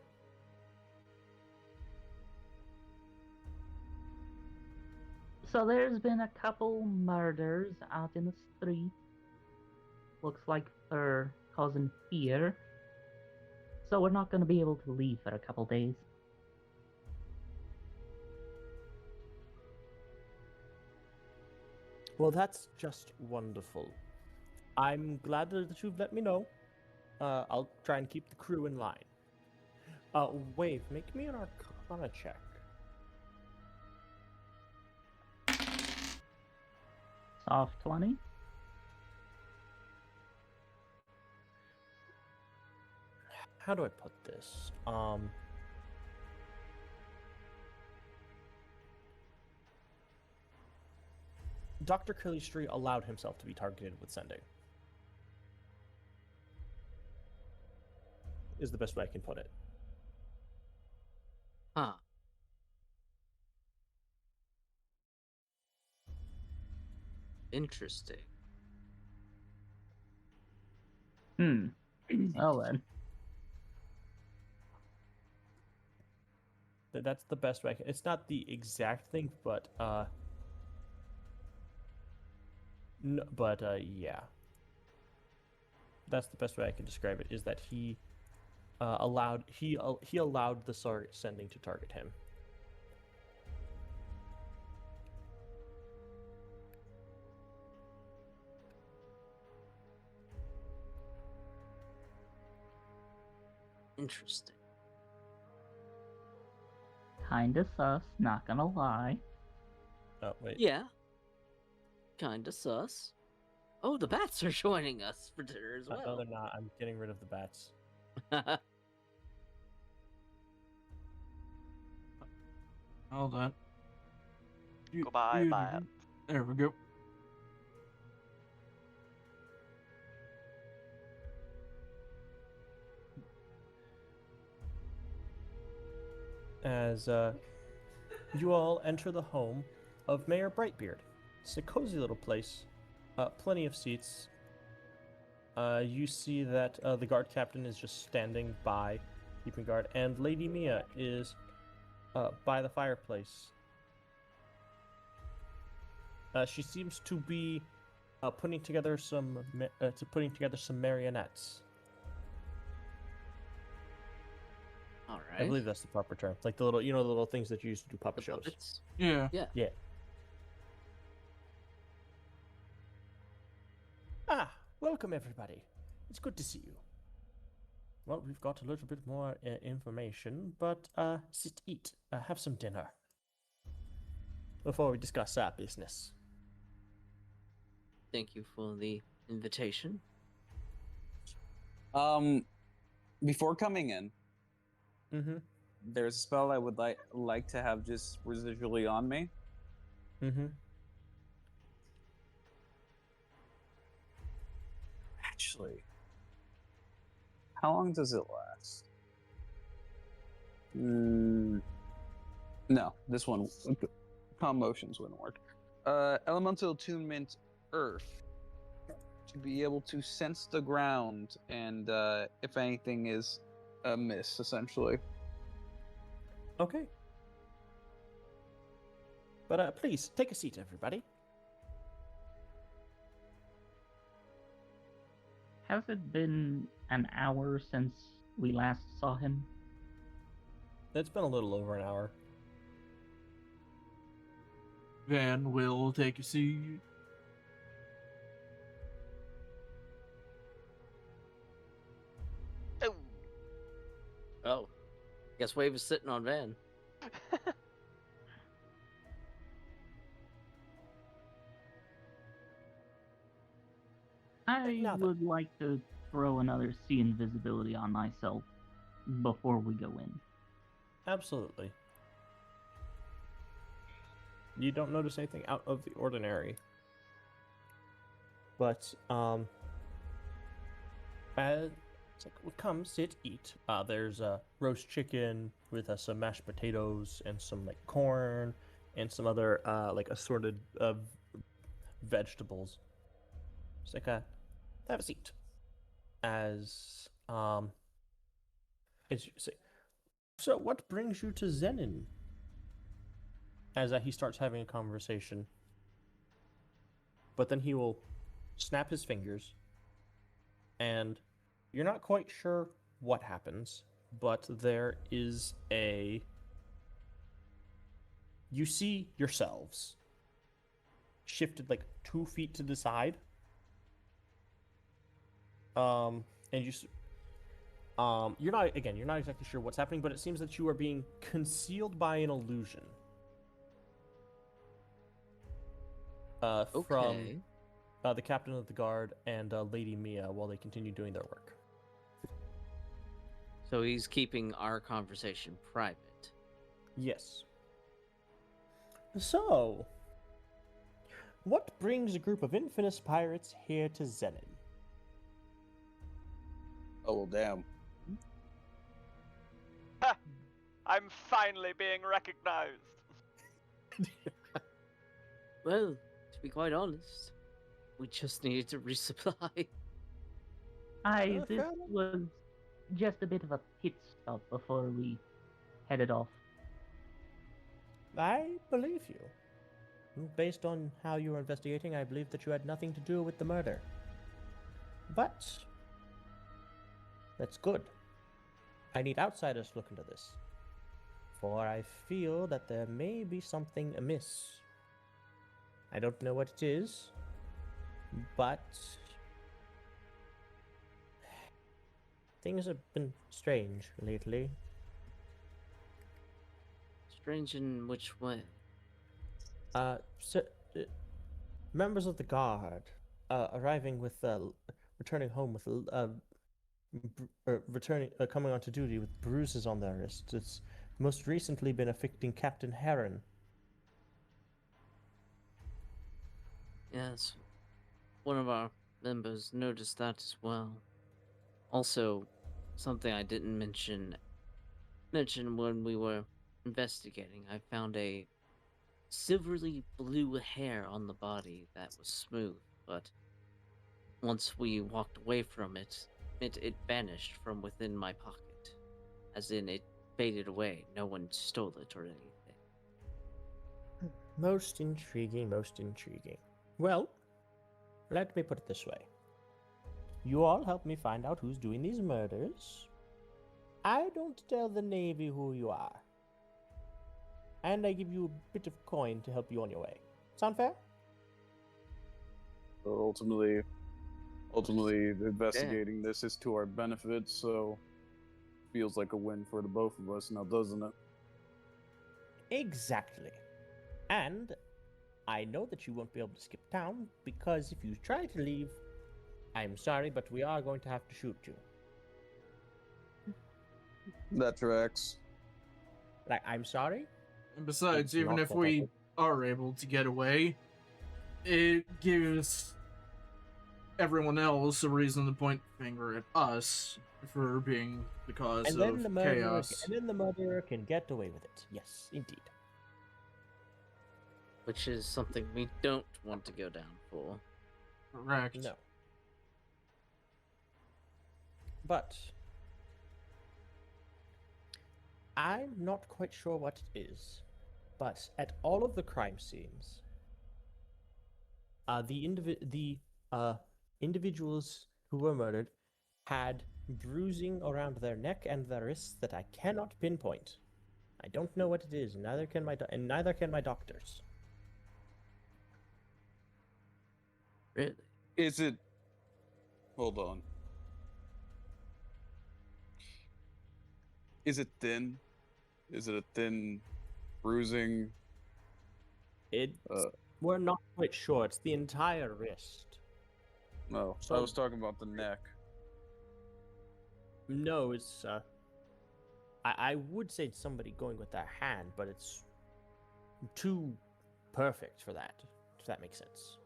So there's been a couple murders out in the street. Looks like they're causing fear. So we're not going to be able to leave for a couple days. Well, that's just wonderful. I'm glad that you've let me know. I'll try and keep the crew in line. Wave, make me an Arcana check. Soft 20. How do I put this? Dr. Calistri allowed himself to be targeted with sending. Is the best way I can put it. Huh. Interesting. Well then. That's the best way. It's not the exact thing, but yeah. That's the best way I can describe it. Is that he allowed the sending to target him. Interesting. Kinda sus, not gonna lie. Oh wait. Yeah. Kinda sus. Oh, the bats are joining us for dinner as No, well. they're not. I'm getting rid of the bats. Hold on. Goodbye, bye. There we go. As you all enter the home of Mayor Brightbeard. It's a cozy little place. Plenty of seats. You see that the guard captain is just standing by, keeping guard, and Lady Mia is by the fireplace. She seems to be putting together some marionettes. All right. I believe that's the proper term. Like the little, the little things that you use to do puppet The shows. puppets? Yeah. Yeah. Ah, welcome everybody. It's good to see you. Well, we've got a little bit more information, but sit, eat, have some dinner before we discuss our business. Thank you for the invitation. Before coming in, Mm-hmm. there's a spell I would like to have just residually on me. Mm-hmm. Actually, how long does it last? No, this one, calm motions wouldn't work. Elemental attunement, Earth, to be able to sense the ground and if anything is amiss, essentially. Okay. But please, take a seat, everybody. Has it been an hour since we last saw him? It's been a little over an hour. Van will take a seat. Oh, Oh. Guess Wave is sitting on Van. I Now then. would like to throw another see invisibility on myself before we go in. Absolutely. You don't notice anything out of the ordinary. But, it's like, well, come, sit, eat. There's roast chicken with some mashed potatoes and some, like, corn and some other, like, assorted vegetables. It's like, have a seat. As you say, so what brings you to Zenin? As he starts having a conversation. But then he will snap his fingers, and you're not quite sure what happens, but there is a... You see yourselves shifted like 2 feet to the side. And you're not exactly sure what's happening, but it seems that you are being concealed by an illusion. From the captain of the guard and Lady Mia while they continue doing their work. So he's keeping our conversation private. Yes. So, what brings a group of infamous pirates here to Zenin? Oh, well, damn. I'm finally being recognized. Well, to be quite honest, we just needed to resupply. This was just a bit of a pit stop before we headed off. I believe you. Based on how you were investigating, I believe that you had nothing to do with the murder. But that's good. I need outsiders to look into this. For I feel that there may be something amiss. I don't know what it is, but things have been strange lately. Strange in which way? Members of the guard arriving with, returning home with, coming onto duty with bruises on their wrists. It's most recently been affecting Captain Heron. Yes, one of our members noticed that as well. Also, something I didn't mention when we were investigating, I found a silvery blue hair on the body that was smooth, but once we walked away from it, it vanished from within my pocket. As in, it faded away. No one stole it or anything. Most intriguing, most intriguing. Well, let me put it this way. You all help me find out who's doing these murders. I don't tell the Navy who you are. And I give you a bit of coin to help you on your way. Sound fair? So ultimately, investigating this is to our benefit, so feels like a win for the both of us now, doesn't it? Exactly. And I know that you won't be able to skip town, because if you try to leave, I'm sorry, but we are going to have to shoot you. That tracks. Like, I'm sorry? And besides, It's even not if that we bad. are able to get away, it gives everyone else a reason to point the finger at us for being the cause And then of the murderer, chaos. and then the murderer can get away with it. Yes, indeed. Which is something we don't want to go down for. Correct. No. But I'm not quite sure what it is. But at all of the crime scenes, the individuals who were murdered had bruising around their neck and their wrists that I cannot pinpoint. I don't know what it is, and neither can my doctors. Really? Is it... Hold on. Is it thin? Is it a thin bruising? We're not quite sure. It's the entire wrist. No, I So- was talking about the neck. No, it's I would say it's somebody going with their hand, but it's too perfect for that. If that makes sense.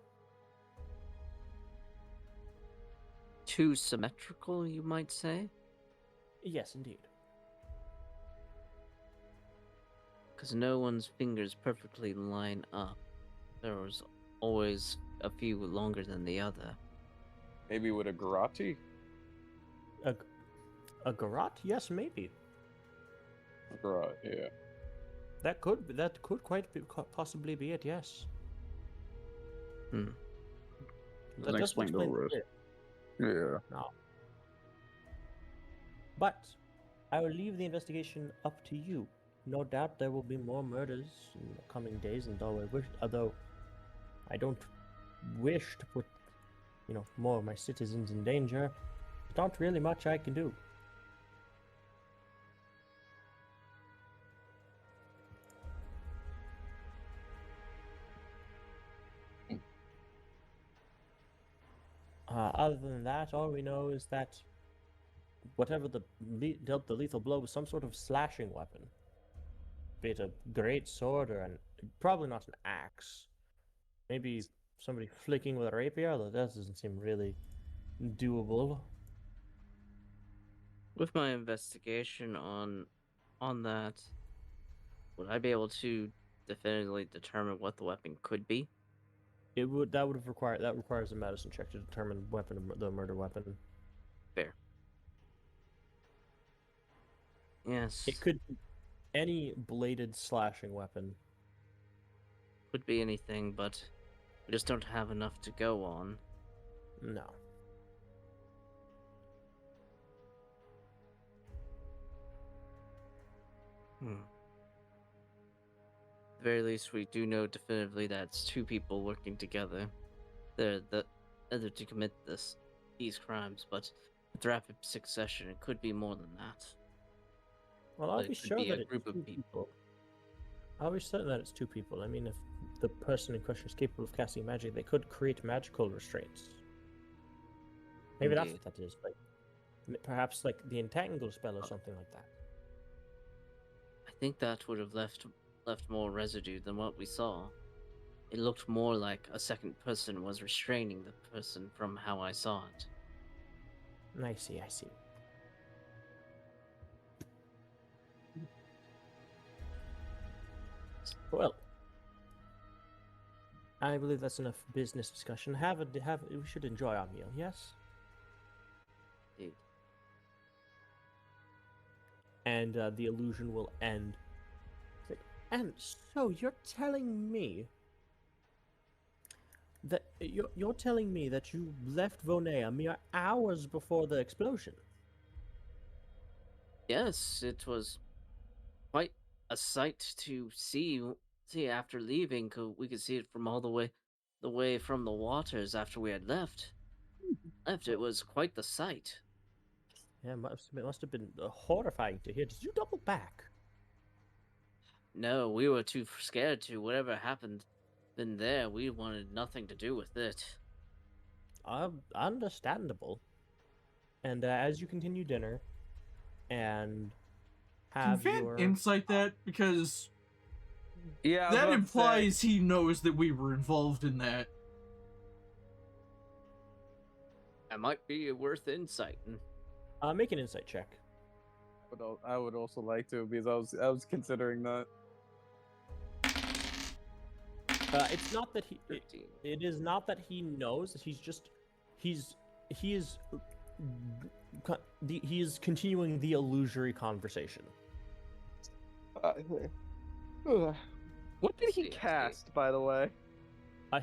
Too symmetrical, you might say? Yes, indeed. Because no one's fingers perfectly line up. There was always a few longer than the other. Maybe with a garrote? A garrote? Yes, maybe. A garrote, yeah. That could possibly be it. Yes. Hmm. That does explain the explain rest. it. Yeah. No. But I will leave the investigation up to you. No doubt there will be more murders in the coming days, and although I don't wish to put, more of my citizens in danger, there's not really much I can do. Other than that, all we know is that whatever dealt the lethal blow was some sort of slashing weapon. Be it a great sword or probably not an axe. Maybe somebody flicking with a rapier, although that doesn't seem really doable. With my investigation on that, would I be able to definitively determine what the weapon could be? That requires a medicine check to determine the murder weapon. Fair. Yes. It could be any bladed slashing weapon. Could be anything, but we just don't have enough to go on. No. At the very least, we do know definitively that it's two people working together. They're the other to commit these crimes, but with rapid succession, it could be more than that. Well, I'll But be it could sure be that a it's group of two people. people. I'll be certain that it's two people. I mean, if the person in question is capable of casting magic, they could create magical restraints. Maybe that's Indeed. what that is. Like, perhaps like the entangle spell or something like that. I think that would have left more residue than what we saw. It looked more like a second person was restraining the person from how I saw it. I see. Well, I believe that's enough business discussion. We should enjoy our meal. Yes. Indeed. And the illusion will end. And so you're telling me that you're telling me that you left Vonea mere hours before the explosion? Yes, it was quite a sight to see after leaving. We could see it from all the way from the waters after we had left. It was quite the sight. Yeah, it must have been horrifying to hear. Did you double back? No, we were too scared to. Whatever happened in there, we wanted nothing to do with it. Understandable. And as you continue dinner, and have Can Van your insight that? Because Yeah, I was that about to say- implies he knows that we were involved in that. That might be worth insight. make an insight check. I would also like to, because I was considering that. It's not that he. 13. It is not that he knows. He is continuing the illusory conversation. What did he See, I see. cast, by the way?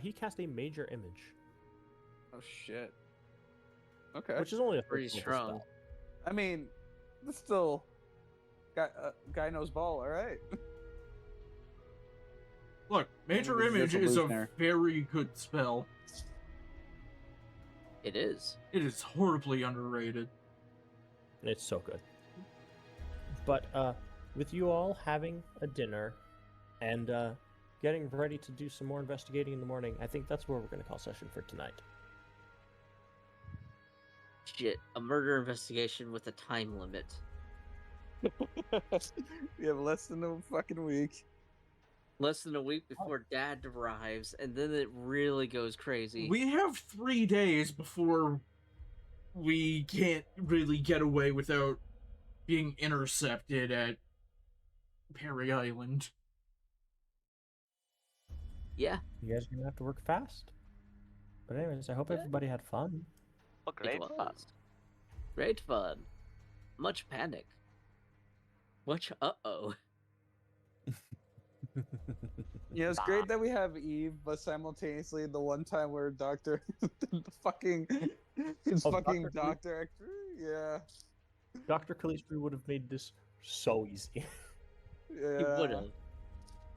He cast a major image, Oh shit. Okay. which is only a Pretty first level strong. spell. I mean, that's still guy knows ball. All right. Look, Major Maybe it's Image is a illusionary. very good spell. It is. It is horribly underrated. It's so good. But with you all having a dinner and getting ready to do some more investigating in the morning, I think that's where we're going to call session for tonight. shit, a murder investigation with a time limit. We have less than a fucking week. Less than a week before Dad arrives, and then it really goes crazy. We have 3 days before we can't really get away without being intercepted at Perry Island. Yeah, You guys are gonna have to work fast. But anyways, I hope Yeah. everybody had fun. Well, it great was. fun. Great fun. Much panic. Much uh-oh. Yeah, it's great that we have Eve, but simultaneously the one time where Doctor, the fucking, his Oh, fucking Dr. doctor actor, yeah, Dr. Calistri would have made this so easy. yeah. He would have.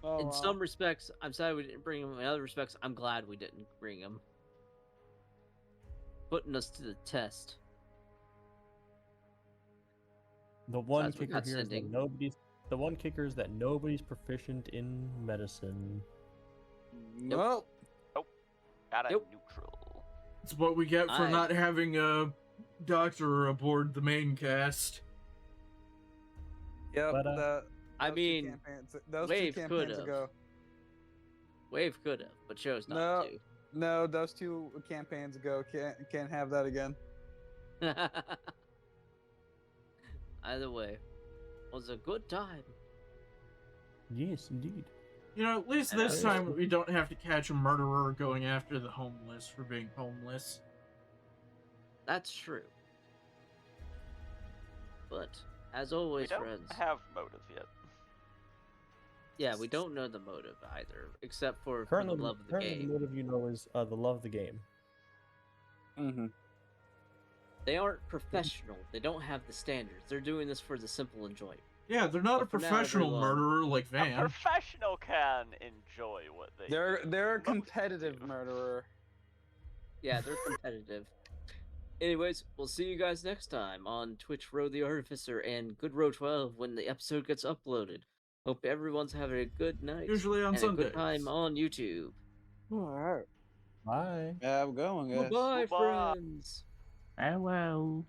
Oh, In wow. some respects, I'm sorry we didn't bring him. In other respects, I'm glad we didn't bring him. Putting us to the test. The one Besides, we kicker got here is that sending. the one kicker is that nobody's proficient in medicine. Nope. Got a Nope. neutral. It's what we get for I- not having a doctor aboard the main cast. Yep. But, I mean, those Wave two campaigns could've. ago. Wave could have, but chose No. not No, those 2 campaigns ago can't have that again. to. Either way, was a good time. Yes, indeed. You know, at least And this I- time we don't have to catch a murderer going after the homeless for being homeless. That's true. But as We always, don't friends. have motive yet. Yeah, we don't know the motive either, except for Currently, the love of the currently game. the motive you know is the love of the game. Mm-hmm. They aren't professional. They don't have the standards. They're doing this for the simple enjoyment. Yeah, they're not a But for now, professional everyone- murderer like A Van. professional can enjoy what they They're do. a Most competitive do. murderer. Yeah, they're competitive. Anyways, we'll see you guys next time on Twitch Row the Artificer and Good Row 12 when the episode gets uploaded. Hope everyone's having a good night. Usually on and a good Sundays. time on YouTube. All right. Bye. Yeah, I'm going, guys. Bye, Goodbye. friends. Farewell.